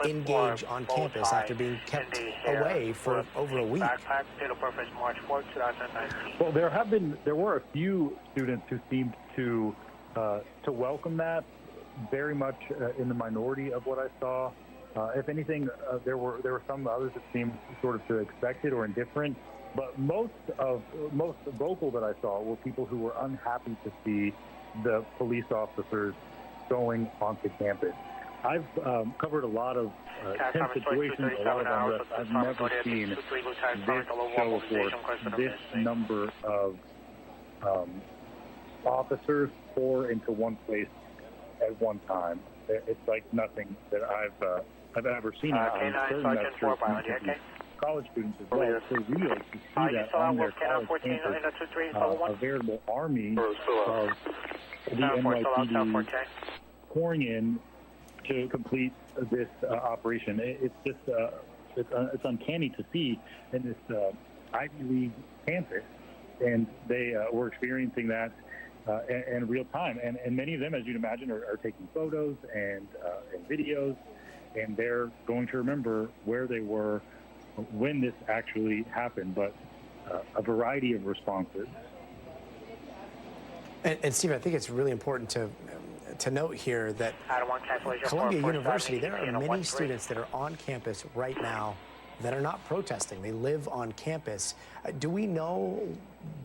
Speaker 12: engage on campus after being kept away for over a week?
Speaker 15: Well, there were a few students who seemed to welcome that, very much in the minority of what I saw. If anything, there were some others that seemed sort of to expect it or indifferent. But most vocal that I saw were people who were unhappy to see the police officers going onto campus. I've covered a lot of tense situations, a lot of unrest. I've never seen this show of force, this number of officers pour into one place at one time. It's like nothing that I've ever seen. I'm certain that's true for college students as well. It's surreal to see that on their college campus, a veritable army of the NYPD pouring in to complete this operation. It's just it's uncanny to see in this Ivy League campus, and they were experiencing that in real time. And many of them, as you'd imagine, are taking photos and videos, and they're going to remember where they were when this actually happened. But a variety of responses.
Speaker 12: And Steve, I think it's really important to note here that Columbia University, there are many students that are on campus right now that are not protesting. They live on campus. Do we know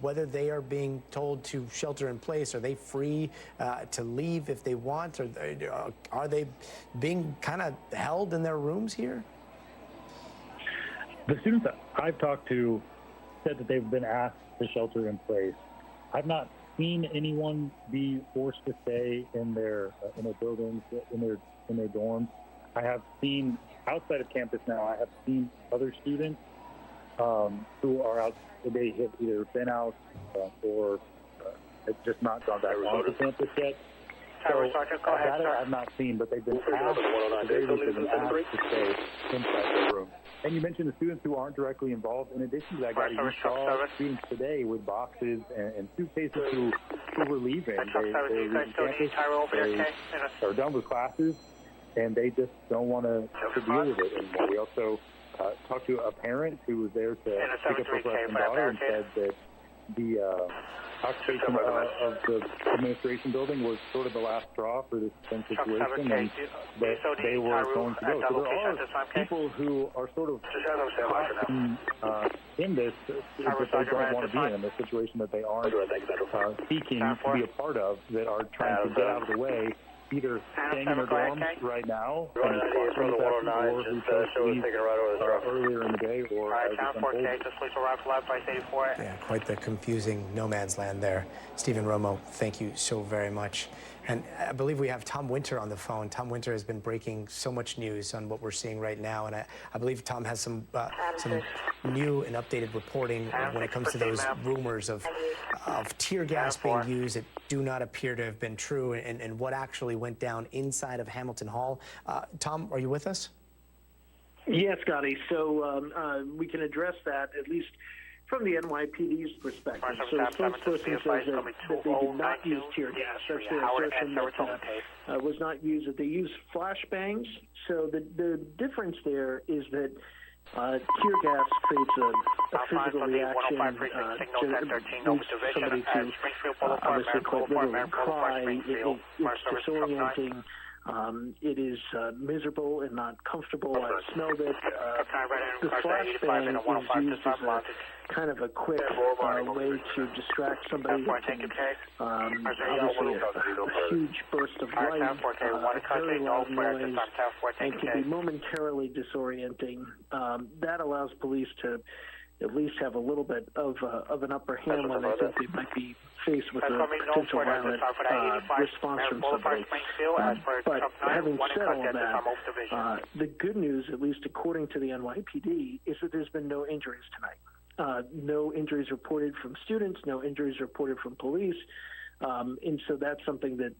Speaker 12: whether they are being told to shelter in place? Are they free to leave if they want? Or are they being kind of held in their rooms here?
Speaker 15: The students that I've talked to said that they've been asked to shelter in place. I've not seen anyone be forced to stay in their buildings, in their dorms. I have seen outside of campus now. I have seen other students who are out. They have either been out or have just not gone back onto campus yet. So that I've not seen, but they've been asked to stay inside their room. And you mentioned the students who aren't directly involved. In addition to that, guys, we saw students today with boxes and suitcases who were leaving. They were leaving campus. They are done with classes, and they just don't want to deal with it anymore. We also talked to a parent who was there to pick up her freshman daughter and said that the occupation of the administration building was sort of the last straw for this situation, and that they were going to go. So there are people who are sort of in this, that they don't want to be in this situation that they aren't seeking to be a part of, that are trying to get out of the way either staying in their dorms right now
Speaker 11: Go
Speaker 15: and
Speaker 11: ahead,
Speaker 15: watching
Speaker 11: from the
Speaker 15: this after
Speaker 11: 109,
Speaker 15: or who
Speaker 11: just
Speaker 15: chose to
Speaker 11: show us
Speaker 15: leave
Speaker 11: taking a right over the truck.
Speaker 15: earlier in the day or as it's unfolded.
Speaker 6: just please arrive left by 84.
Speaker 12: Yeah, quite the confusing no man's land there. Stephen Romo, thank you so very much. And I believe we have Tom Winter on the phone. Tom Winter has been breaking so much news on what we're seeing right now, and I believe Tom has some new and updated reporting when it comes to those rumors of tear gas being used that do not appear to have been true, and what actually went down inside of Hamilton Hall. Tom, are you with us?
Speaker 17: Yes, Scotty. So we can address that at least from the NYPD's perspective. So the spokesperson says that they did not use tear gas. That's their assertion that was not used. That they used flashbangs. So the difference there is that tear gas creates a physical reaction to somebody to obviously quite literally cry. It's disorienting. It is miserable and not comfortable. I smelled it. The flashbang is used as a kind of a quick way to distract somebody. Obviously, a huge burst of light, a very loud noise, and can be momentarily disorienting. That allows police to at least have a little bit of an upper hand when they think they might be faced with a potential violent response from somebody. But having said all of that, the good news, at least according to the NYPD, is that there's been no injuries tonight. No injuries reported from students, no injuries reported from police. And so that's something that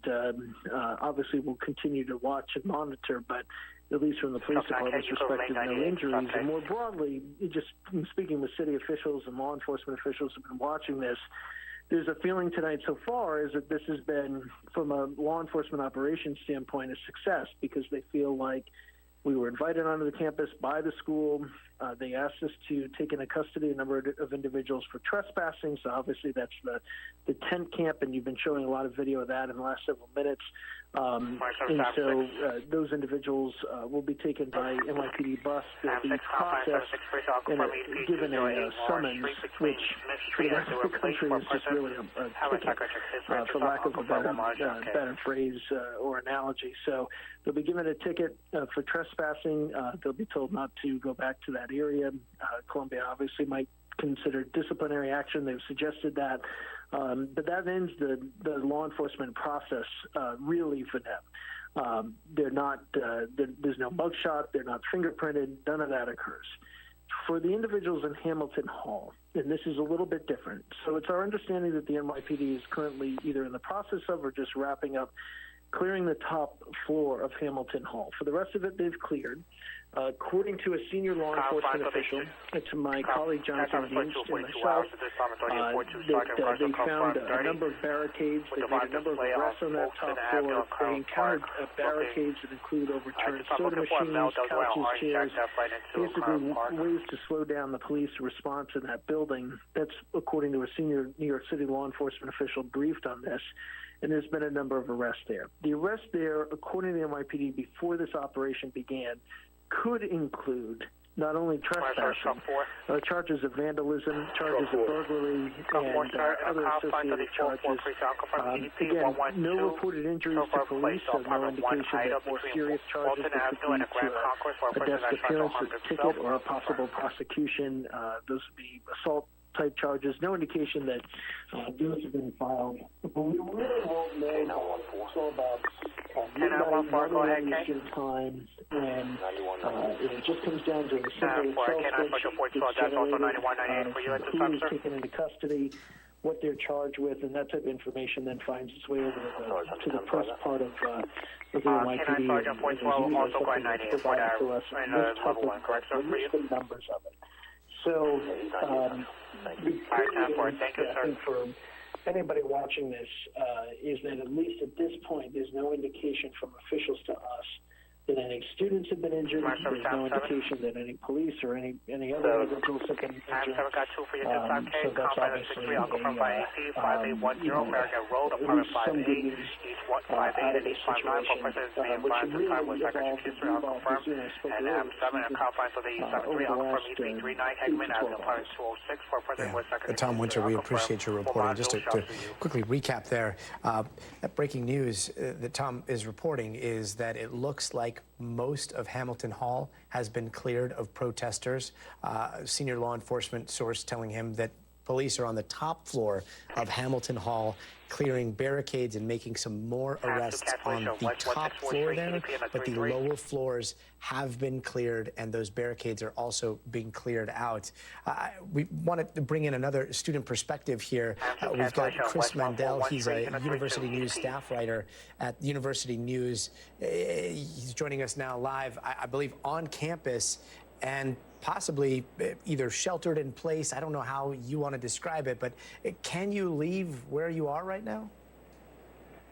Speaker 17: obviously we'll continue to watch and monitor, but at least from the police department's perspective, no injuries. And more broadly, just speaking with city officials and law enforcement officials who've been watching this, there's a feeling tonight so far is that this has been, from a law enforcement operations standpoint, a success because they feel like we were invited onto the campus by the school. They asked us to take into custody a number of individuals for trespassing. So obviously that's the tent camp, and you've been showing a lot of video of that in the last several minutes. And so those individuals will be taken by NYPD bus. They'll be processed and given a summons, which for the rest of the country is just really a ticket, for lack of a better phrase or analogy. So they'll be given a ticket for trespassing. They'll be told not to go back to that area. Columbia obviously might consider disciplinary action. They've suggested that. But that ends the law enforcement process really for them. They're not, there's no mugshot, they're not fingerprinted, none of that occurs. For the individuals in Hamilton Hall, and this is a little bit different. So it's our understanding that the NYPD is currently either in the process of or just wrapping up clearing the top floor of Hamilton Hall. For the rest of it, they've cleared. According to a senior law enforcement official, to my colleague Jonathan Dienst and myself, they found a number of barricades. They made a number of arrests on that top floor. They encountered barricades that include overturned soda machines, couches, chairs, basically ways to slow down the police response in that building. That's according to a senior New York City law enforcement official briefed on this. And there's been a number of arrests there. The arrests there, according to the NYPD, before this operation began, could include not only trespassing, charges of vandalism, charges of burglary, and other associated charges. Again, no reported injuries to police, so no indication that more serious charges that could lead to a desk appearance, a ticket, or a possible prosecution. Those would be assault type charges. No indication that those have been filed. But we really won't know until about midnight time, and it just comes down to a simple who is taken into custody, what they're charged with, and that type of information then finds its way over to the press part of the NYPD. Provided to us this type of the numbers of it. So, I think for anybody watching this, is that at least at this point, there's no indication from officials to us that any students have been injured. There's no indication that any police or any other individuals have been injured. So that's obviously some good news out of this situation, which really evolved, as I spoke earlier, over the last 8 to 12 hours.
Speaker 12: Tom Winter, we appreciate your reporting. Just to quickly recap there, that breaking news that Tom is reporting is that it looks like most of Hamilton Hall has been cleared of protesters. Senior law enforcement source telling him that police are on the top floor of Hamilton Hall clearing barricades and making some more arrests on the top floor there, but the lower floors have been cleared and those barricades are also being cleared out. We wanted to bring in another student perspective here. We've got Chris Mandel. He's a University News staff writer at University News. He's joining us now live, I believe, on campus and possibly either sheltered in place. I don't know how you want to describe it, but can you leave where you are right now?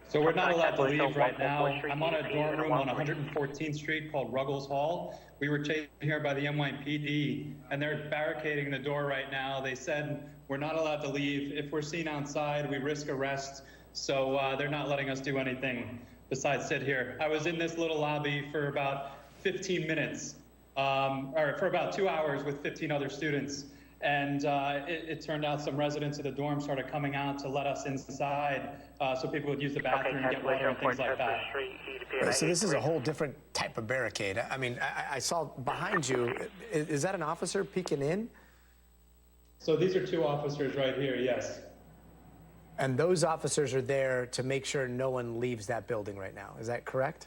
Speaker 18: So we're not allowed to leave right now. I'm on a dorm room on 114th Street called Ruggles Hall. We were taken here by the NYPD, and they're barricading the door right now. They said we're not allowed to leave. If we're seen outside, we risk arrest. So they're not letting us do anything besides sit here. I was in this little lobby for about 15 minutes. Or for about 2 hours with 15 other students. And it turned out some residents of the dorm started coming out to let us inside so people would use the bathroom and get water and things like that.
Speaker 12: Right, so this is a whole different type of barricade. I mean, I saw behind you, is that an officer peeking in?
Speaker 18: So these are 2 officers right here, yes.
Speaker 12: And those officers are there to make sure no one leaves that building right now. Is that correct?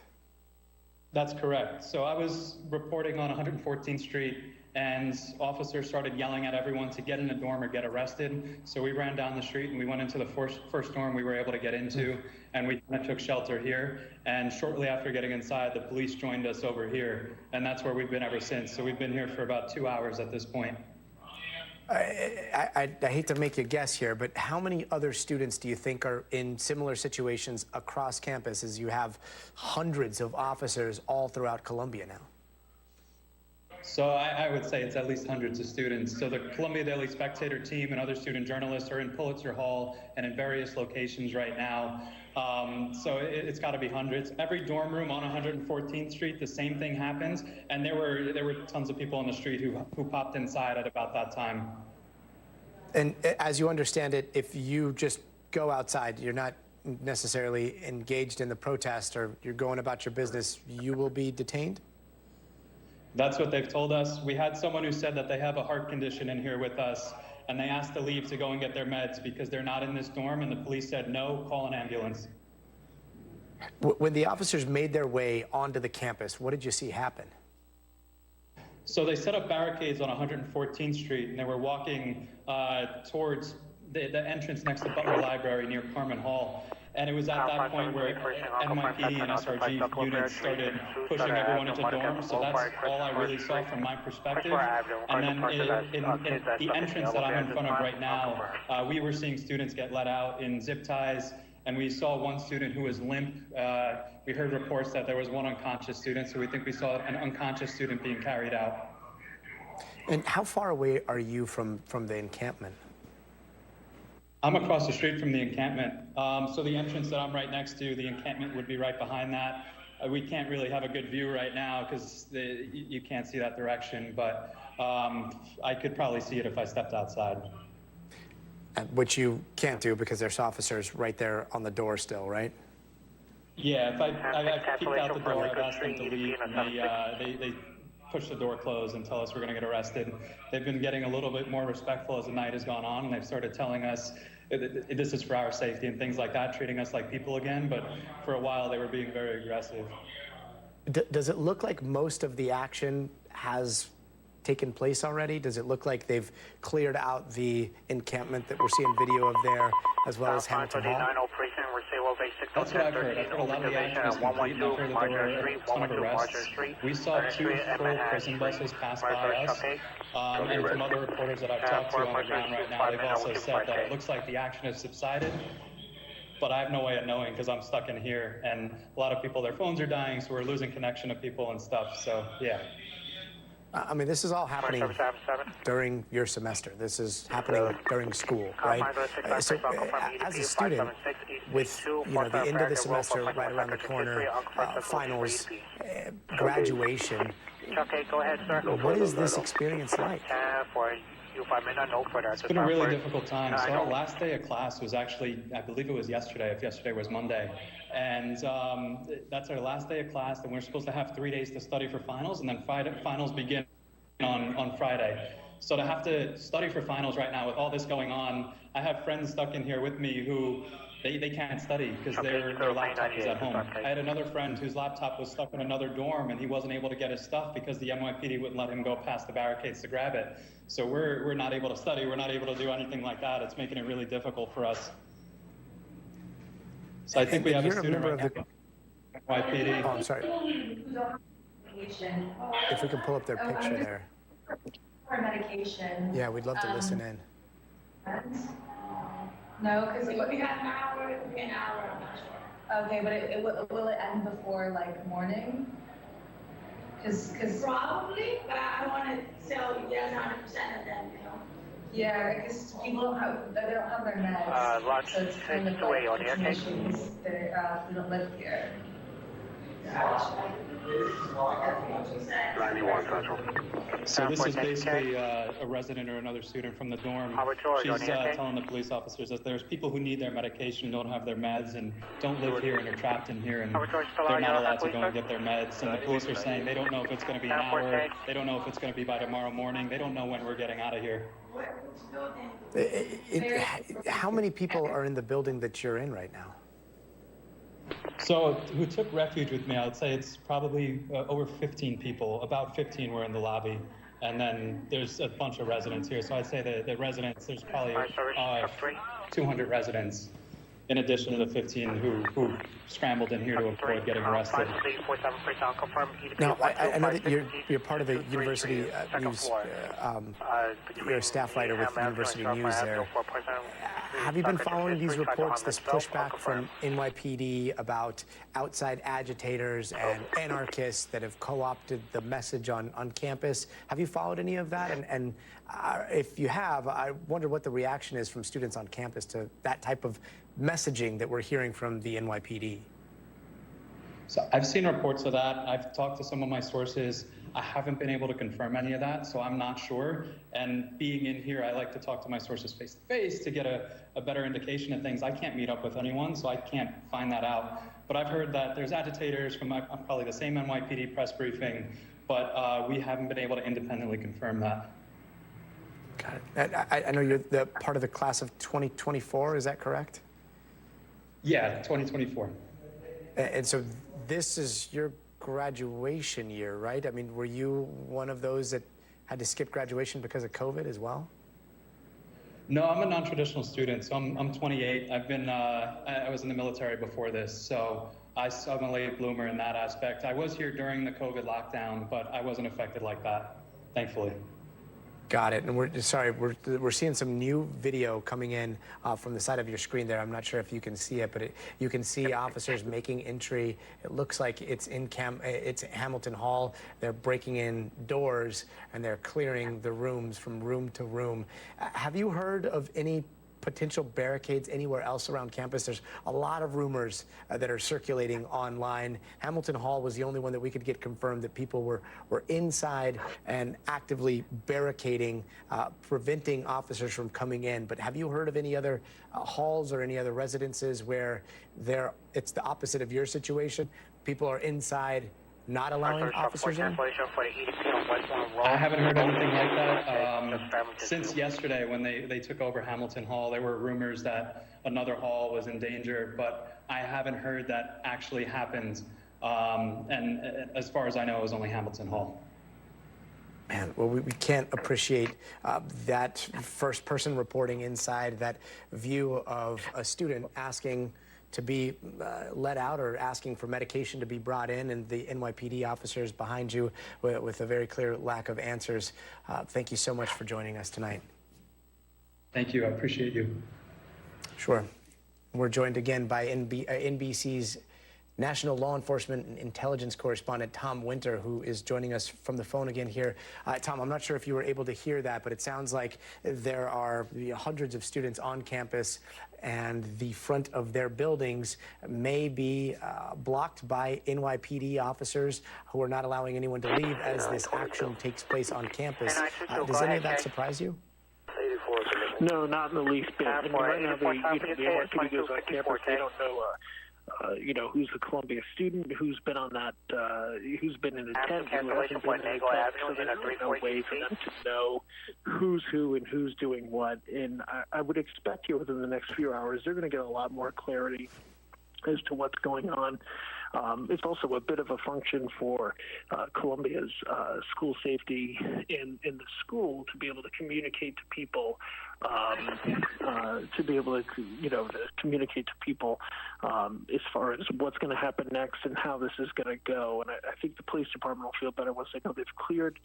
Speaker 18: That's correct. So I was reporting on 114th Street and officers started yelling at everyone to get in a dorm or get arrested. So we ran down the street and we went into the first dorm we were able to get into, and we took shelter here. And shortly after getting inside, the police joined us over here, and that's where we've been ever since. So we've been here for about 2 hours at this point.
Speaker 12: I hate to make you guess here, but how many other students do you think are in similar situations across campus as you have hundreds of officers all throughout Columbia now?
Speaker 18: So I would say it's at least hundreds of students. So the Columbia Daily Spectator team and other student journalists are in Pulitzer Hall and in various locations right now. So it's got to be hundreds. Every dorm room on 114th Street, the same thing happens. And there were tons of people on the street who popped inside at about that time.
Speaker 12: And as you understand it, if you just go outside, you're not necessarily engaged in the protest or you're going about your business, you will be detained?
Speaker 18: That's what they've told us. We had someone who said that they have a heart condition in here with us, and they asked to leave to go and get their meds because they're not in this dorm, and the police said, no, call an ambulance.
Speaker 12: When the officers made their way onto the campus, what did you see happen?
Speaker 18: So they set up barricades on 114th Street, and they were walking towards the entrance next to Butler Library near Carmen Hall. And it was at that point where NYPD and SRG units started pushing everyone into dorms. So that's all I really saw from my perspective. And then in the entrance that I'm in front of right now, we were seeing students get let out in zip ties. And we saw one student who was limp. We heard reports that there was one unconscious student. So we think we saw an unconscious student being carried out.
Speaker 12: And how far away are you from the encampment?
Speaker 18: I'm across the street from the encampment. So the entrance that I'm right next to, the encampment would be right behind that. We can't really have a good view right now because you can't see that direction, but I could probably see it if I stepped outside.
Speaker 12: Which you can't do because there's officers right there on the door still, right?
Speaker 18: Yeah, if I peeked out the door, I've asked them to leave, and they push the door closed and tell us we're going to get arrested. They've been getting a little bit more respectful as the night has gone on, and they've started telling us this is for our safety and things like that, treating us like people again, but for a while they were being very aggressive.
Speaker 12: Does it look like most of the action has taken place already? Does it look like they've cleared out the encampment that we're seeing video of there, as well as Hamilton Hall?
Speaker 18: That's what I've heard. I've heard a lot of the action is complete. I've heard that there were a ton of arrests. We saw 2 full prison buses pass by us. And from other reporters that I've talked to on the ground right now, they've also said that it looks like the action has subsided. but I have no way of knowing because I'm stuck in here, and a lot of people, their phones are dying, so we're losing connection to people and stuff. So yeah.
Speaker 12: I mean, this is all happening during your semester. This is happening during school, right? So, as a student, with the end of the semester right around the corner, finals, graduation,
Speaker 6: Okay, go ahead, sir.
Speaker 12: what is this experience like?
Speaker 18: It's been a really difficult time. So our last day of class was actually, I believe it was yesterday, if yesterday was Monday. And that's our last day of class, and we're supposed to have 3 days to study for finals, and then finals begin on Friday. So to have to study for finals right now with all this going on, I have friends stuck in here with me who they can't study because their laptop is at home. I had another friend whose laptop was stuck in another dorm, and he wasn't able to get his stuff because the NYPD wouldn't let him go past the barricades to grab it. So we're not able to study. We're not able to do anything like that. It's making it really difficult for us. So I think we have a student right now. NYPD.
Speaker 12: Oh, I'm sorry. If we can pull up their picture there.
Speaker 19: For medication.
Speaker 12: Yeah, we'd love to listen in.
Speaker 19: No, because it would be an hour. It would be an hour. I'm not sure. Okay, but will it end before like morning? Because probably, but I don't want to tell you yes 100% of them. Yeah, because people don't have their meds. So it's kind of like issues that we don't live here.
Speaker 18: So this is basically a resident or another student from the dorm. She's telling the police officers that there's people who need their medication, don't have their meds, and don't live here and are trapped in here, and they're not allowed to go and get their meds. And the police are saying they don't know if it's going to be an hour, they don't know if it's going to be by tomorrow morning, they don't know when we're getting out of here.
Speaker 12: How many people are in the building that you're in right now?
Speaker 18: So who took refuge with me, I would say it's probably over 15 people. About 15 were in the lobby. And then there's a bunch of residents here. So I'd say the residents, there's probably 200 residents in addition to the 15 who scrambled in here to avoid getting arrested.
Speaker 12: Now, I know that you're part of the university news, you're a staff writer with University News there. Have you been following these reports, this pushback from NYPD about outside agitators and anarchists that have co-opted the message on campus? Have you followed any of that? And if you have, I wonder what the reaction is from students on campus to that type of messaging that we're hearing from the NYPD.
Speaker 18: So I've seen reports of that. I've talked to some of my sources. I haven't been able to confirm any of that, so I'm not sure. And being in here, I like to talk to my sources face to face to get a better indication of things. I can't meet up with anyone, so I can't find that out. But I've heard that there's agitators from probably the same NYPD press briefing, but we haven't been able to independently confirm that.
Speaker 12: Got it. I know you're the part of the class of 2024, is that correct?
Speaker 18: Yeah, 2024.
Speaker 12: And so this is your graduation year, right? I mean, were you one of those that had to skip graduation because of COVID as well?
Speaker 18: No, I'm a non-traditional student, so I'm 28. I've been, I was in the military before this, so I'm a late bloomer in that aspect. I was here during the COVID lockdown, but I wasn't affected like that, thankfully.
Speaker 12: Got it. And we're seeing some new video coming in from the side of your screen there. I'm not sure if you can see it, but you can see officers making entry. It looks like it's it's Hamilton Hall. They're breaking in doors and they're clearing the rooms from room to room. Have you heard of any potential barricades anywhere else around campus? There's a lot of rumors that are circulating online. Hamilton Hall was the only one that we could get confirmed that people were inside and actively barricading, preventing officers from coming in. But have you heard of any other halls or any other residences where it's the opposite of your situation? People are inside, not allowing officers in?
Speaker 18: I haven't heard anything like that. Since yesterday when they took over Hamilton Hall, there were rumors that another hall was in danger, but I haven't heard that actually happened. And as far as I know, it was only Hamilton Hall.
Speaker 12: Man, well, we can't appreciate that first person reporting inside, that view of a student asking to be let out or asking for medication to be brought in, and the NYPD officers behind you with a very clear lack of answers. Thank you so much for joining us tonight.
Speaker 18: Thank you. I appreciate you.
Speaker 12: Sure. We're joined again by NBC's National Law Enforcement and Intelligence Correspondent Tom Winter, who is joining us from the phone again here. Tom, I'm not sure if you were able to hear that, but it sounds like there are hundreds of students on campus, and the front of their buildings may be blocked by NYPD officers who are not allowing anyone to leave as this action takes place on campus. Does any of that surprise you?
Speaker 17: No, not in the least bit. I mean, right now, the NYPD goes on campus. They don't know, who's a Columbia student, who's been on that, who's been in a tent, who hasn't been in a tent. So there's really no way for them to know who's who and who's doing what. And I would expect here within the next few hours, they're going to get a lot more clarity as to what's going on. It's also a bit of a function for Columbia's school safety in the school to be able to communicate to people, to communicate to people as far as what's going to happen next and how this is going to go. And I think the police department will feel better once they know they've cleared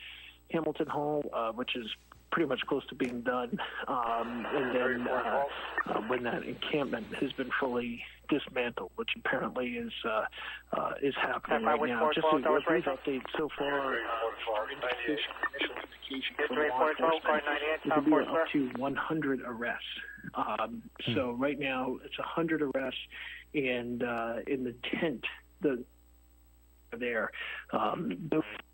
Speaker 17: Hamilton Hall, which is pretty much close to being done, and then when that encampment has been fully dismantled, which apparently is happening right now. Just a brief update so far, our initial indication from law enforcement is to be up to 100 arrests. So right now it's 100 arrests, and in the tent, those have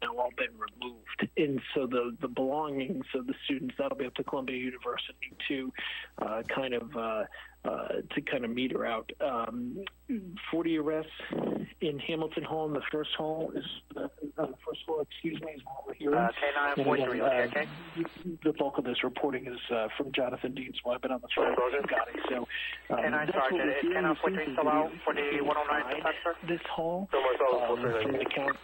Speaker 17: now all been removed, and so the belongings of the students, that'll be up to Columbia University to kind of meter out. 40 arrests in Hamilton Hall, and the first hall is first floor. Is what we're hearing. The bulk of this reporting is from Jonathan Dean, so I've been on the phone with Gotti. So that's what we're hearing. This hall, from the count,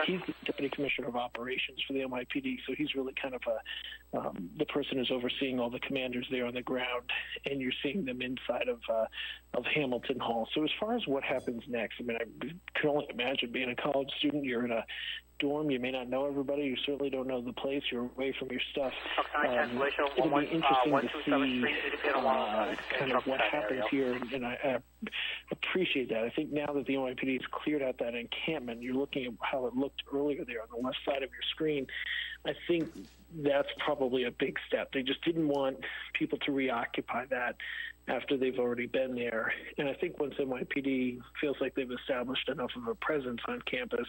Speaker 17: he's the Deputy Commissioner of Operations for the NYPD, so he's really kind of the person who's overseeing all the commanders there on the ground, and you're seeing them inside of Hamilton Hall. So as far as what happens next, I mean, I can only imagine being a college student. You're in a dorm. You may not know everybody. You certainly don't know the place. You're away from your stuff. It'll be interesting to see kind of what happens here, and I appreciate that. I think now that the NYPD has cleared out that encampment, you're looking at how it looked earlier there on the left side of your screen. I think that's probably a big step. They just didn't want people to reoccupy that after they've already been there. And I think once NYPD feels like they've established enough of a presence on campus,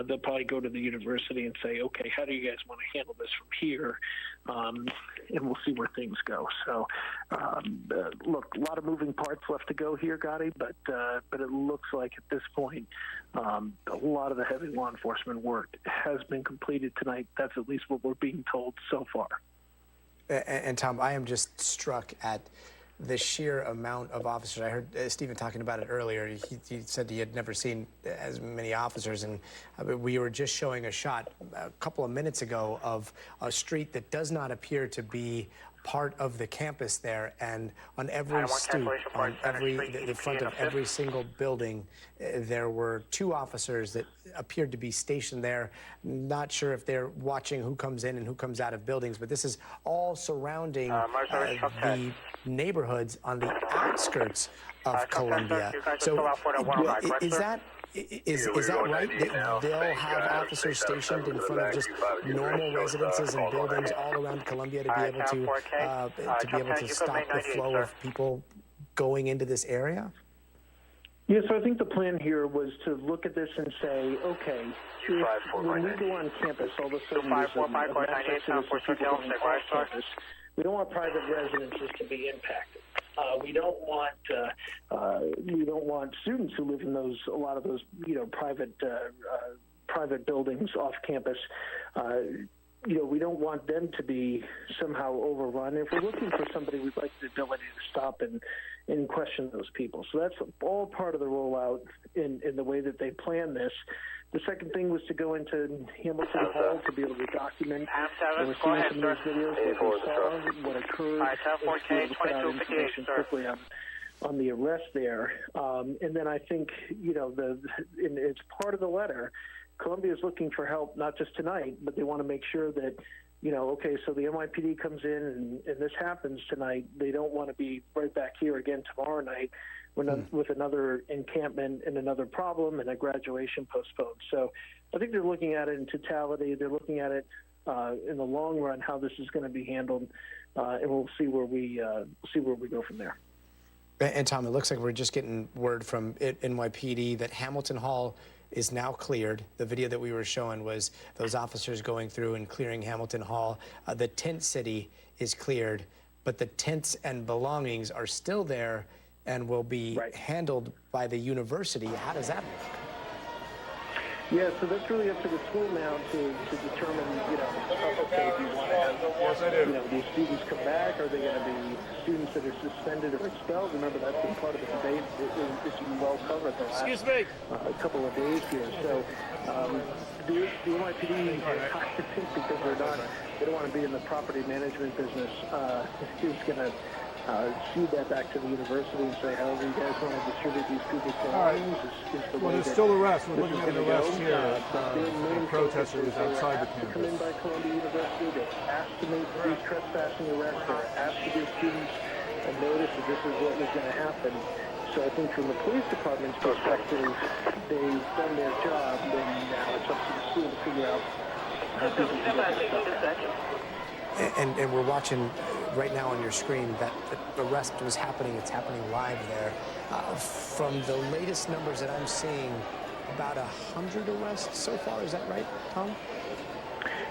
Speaker 17: they'll probably go to the university and say, okay, how do you guys want to handle this from here? And we'll see where things go. So, look, a lot of moving parts left to go here, Gotti, but it looks like at this point, a lot of the heavy law enforcement work has been completed tonight. That's at least what we're being told so far.
Speaker 12: And Tom, I am just struck at the sheer amount of officers. I heard Stephen talking about it earlier. He said he had never seen as many officers, and we were just showing a shot a couple of minutes ago of a street that does not appear to be part of the campus there, and on every stoop, on the front of every single building, there were 2 officers that appeared to be stationed there. Not sure if they're watching who comes in and who comes out of buildings, but this is all surrounding the neighborhoods on the outskirts of Columbia. So is that right? They'll have officers stationed in front of just normal residences and buildings all around Columbia to be able to stop the flow of people going into this area?
Speaker 17: Yeah, so I think the plan here was to look at this and say, okay, when we go on campus, all of a sudden there's a mass exodus of people going off campus. We don't want private residences to be impacted. We don't want students who live in a lot of those private buildings off campus. We don't want them to be somehow overrun. If we're looking for somebody, we'd like the ability to stop and question those people. So that's all part of the rollout in the way that they plan this. The second thing was to go into Hamilton Hall to be able to document. We're seeing some of those videos what they saw, what occurred, and to be able to put out information quickly on the arrest there. And then I think, it's part of the letter. Columbia is looking for help, not just tonight, but they want to make sure that okay, so the NYPD comes in and this happens tonight. They don't want to be right back here again tomorrow night with another encampment and another problem and a graduation postponed. So I think they're looking at it in totality. They're looking at it in the long run, how this is going to be handled, and we'll see where we go from there.
Speaker 12: And Tom, it looks like we're just getting word from NYPD that Hamilton Hall is now cleared. The video that we were showing was those officers going through and clearing Hamilton Hall. The tent city is cleared, but the tents and belongings are still there and will be handled by the university. How does that work?
Speaker 17: Yeah, so that's really up to the school now to determine, okay, do you want to have, these students come back? Are they going to be students that are suspended or expelled? Remember, that's been part of the debate. It's been well covered the last couple of days here. So the NYPD, I think because they don't want to be in the property management business, is going to feed that back to the university and say, however you guys want to distribute these people's belongings is the way.
Speaker 8: Well, there's still arrests. We're looking at an arrest here. The protesters outside the campus.
Speaker 17: Come in by Columbia University. They're asked to make these trespassing arrests. They're asked to give students a notice that this is what was going to happen. So I think from the police department's perspective, they've done their job, and now it's up to the school to figure out how people can get this stuff.
Speaker 12: And we're watching right now on your screen that the arrest was happening. It's happening live there. From the latest numbers that I'm seeing, about 100 arrests so far. Is that right, Tom?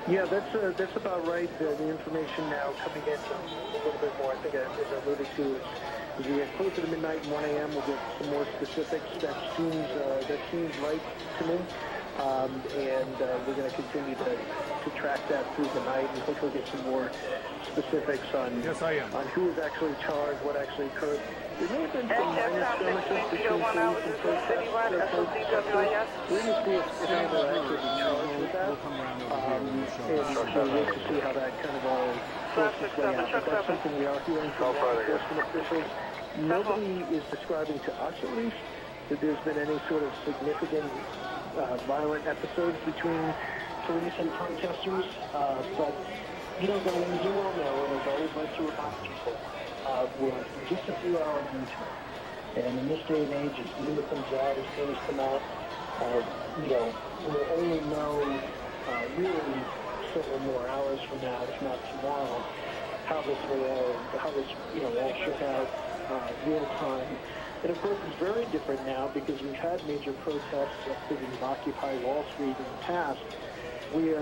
Speaker 17: Yeah, that's about right. The information now coming in a little bit more. I think as I alluded to, as we get closer to midnight and 1 a.m., we'll get some more specifics. That seems right to me. And we're going to continue to track that through the night and hopefully get some more specifics on who was actually charged, what actually occurred. There may have been some minor skirmishes between police and protesters. We're going to see if anyone will actually be charged with that. And we'll wait to see how that kind of all sorts its way out. But that's something we are hearing from law enforcement officials. Nobody is describing to us, at least, that there's been any sort of significant violent episodes between police and protesters, but guys, as you all know, and as I always like to remind people, we're just a few hours into it, and in this day and age, as news comes out, as things come out, we'll only know really several more hours from now, if not tomorrow, how this all shook out real time. And of course, it's very different now because we've had major protests including Occupy Wall Street in the past, where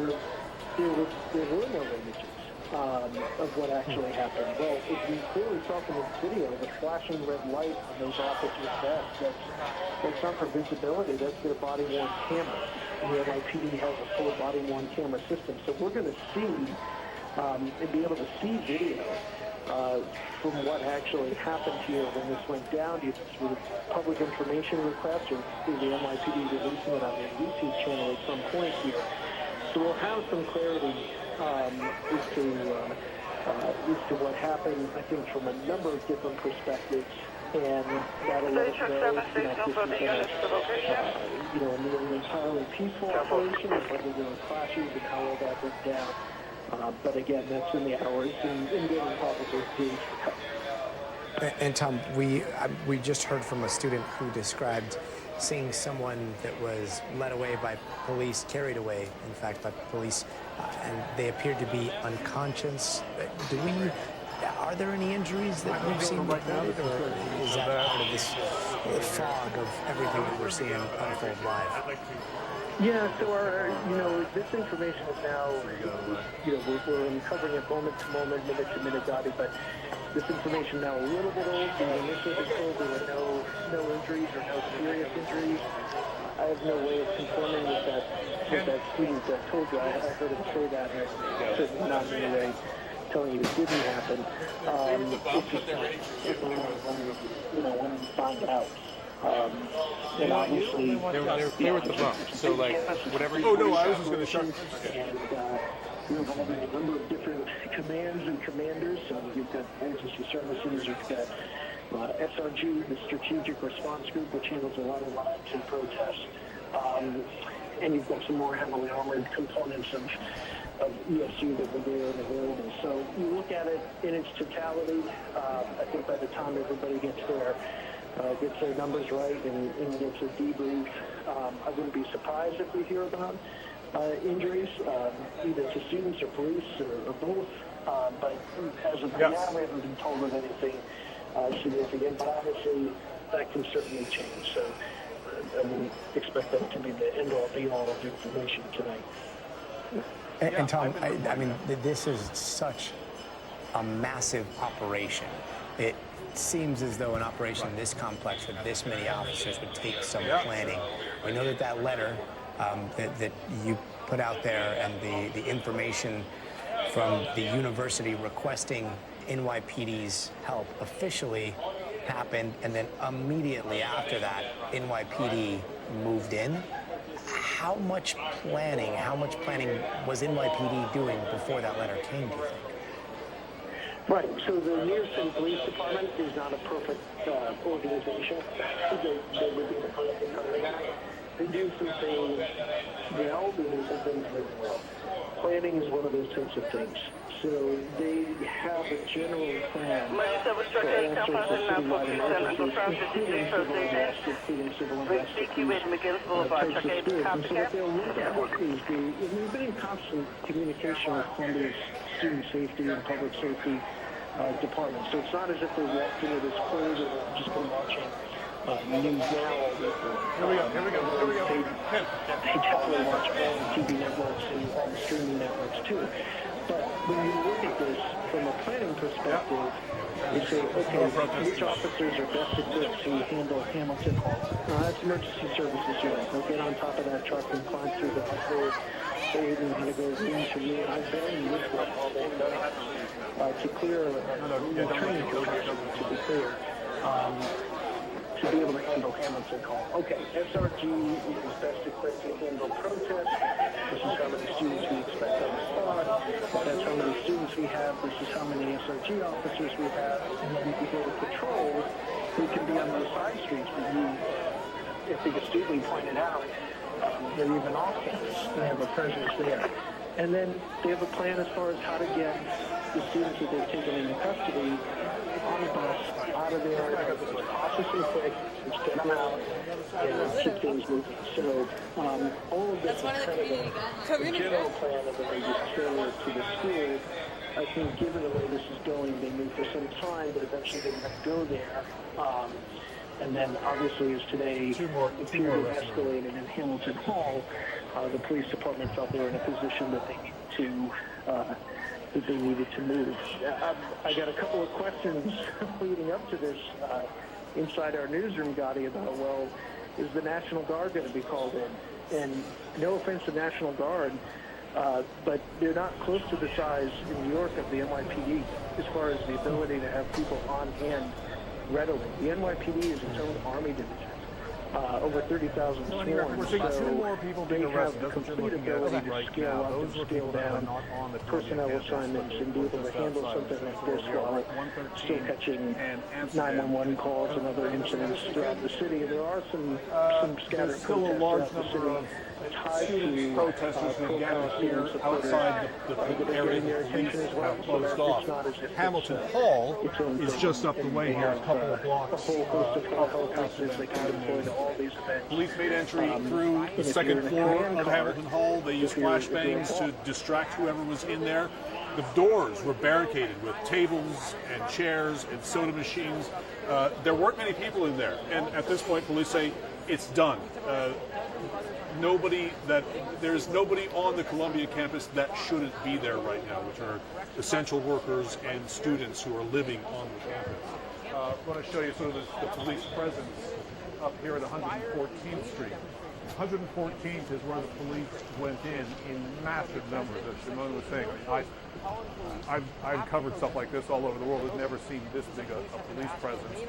Speaker 17: there were no images of what actually happened. Well, as we clearly saw from this video, the flashing red light on those officers' vests, that's not for visibility, that's their body-worn camera. And the NYPD has a full body-worn camera system. So we're going to see and be able to see video from what actually happened here when this went down, either through public information requests or through the NYPD releasing it on their YouTube channel at some point here. So we'll have some clarity as to what happened, I think, from a number of different perspectives, and that'll let us know if this is an entirely peaceful operation, or whether there were clashes and how all that went down. But again, that's in the hours and getting probably days to come.
Speaker 12: And Tom, we just heard from a student who described seeing someone that was led away by police, carried away, in fact, by police, and they appeared to be unconscious. Are there any injuries that we've seen reported, or is that part of this fog of everything that we're seeing unfold live?
Speaker 17: Yeah, so this information is now, we're uncovering it moment to moment, minute to minute, Dottie, but this information now a little bit old. We initially been told there were no injuries or no serious injuries. I have no way of confirming with that student that told you. I heard him say that, and it's certainly not in any way telling you it didn't happen. It's just when we find out. And obviously,
Speaker 2: they're clear with the bump. So whatever.
Speaker 8: Oh no, I was just going to shut.
Speaker 17: We're involving a number of different commands and commanders. So you've got emergency services, you've got SRG, the Strategic Response Group, which handles a lot of riots and protests. and you've got some more heavily armored components of ESU that were there and available. So you look at it in its totality. I think by the time everybody gets their numbers right and gets a debrief, I wouldn't be surprised if we hear about injuries, either to students or police or both. But as of now, we haven't been told of anything significant. But obviously, that can certainly change. So I wouldn't expect that to be the end-all, be-all of information tonight.
Speaker 12: And Tom, I mean, this is such a massive operation. It seems as though an operation this complex with this many officers would take some planning. We know that letter that you put out there and the information from the university requesting NYPD's help officially happened, and then immediately after that, NYPD moved in. How much planning was NYPD doing before that letter came, do you think?
Speaker 17: Right. So the New York City Police Department is not a perfect organization. They would be the first to come to that. They do some things well, they do some things very well. Planning is one of those types of things. So they have a general plan for all sorts of citywide emergencies, including civil unrest, and so what they'll look at is we've been in constant communication with Columbia's student safety and public safety department. So it's not as if they walked into this cold and just been watching news now. Here we go. They definitely watch all the TV networks and all the streaming networks too. But when you look at this from a planning perspective, you say, okay, which officers are best equipped to handle Hamilton Hall? That's emergency services unit. They'll get on top of that truck and climb through the floor. They even had to go room to room. I've been with them all day to clear a training profession, to be clear. To be able to handle Hamilton Hall. Okay, SRG is best equipped to handle protests. This is how many students we expect on the spot. That's how many students we have. This is how many SRG officers we have. And then if we go to patrol, we can be on those side streets. But you, I think astutely pointed out, they're even off campus. They have a presence there. And then they have a plan as far as how to get the students that they've taken into custody on the bus, out of there, processing quick, just get them out, and keep things moving. So all of this is kind of a general plan of the way just tailored to the school. I think given the way this is going, they knew for some time, but eventually they would go there. And then obviously as today appeared and escalated in Hamilton Hall, the police department felt they were in a position that they needed to move. I got a couple of questions leading up to this inside our newsroom, Gotti, about, well, is the National Guard going to be called in? And no offense to National Guard, but they're not close to the size in New York of the NYPD as far as the ability to have people on hand readily. The NYPD is its own army division. Over 30,000 sworn.
Speaker 8: We're seeing two more people being arrested.
Speaker 17: They have complete ability to scale up and scale down personnel assignments and be able to handle something like this while still catching 911 calls and other incidents throughout the city. And there are some scattered protests throughout the city tied to
Speaker 8: protesters who gathered here outside the area that police have closed off. Hamilton Hall is just up the way here, a couple of blocks.
Speaker 17: A whole host of helicopters they can deploy to all these events.
Speaker 8: Police made entry through the second floor of Hamilton Hall. They used flashbangs to distract whoever was in there. The doors were barricaded with tables and chairs and soda machines. There weren't many people in there, and at this point, police say it's done. There's nobody on the Columbia campus that shouldn't be there right now, which are essential workers and students who are living on the campus. I want to show you sort of the police presence up here at 114th Street. 114th is where the police went in massive numbers, as Shimon was saying. I've covered stuff like this all over the world. I've never seen this big a police presence.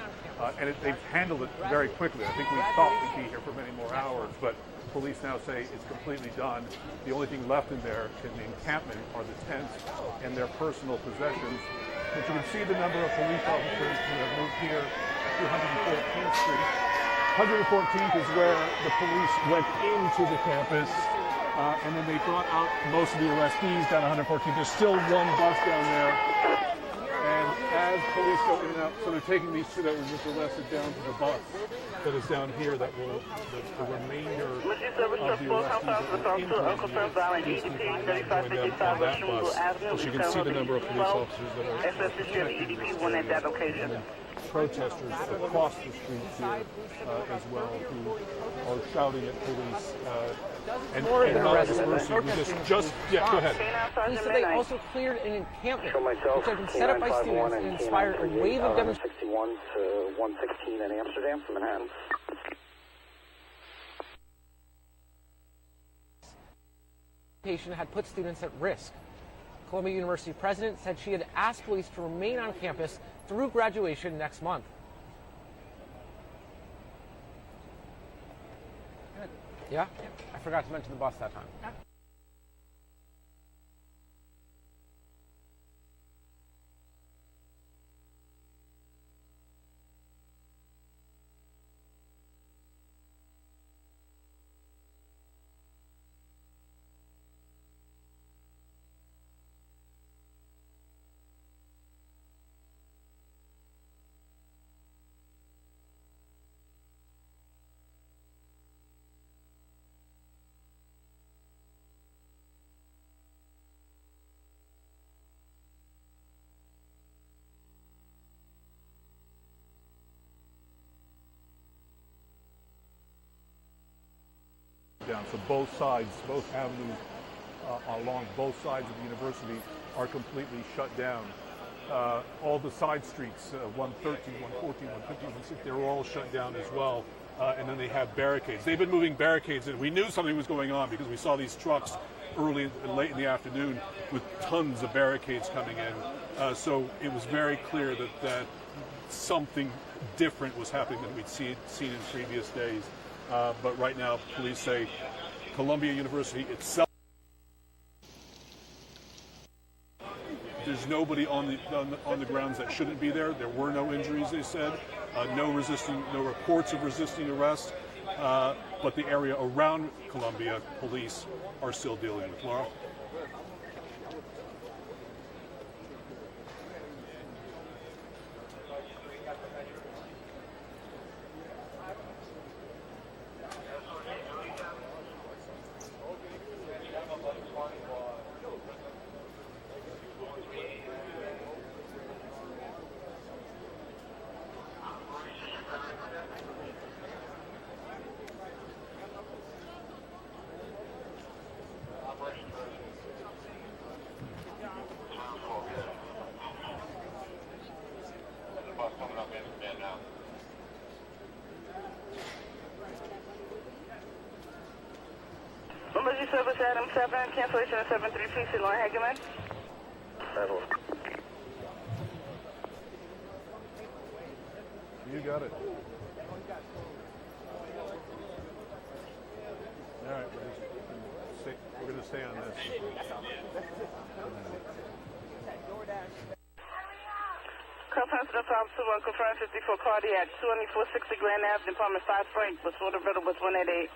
Speaker 8: And they've handled it very quickly. I think we thought we'd be here for many more hours, but police now say it's completely done. The only thing left in there in the encampment are the tents and their personal possessions. But you can see the number of police officers who have moved here to 114th Street. 114th is where the police went into the campus, and then they brought out most of the arrestees down 114th. There's still one bus down there, and as police go in and out, so they're taking these two that were just arrested down to the bus that is down here that will, the remainder of the arrestees that were into going down on that bus. As you can see the number of police officers that are protecting this area, and then protesters across the streets here as well who are shouting at police and not dispersing. Yeah, go ahead.
Speaker 20: Police said they also cleared an encampment, which had been set up by students and inspired a wave of demonstrations.
Speaker 11: 61 to 116 in Amsterdam from Manhattan.
Speaker 20: Had put students at risk. Columbia University president said she had asked police to remain on campus through graduation next month. Yeah? I forgot to mention the bus that time.
Speaker 8: Down. So both sides, both avenues along both sides of the university are completely shut down. All the side streets, 113, 114, 115, 116, they're all shut down as well. And then they have barricades. They've been moving barricades in. We knew something was going on because we saw these trucks early and late in the afternoon with tons of barricades coming in. So it was very clear that something different was happening than we'd seen in previous days. But right now, police say Columbia University itself, there's nobody on the grounds that shouldn't be there. There were no injuries, they said. No reports of resisting arrest. But the area around Columbia, police are still dealing with. Laura?
Speaker 4: Emergency service Adam 7, cancellation of 733, Lauren Hageman.
Speaker 8: You got it. All right, we're going to stay on this.
Speaker 4: Conference to 521, confirm 54 cardiac, 2460 Grand Avenue, Department 5 Frank, was order available 188.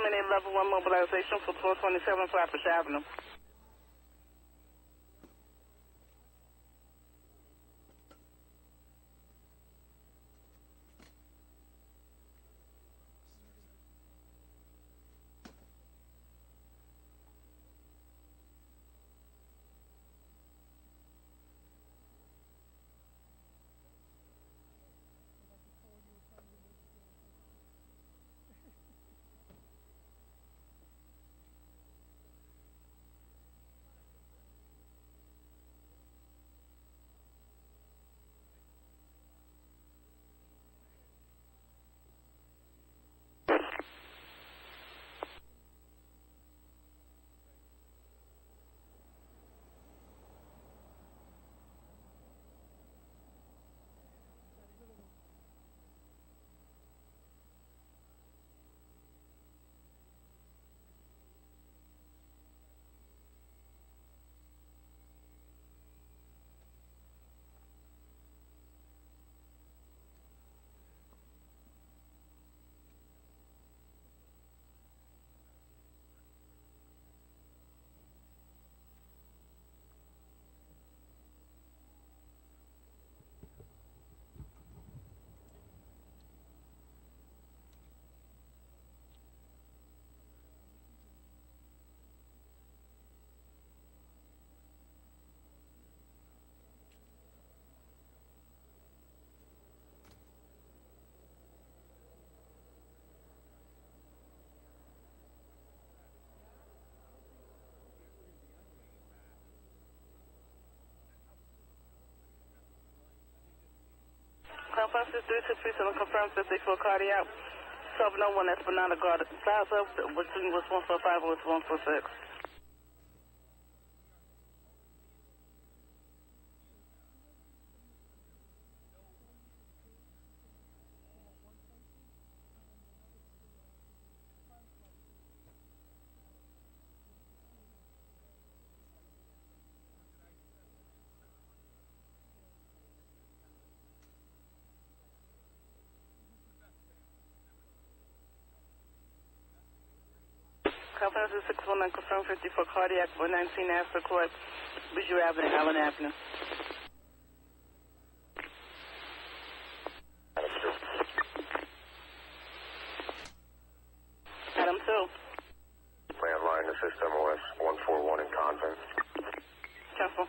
Speaker 4: terminate level 1 mobilization for 1227 Flatbush Avenue. Conference 3637 confirms that they for cardiac. 701 Esplanade Garden Plaza, between was 145 and was 146. Conference 619 confirmed 54 cardiac, 119 Astor Court, Bijou Avenue, Allen Avenue. Adam 2.
Speaker 11: Landline to system OS 141 in conference.
Speaker 4: Cancel.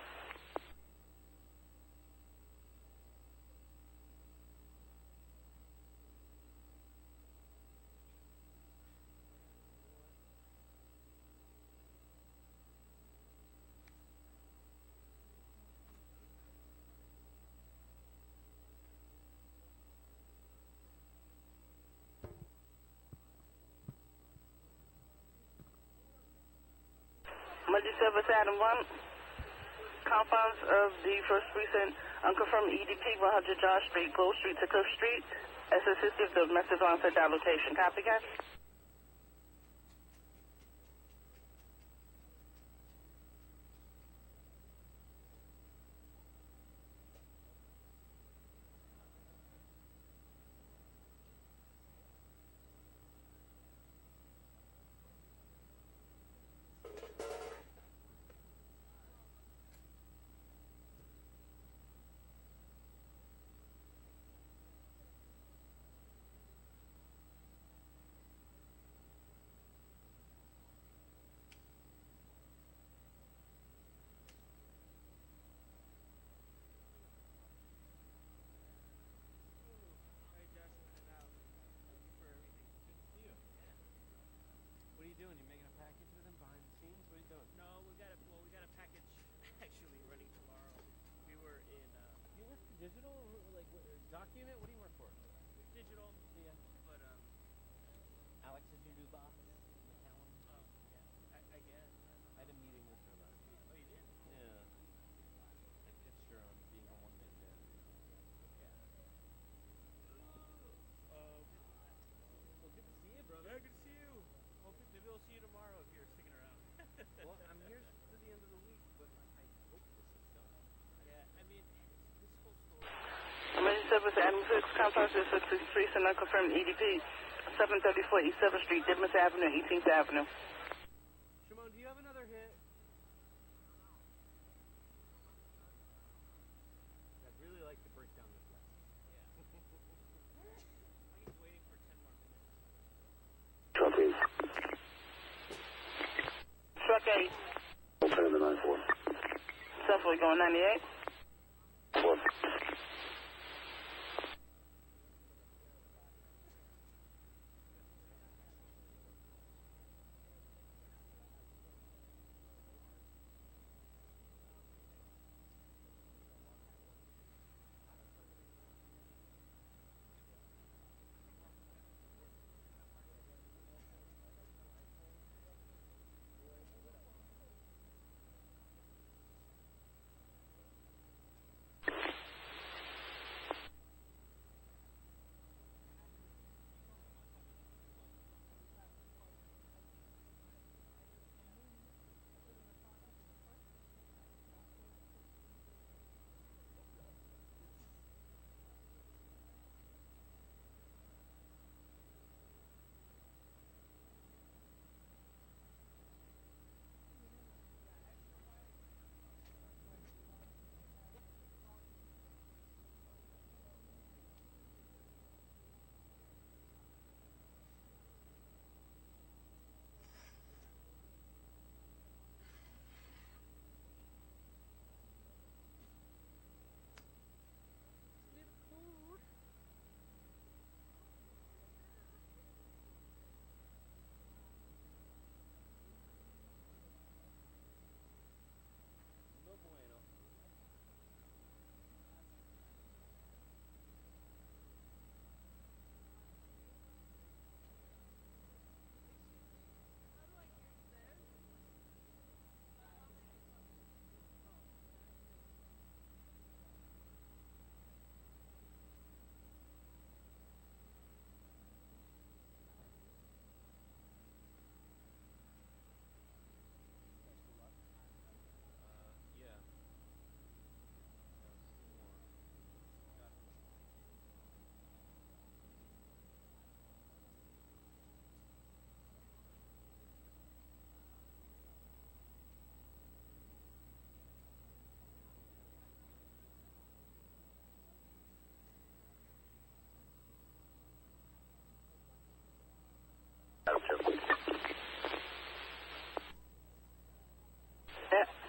Speaker 4: Emergency service Adam 1. Confines of the first precinct, unconfirmed EDP 100 Josh Street, Gold Street to Cliff Street. As assistive, the message on set that location. Copy, guys?
Speaker 3: What are you doing? You making a package with him behind the scenes? What are you doing?
Speaker 21: No, we got a package actually running tomorrow. We were in.
Speaker 3: You work for digital, like doc unit? What do you work for?
Speaker 21: Digital.
Speaker 3: Yeah.
Speaker 21: But
Speaker 3: Alex is your new boss. McCallum.
Speaker 21: Yeah. I guess.
Speaker 3: I had a meeting with her last week.
Speaker 21: Oh, you did?
Speaker 3: Yeah. I pitched her on being a one-man band.
Speaker 21: Yeah.
Speaker 3: Well, good to see you, brother.
Speaker 21: Yeah, good to see you. Maybe we'll see you tomorrow if you're sticking around.
Speaker 3: Well, I'm here to the end of the week, but I hope this is done.
Speaker 21: Yeah, I mean, this whole story.
Speaker 4: Emergency service Adam 6, conference 663, and unconfirmed EDP 734 East 7th Street, Didymus Avenue, 18th Avenue.
Speaker 3: Shimon, do you have another hit? I'd really like to break down this list. Yeah. He's waiting for 10 more minutes.
Speaker 4: Truck 8.
Speaker 11: Open the 9-4.
Speaker 4: Suffolk going 98.
Speaker 11: 4.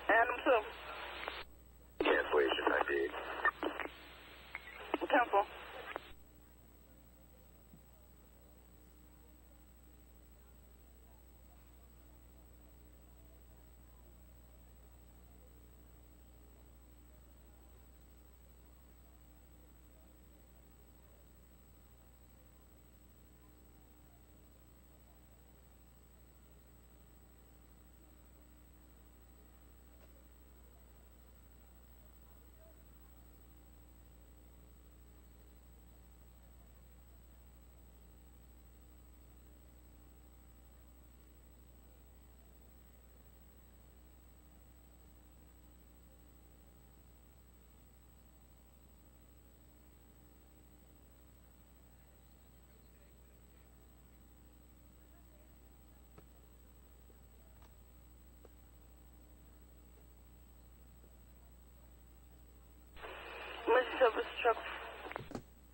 Speaker 4: Adam 2.
Speaker 11: Cancellation 98.
Speaker 4: Cancel. Emergency service truck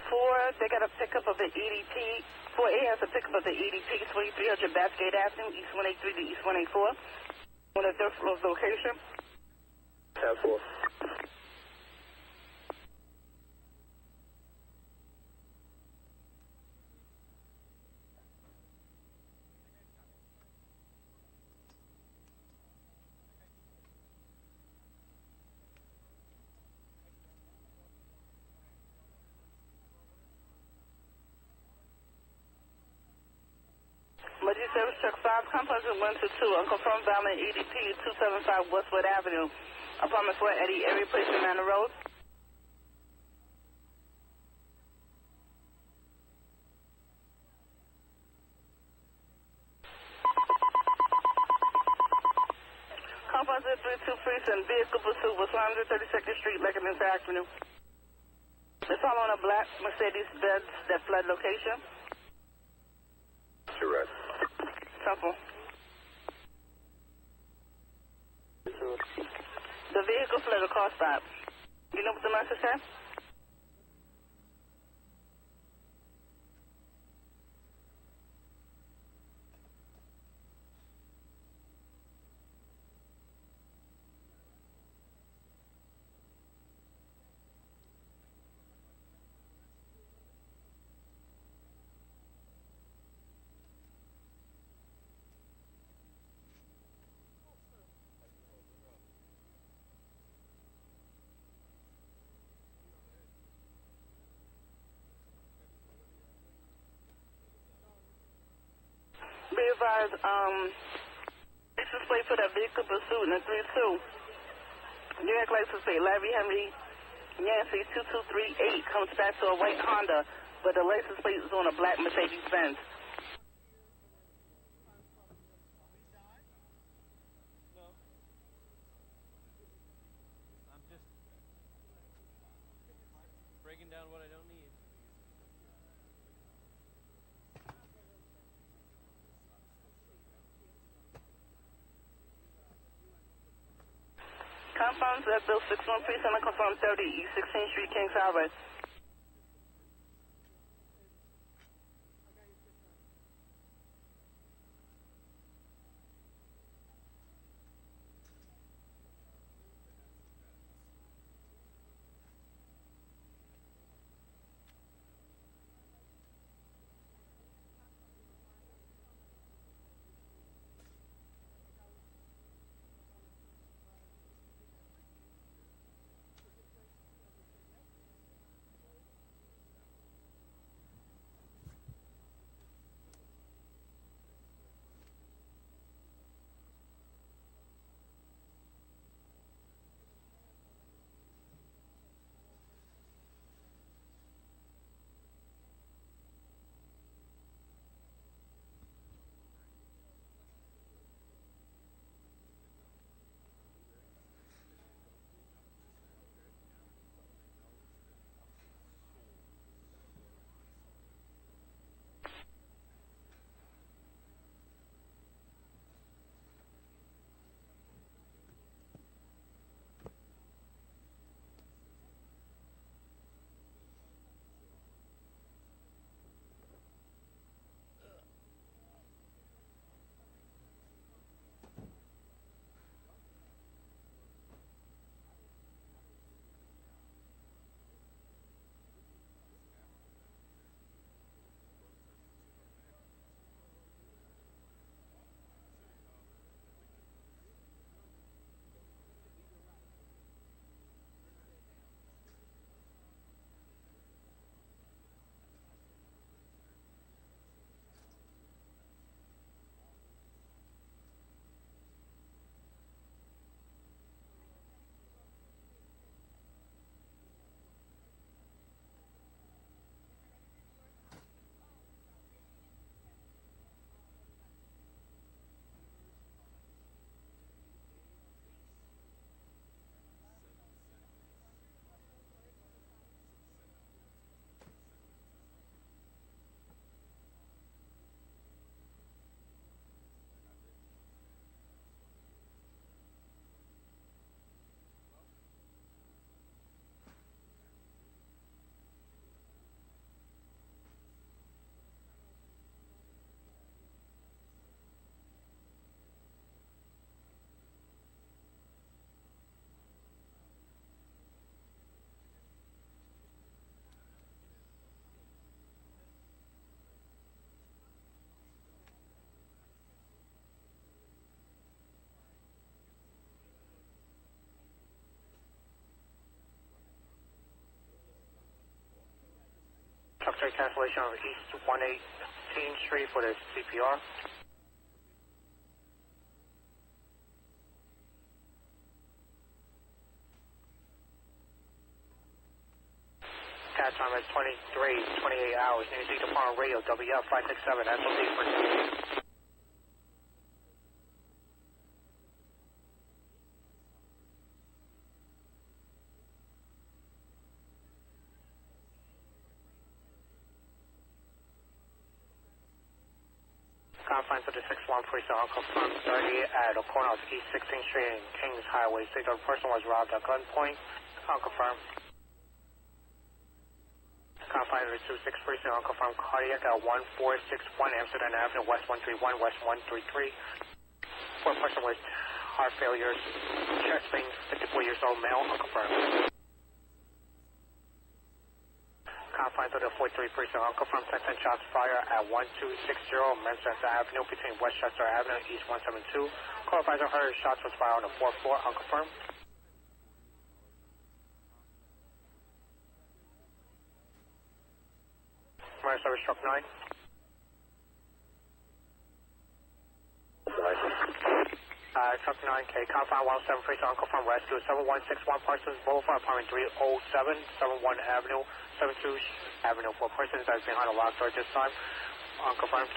Speaker 4: 4, they got a pickup of the EDP. 4A has a pickup of the EDP, 2300 Bathgate Avenue, East 183 to East 184. On a third floor location.
Speaker 11: 10-4.
Speaker 4: Emergency service truck 5, complex 122, unconfirmed violent EDP, 275 Westwood Avenue, apartment 4, Eddie, Area Place, Manor Road. Composite 323 and vehicle pursuit was 132nd Street, Lebanon Avenue. They're following a black Mercedes-Benz that fled location.
Speaker 11: Red.
Speaker 4: Simple. The vehicle fled a car stop. You know what the message said? Be advised, license plate for that vehicle pursuit in the 3-2. New York license plate, Larry Henry Yancey 2238 comes back to a white Honda, but the license plate is on a black Mercedes Benz.
Speaker 3: I'm just breaking down what I don't need.
Speaker 4: Confirms that Bill 61 Precinct, confirm 30 East 16th Street, Kings Highway.
Speaker 6: Traffic cancellation on East 118th Street for the CPR. Cat time is 28 hours. New Department Radio, WF 567, SOD for Confine to the 6-1 precinct, unconfirmed 30 at the corner of East 16th Street and Kings Highway. Say the person was robbed at gunpoint. Unconfirmed. Confine to the 26th precinct, unconfirmed cardiac at 1461 Amsterdam Avenue, West 131, West 133. For a person with heart failure, chest pain, 54 years old, male, unconfirmed. Confine to the 43 precinct, unconfirmed 10 shots fired at 1260 Manchester Avenue between Westchester Avenue and East 172. Call advisor heard shots was fired on the 4th floor, unconfirmed. Emergency service truck 9. Truck 9K, Confine 107 precinct, unconfirmed rescue 7161 Parsons Boulevard, apartment 307, 71 Avenue, 72 Avenue for persons that is behind a locked door this time. Unconfirmed.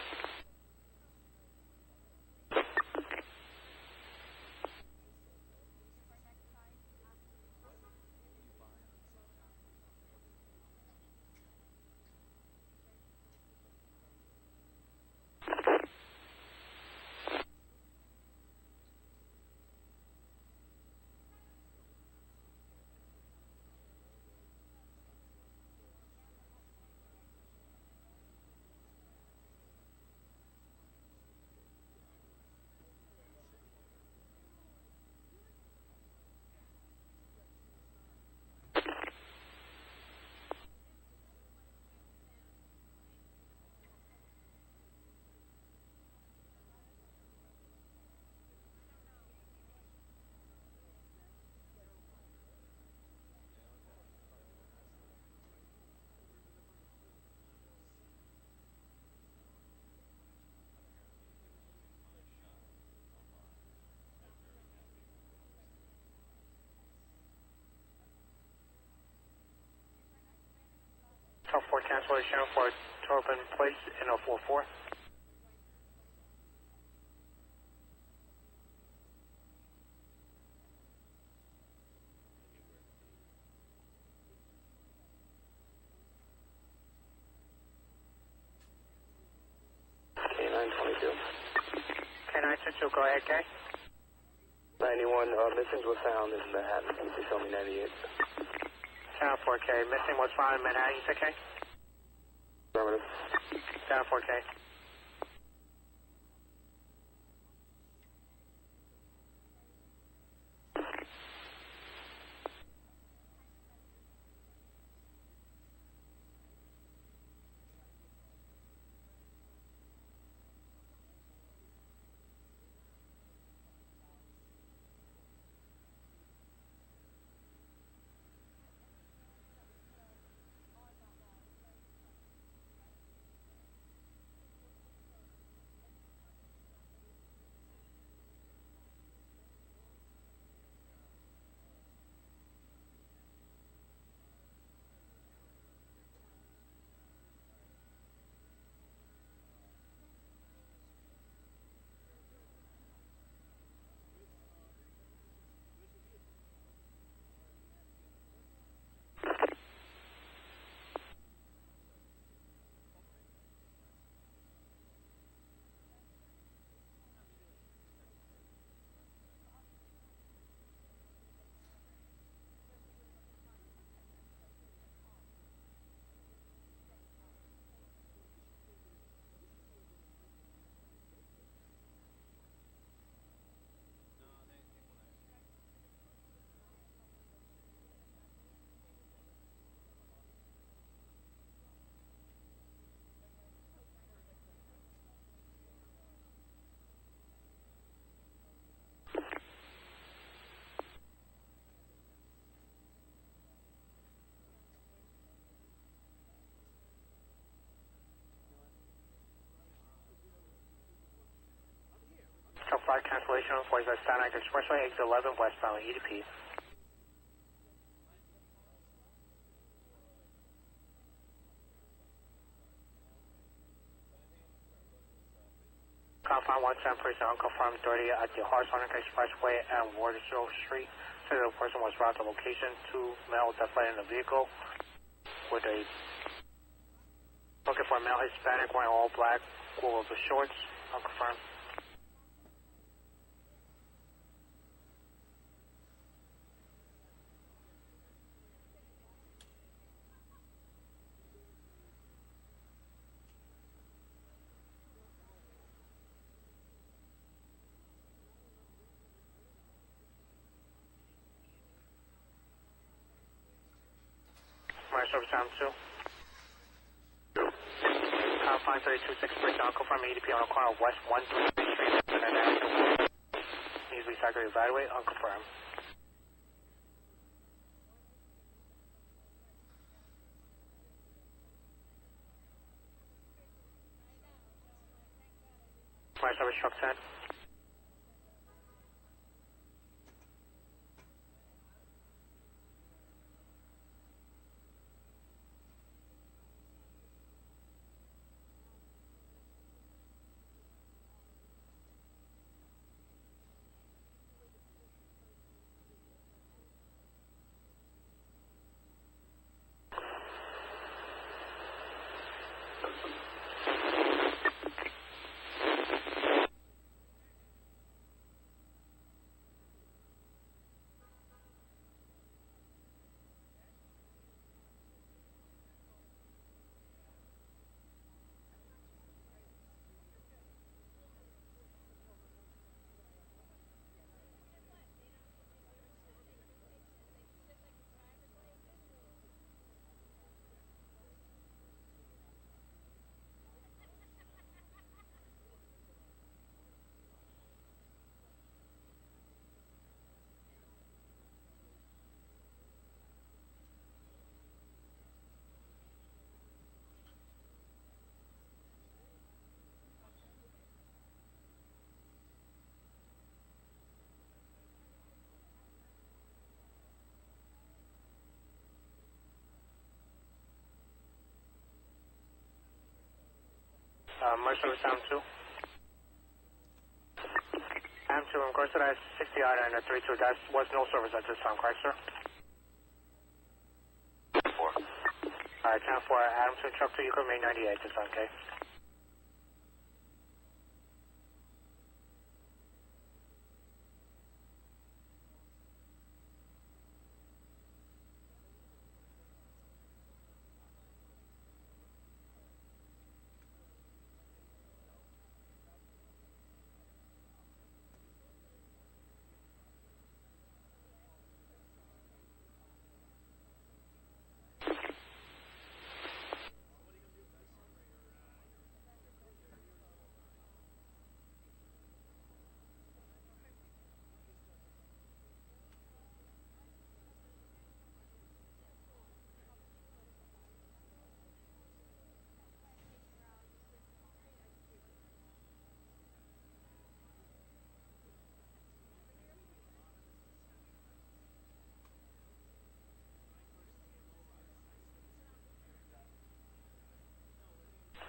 Speaker 6: For cancellation for Torben Place in 044.
Speaker 11: K922.
Speaker 6: K922, go ahead, K.
Speaker 11: 91, missing was found in Manhattan. Can you show me 98?
Speaker 6: 4K, missing was found in Manhattan, you said K?
Speaker 11: Affirmative.
Speaker 6: 4K. Flight cancellation for the Staten Island Expressway, exit 11, westbound EDP. Confine 110 precinct, unconfirmed 30 at the Hartshorn Expressway and Watersville Street. Said the person was brought to location. 2 male definitely in the vehicle with a looking for a male Hispanic wearing all black, cool over shorts. unconfirmed. My service time 2. Confine 326 breakdown, confirm EDP on a corner of West 133 Street, and then needs recycle evaluate, unconfirmed. My service truck 10. My service time 2. Time 2, in course that I 60 out and 32, that was no service at this time, correct, sir? 4. Alright, time 4, Adamson, truck 2, you can remain 98 this time, okay?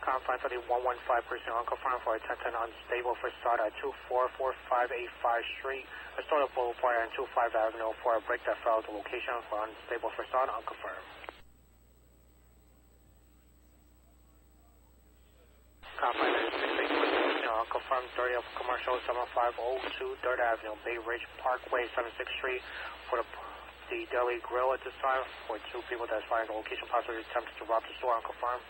Speaker 6: Confine 115% unconfirmed for a 1010 unstable facade at 244585 Street, Astoria Boulevard and 25 Avenue for a break that fell to location for unstable facade unconfirmed. Confine 686% unconfirmed 30 of Commercial 7502 3rd Avenue, Bay Ridge Parkway 76th Street for the Deli Grill at this time for 2 people that's finding the location possibly attempted to rob the store unconfirmed.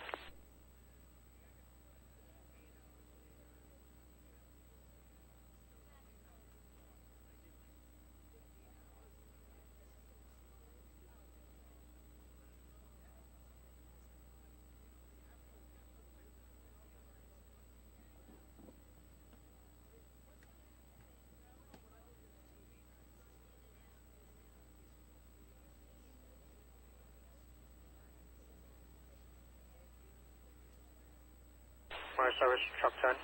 Speaker 6: My service truck 10.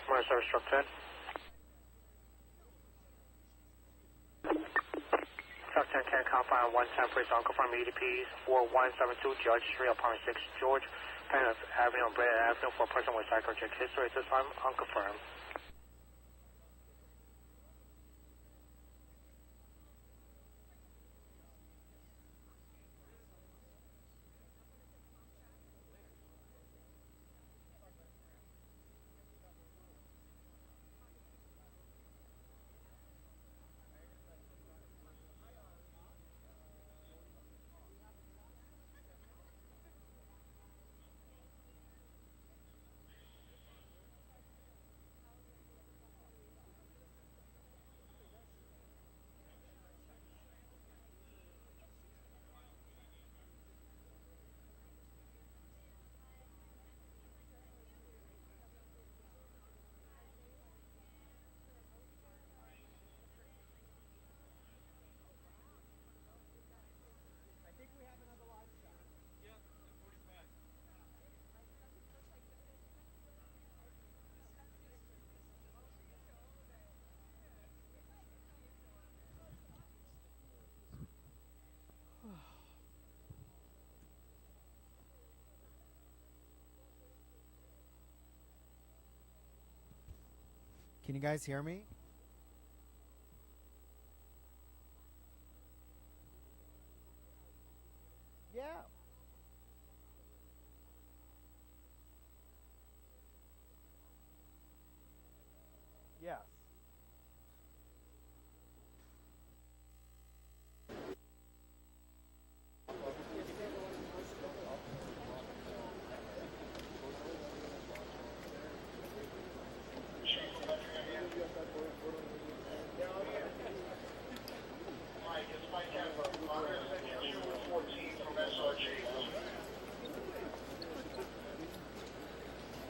Speaker 6: My service truck 10. Truck 10 can confine 110 please unconfirmed EDPs 4172 Judge Street, apartment 6 George, Penn Avenue and Brandon Avenue for a person with psychotic history at this time unconfirmed.
Speaker 13: Can you guys hear me? Yeah. Yes.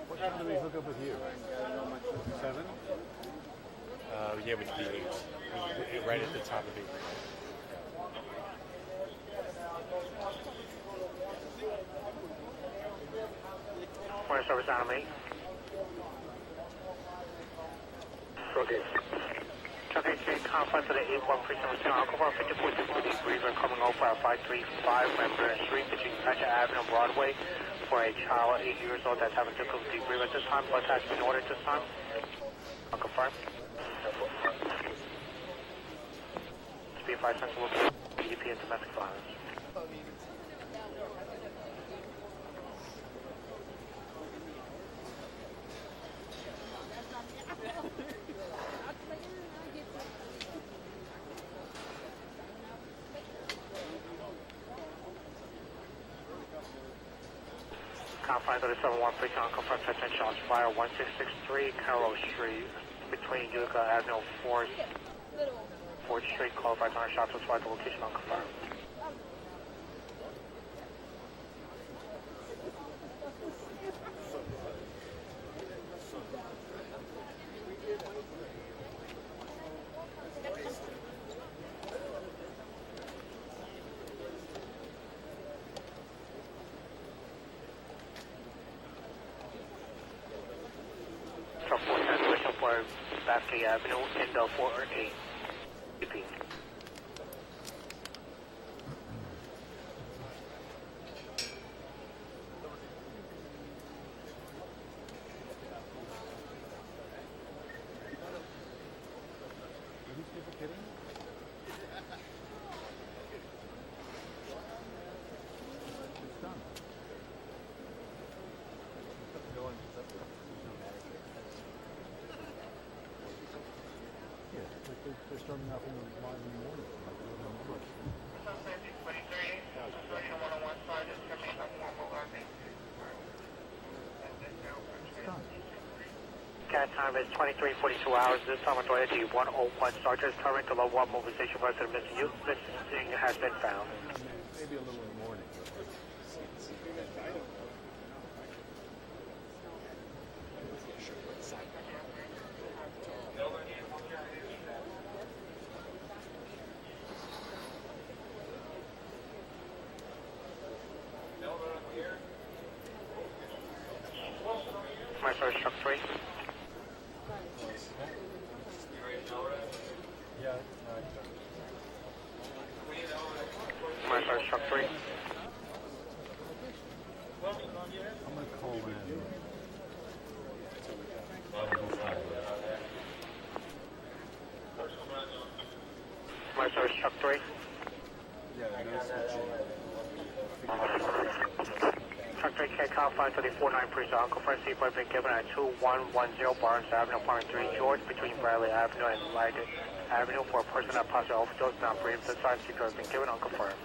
Speaker 3: What time do we hook up with you? 7? Yeah, with the 8. Right at the top of 8.
Speaker 6: Morning service on 8. Okay. Okay, conference to the 8-1 precinct. Alcohol 54 degrees are coming over at 535 Remember Street between Thatcher Avenue and Broadway for a child 8 years old that's having difficulty breathing at this time. Bus has been ordered this time. I'll confirm. Speed 5 cents will be EDP and domestic violence. Confine 37-1 precinct, confirm attention shots fire 1663 Carroll Street between Utica Avenue 4th Street. Qualified 100 shots was fired. The location unconfirmed. For Basket Avenue in the 4A. Repeat.
Speaker 8: They're starting off in the morning.
Speaker 6: Cat time is 23:42 hours. This time, authority 101 Sergeant current to low 1 mobilization resident missing youth. Missing has been found.
Speaker 3: Maybe a little in the morning.
Speaker 6: My first truck 3.
Speaker 3: Yeah.
Speaker 6: My first truck 3.
Speaker 3: I'm going to call in.
Speaker 6: My first truck 3.
Speaker 3: Yeah, that's
Speaker 6: Truck 3 K confine to the 49 precinct. Confirmed seat has been given at 2110 Barnes Avenue, apartment 3 George, between Bradley Avenue and Lighted Avenue for a person that possibly overdose, not breathing. The sign seat has been given unconfirmed.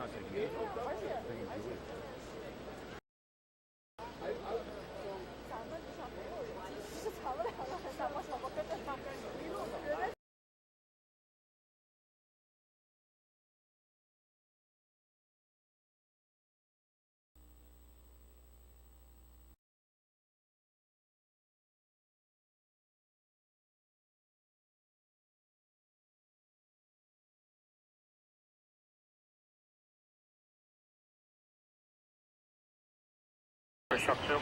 Speaker 8: honest, they can do it.
Speaker 6: Truck 2.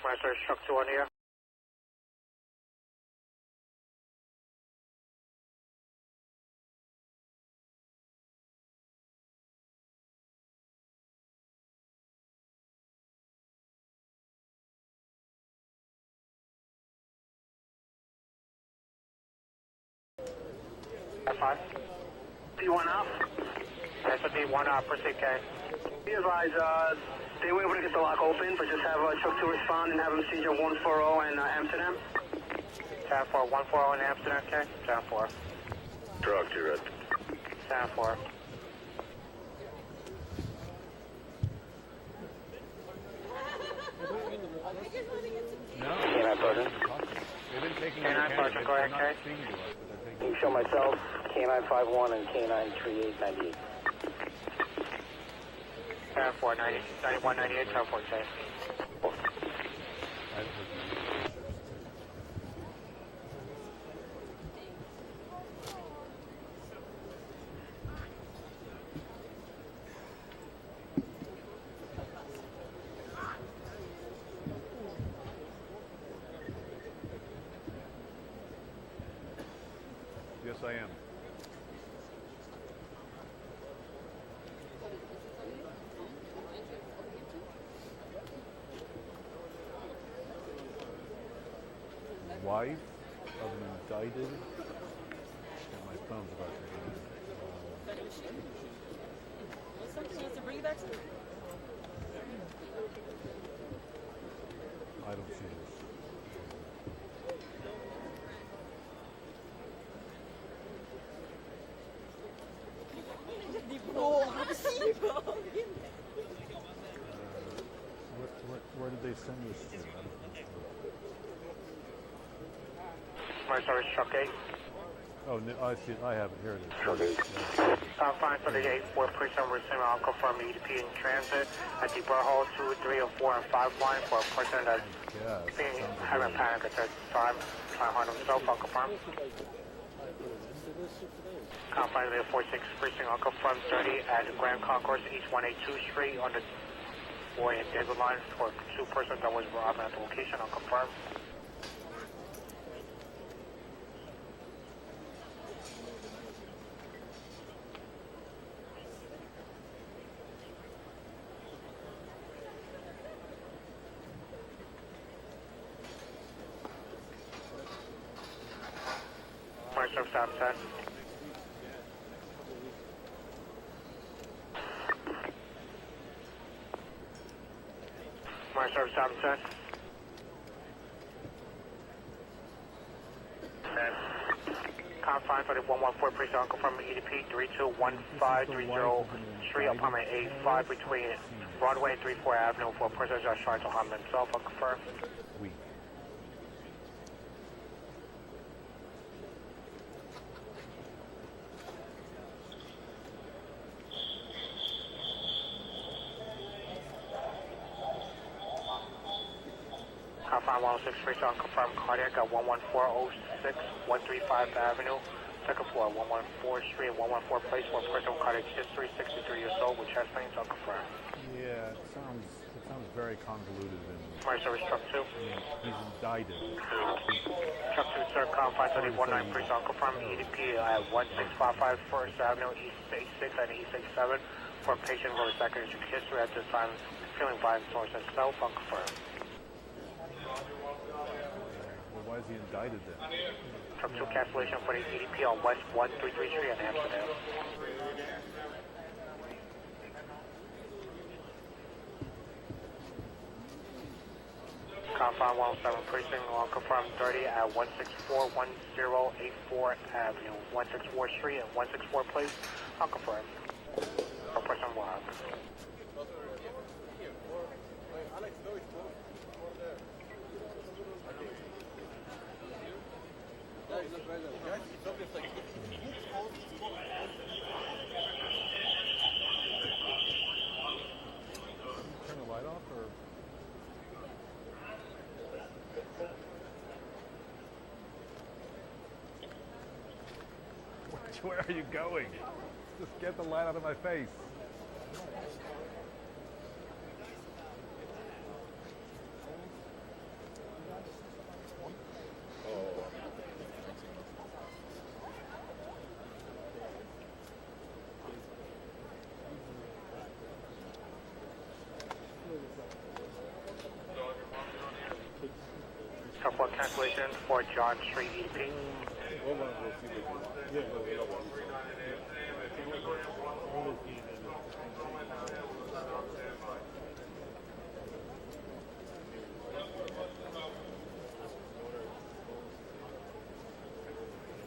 Speaker 6: Master Truck 2 on the air. F5. D1 up. That's a D1 up, proceed K.
Speaker 11: Be advised, they were able to get the lock open, but just have Truck 2 respond and have them seizure 140 in Amsterdam.
Speaker 6: 10-4, 140 in Amsterdam, K. 10-4.
Speaker 11: Truck 2, Red.
Speaker 6: 10-4.
Speaker 8: No.
Speaker 11: K9 Sergeant.
Speaker 8: They've been taking
Speaker 6: K9 Sergeant, go ahead, K.
Speaker 11: You show myself, K9 51 and K9 3898.
Speaker 6: 10-4, 91, 98, 10-4, K.
Speaker 8: Yes, I am. Wife of an indicted. My phone's about to go.
Speaker 10: Something else to bring you back to?
Speaker 8: I don't see this. Where did they send this to? I don't know.
Speaker 6: My service Truck 8.
Speaker 8: Oh, no, I see it. I have it. Here it is.
Speaker 11: Truck 8.
Speaker 6: Fine for the 8-4 precinct receiving. I'll confirm EDP in transit at the Burhole 2, 3, 4, and 5 line for a person that's having panic at that time. Trying to harm himself. I'll confirm. Confine to the 46 precinct. I'll confirm 30 at Grand Concourse, East 182 Street on the Boy and David line for 2 persons that was robbed at the location. I'll confirm. My service stop 10. My service stop 10. Confine for the 114 precinct. I'll confirm EDP 321530 Street, apartment 85 between Broadway and 34 Avenue for a person that's trying to harm himself. I'll confirm. Confine 106 precinct. Confirm cardiac at 11406 135 Avenue. Second floor, 114 Street, 114 Place, for a person with cardiac history, 63 years old, with chest pains. I'll confirm.
Speaker 8: Yeah, it sounds Sounds very convoluted and
Speaker 6: Fire service truck 2.
Speaker 8: he's indicted.
Speaker 6: Truck 2, sir, confined to the 19 precinct, confirm EDP at 1655 First Avenue, East 86 and East 87 for patient with psychiatric history at this time, feeling violent towards himself, unconfirmed.
Speaker 8: Well, why is he indicted then?
Speaker 6: Truck 2 cancellation for the EDP on West 133 Street in Amsterdam. Confine 107 precinct, confirmed 30 at 1641084 Avenue, 164 Street and 164 Place, unconfirmed. For person walk.
Speaker 8: Turn the light off or? Where are you going? Just get the light out of my face.
Speaker 6: Truck 1 cancellation for John Street EDP.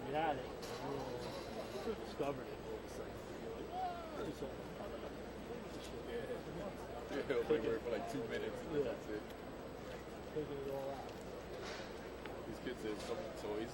Speaker 21: We had it. Discovered it.
Speaker 2: Yeah, they were for like 2 minutes and that's it.
Speaker 21: Figured it all out.
Speaker 2: These kids have so many toys.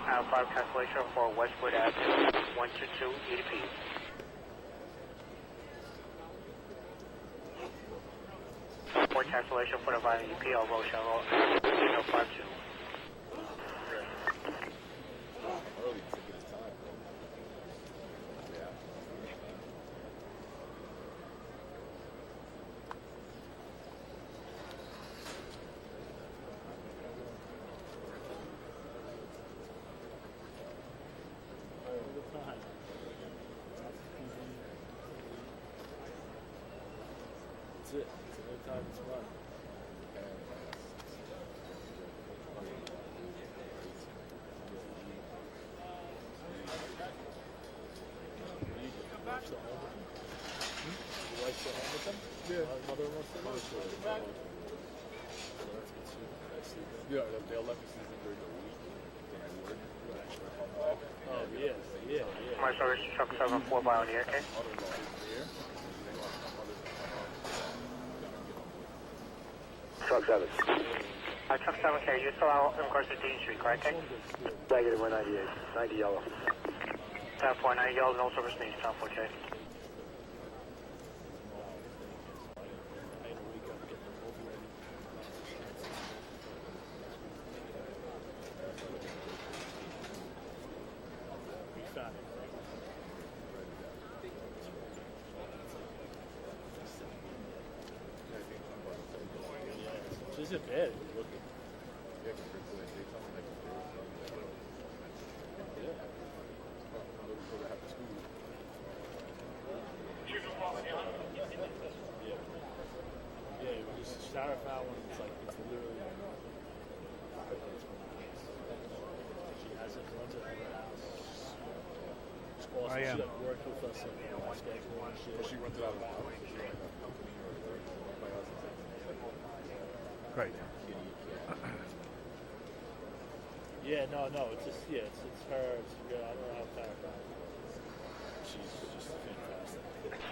Speaker 6: Now 5 cancellation for Westwood Avenue, 122 EDP. For cancellation for the violent EDP on Rochelle Road, 052.
Speaker 2: Early to get his time. Yeah.
Speaker 21: That's it. It's a good time as well.
Speaker 2: You like to hang with them? Yeah. Mother-in-law still lives? Yeah, they'll let me see them during the week. When I work.
Speaker 21: Oh, yeah.
Speaker 6: My service truck 74 by on the air, okay?
Speaker 11: Truck 7.
Speaker 6: Truck 7K, you're still out in regards to Dean Street, correct?
Speaker 11: Negative 198. 90 yellow.
Speaker 6: 10-4, yellow, no service needs, 10-4K.
Speaker 21: This isn't bad. Look at
Speaker 2: Yeah, compared to like daytime, like yeah. Go to have school.
Speaker 21: Yeah, just shower foul when it's like, it's literally. She has it, runs it out of the house. Also,
Speaker 8: I am.
Speaker 21: she like worked with us in our schedule and shit.
Speaker 2: She runs it out of the house.
Speaker 8: Right.
Speaker 1: Yeah, no, it's just it's her. I don't know how to tell her. She's just fantastic.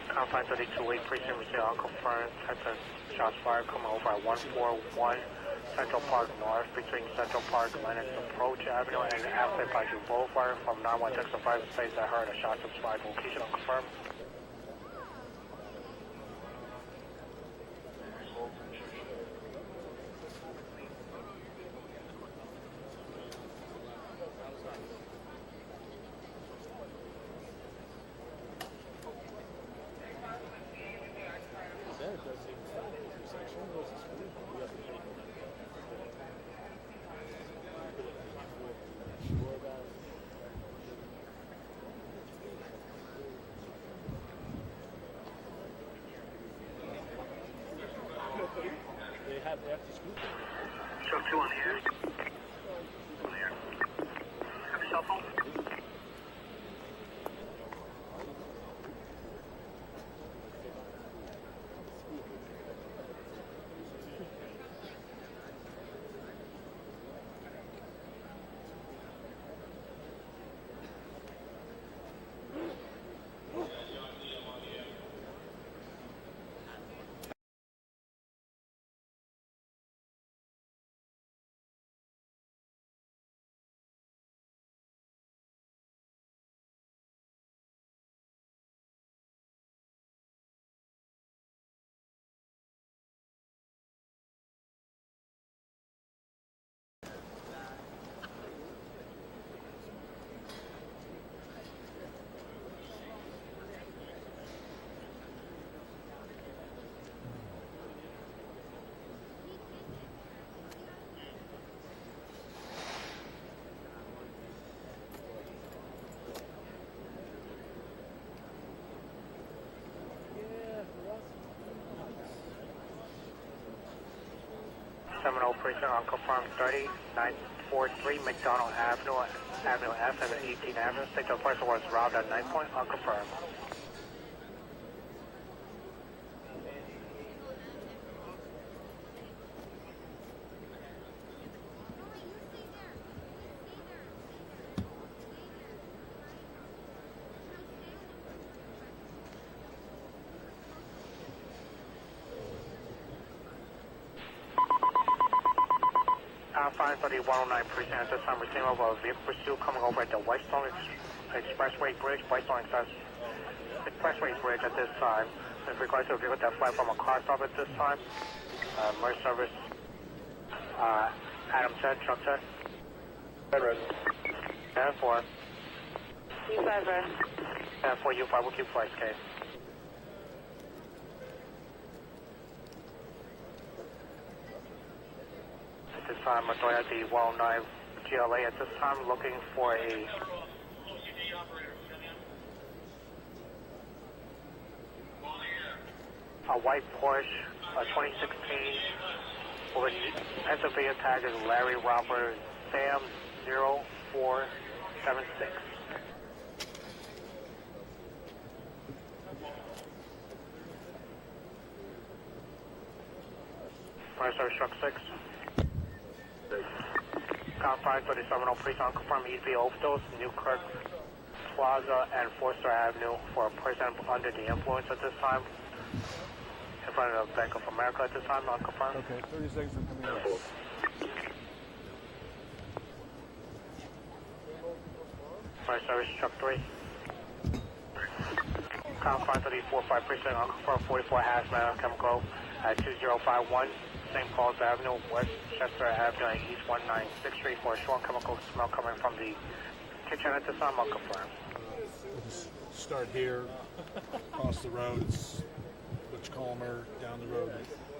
Speaker 6: Confine 32-8 precinct received unconfirmed. Texas shots fired coming over at 141 Central Park North between Central Park, Lennox Approach Avenue, and after Paju Boulevard. From 9-1 Texas advisor states that heard a shot fired. Location unconfirmed.
Speaker 1: They have to scoop it.
Speaker 11: Truck 2 on the air. On the air. Have your cell phone? Seminole Precinct unconfirmed 3943 McDonald Avenue, Avenue F, and 18th Avenue. State the person was robbed at night point, unconfirmed. Confine for the 109 precinct at this time, receiving over a vehicle pursuit coming over at the Whitestone Expressway Bridge, Whitestone Expressway Bridge at this time. With regards to a vehicle that fled from a car stop at this time, merge service, Adam 10, truck 10. Red. 10-4.
Speaker 4: U5,
Speaker 6: 10-4, U5, we'll keep flights, case. At this time, we're at the 109 GLA at this time, looking for a white Porsche, 2016, with Pennsylvania tag is Larry Robert Sam 0476. Fire Service Truck 6. Confine 37 Precinct, confirm EV overdose, Newkirk Plaza and Forster Avenue for a person under the influence at this time. In front of the Bank of America at this time, not confirmed.
Speaker 8: Okay, 30 seconds from coming out.
Speaker 6: Fire Service Truck 3. Confine 34-5 Precinct, unconfirmed 44 hazmat chemical at 2051 St. Paul's Avenue, Westchester Avenue, and East 196th Street for a strong chemical smell coming from the kitchen at this time, unconfirmed.
Speaker 8: We'll just start here, across the road, it's much calmer, down the road,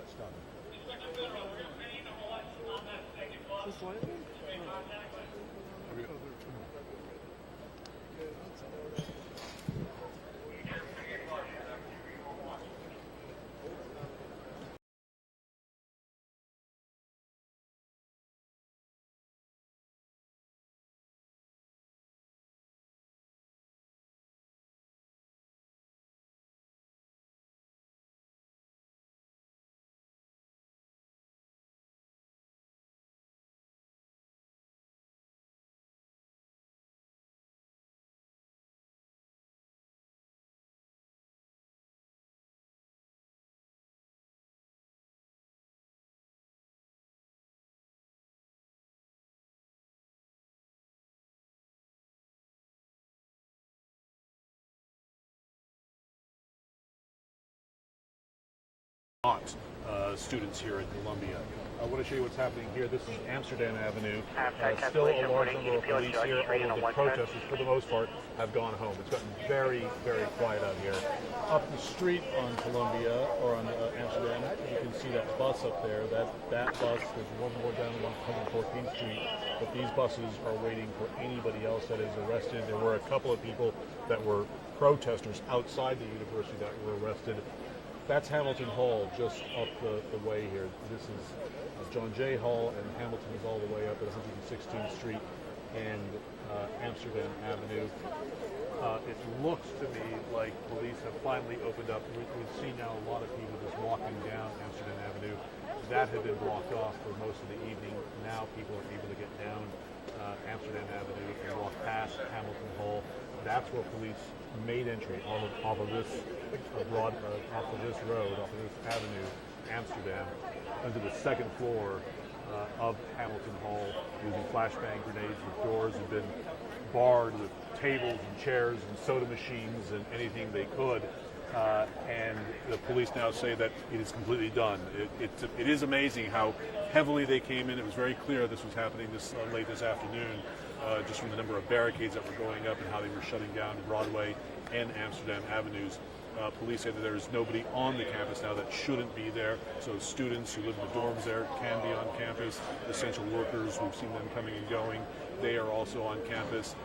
Speaker 8: stop.
Speaker 1: Just slightly?
Speaker 8: students here at Columbia. I want to show you what's happening here. This is Amsterdam Avenue. Still a large number of police here, although the protesters, for the most part, have gone home. It's gotten very, very quiet out here. Up the street on Columbia, or on Amsterdam, you can see that bus up there. That bus, there's one more down on 114th Street, but these buses are waiting for anybody else that is arrested. There were a couple of people that were protesters outside the university that were arrested. That's Hamilton Hall, just up the way here. This is John Jay Hall, and Hamilton is all the way up at 116th Street and Amsterdam Avenue. It looks to me like police have finally opened up. We see now a lot of people just walking down Amsterdam Avenue. That had been blocked off for most of the evening. Now people are able to get down Amsterdam Avenue and walk past Hamilton Hall. That's where police made entry off of this road, off of this avenue, Amsterdam, onto the second floor of Hamilton Hall, using flashbang grenades. The doors have been barred with tables and chairs and soda machines and anything they could. And the police now say that it is completely done. It is amazing how heavily they came in. It was very clear this was happening this late this afternoon, just from the number of barricades that were going up and how they were shutting down Broadway and Amsterdam avenues. Police say that there is nobody on the campus now that shouldn't be there. So students who live in the dorms there can be on campus. Essential workers, we've seen them coming and going. They are also on campus,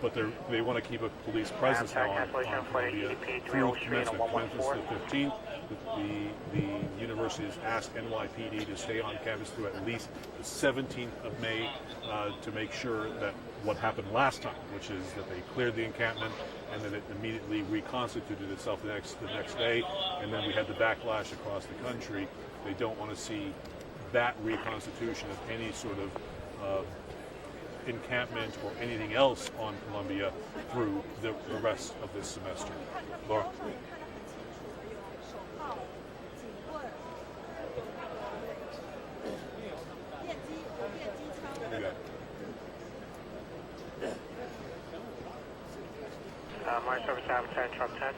Speaker 8: but they want to keep a police presence now on Columbia through commencement the 15th. The university has asked NYPD to stay on campus through at least the 17th of May to make sure that what happened last time, which is that they cleared the encampment and then it immediately reconstituted itself the next day, and then we had the backlash across the country. They don't want to see that reconstitution of any sort of encampment or anything else on Columbia through the rest of this semester. Laura?
Speaker 6: My service time 10, truck 10.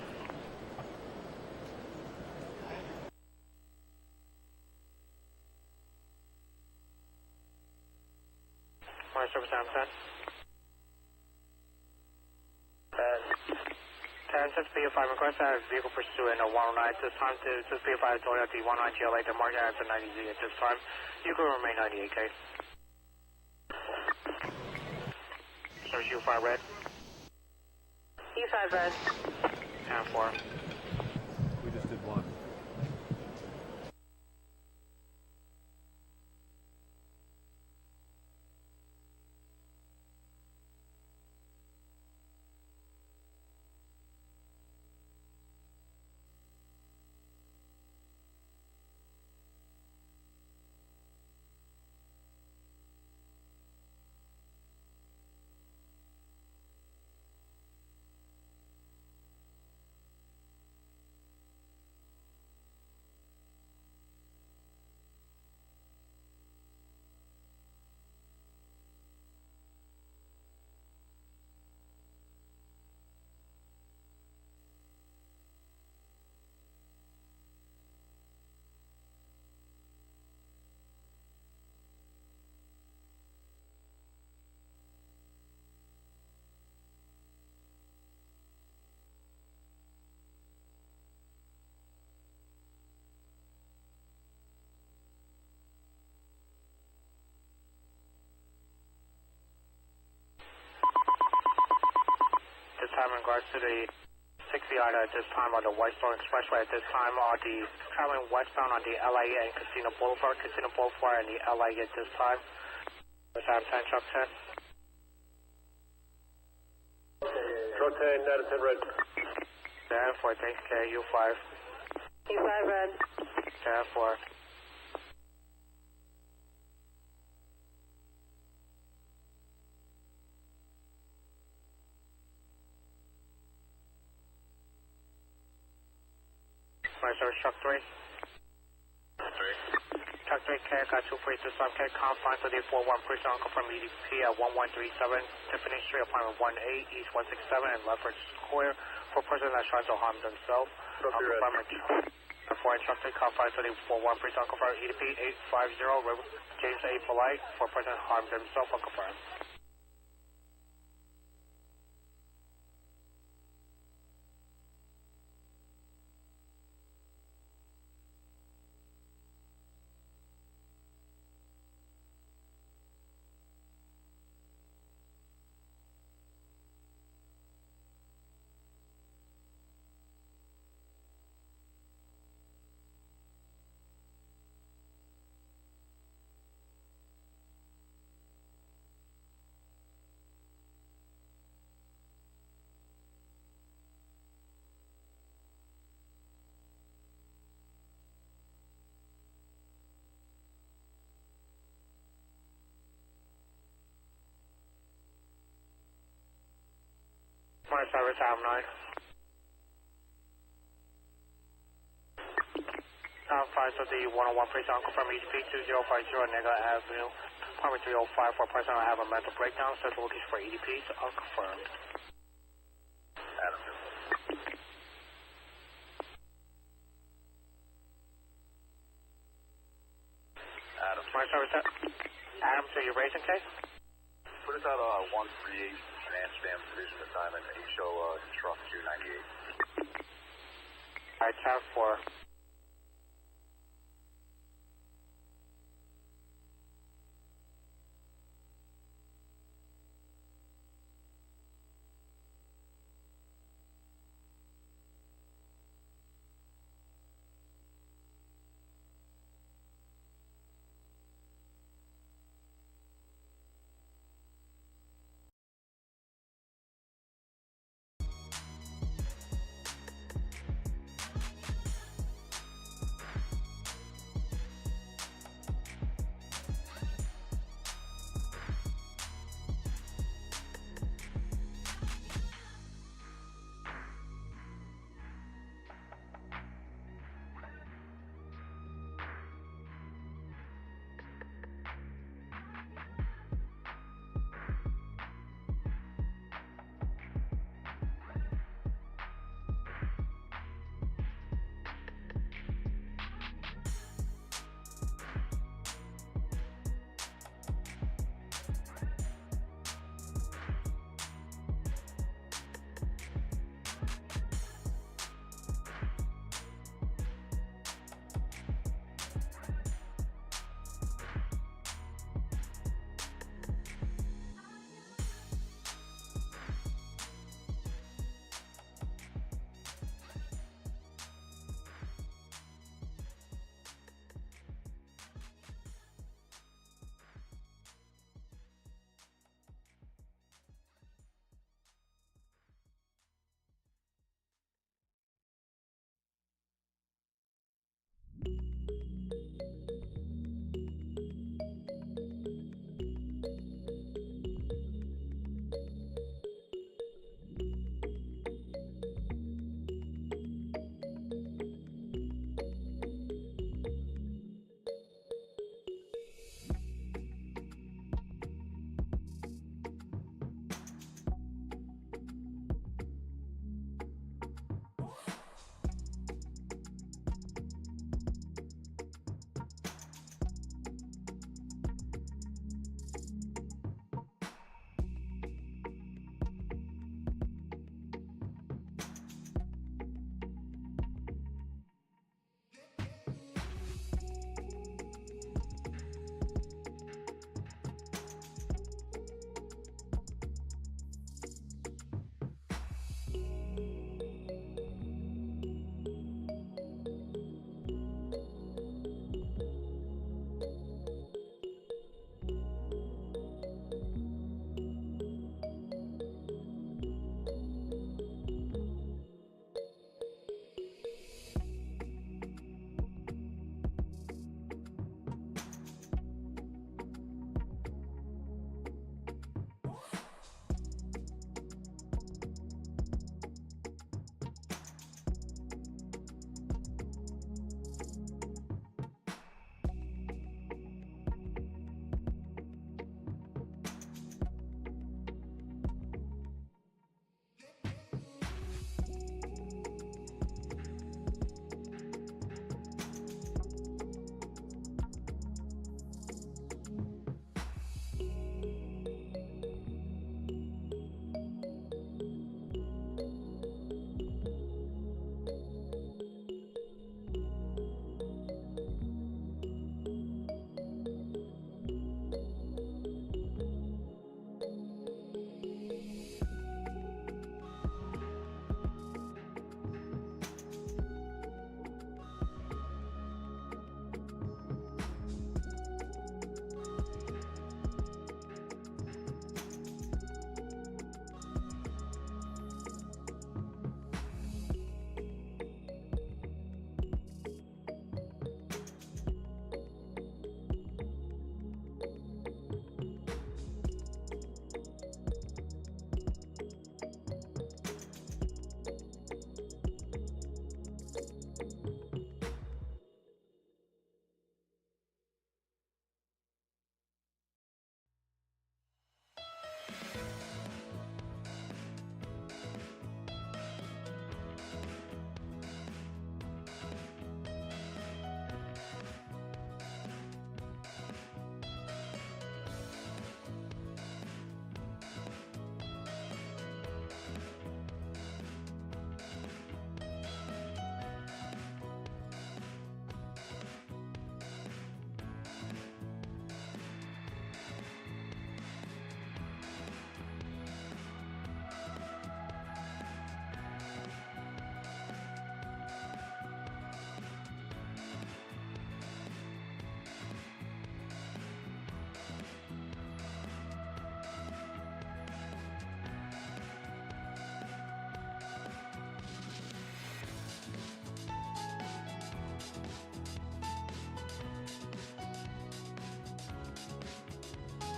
Speaker 6: My service time 10. 10, 6 B5 request that vehicle pursuing a 109 at this time to 6 B5 Toyota D19 GLA to mark out for 90Z at this time. You can remain 98K. Service U5 red.
Speaker 4: U5 red.
Speaker 6: 10-4.
Speaker 8: We just did one.
Speaker 6: Time in regards to the 60 item at this time on the Whitestone Expressway at this time on the traveling westbound on the LA and Casino Boulevard and the LA at this time. Time 10, truck 10.
Speaker 11: Truck 10, Madison red.
Speaker 6: 10-4, thanks, U5.
Speaker 4: U5 red.
Speaker 6: 10-4. My service truck 3. Truck 3, K, got 2 to some K, confined to the 41 precinct, confirm EDP at 1137 Tiffany Street, apartment 1A, East 167, and Lefford Square, for person that tries to harm themselves.
Speaker 11: 4 instructed, car 53041, please unconfirmed, EDP 850, James A. Polite, 4 person harmed himself, unconfirmed. Morning, service, Adam 9. 530 101, please unconfirmed, EDP 2050, Nega Avenue, apartment 305, for a person I have a mental breakdown, says looking for EDPs, unconfirmed. Adam. Adam. Morning, service, Adam, so you're racing case?
Speaker 7: Put us out 138 Amsterdam Division assignment, HO truck 298.
Speaker 11: Alright, tab 4.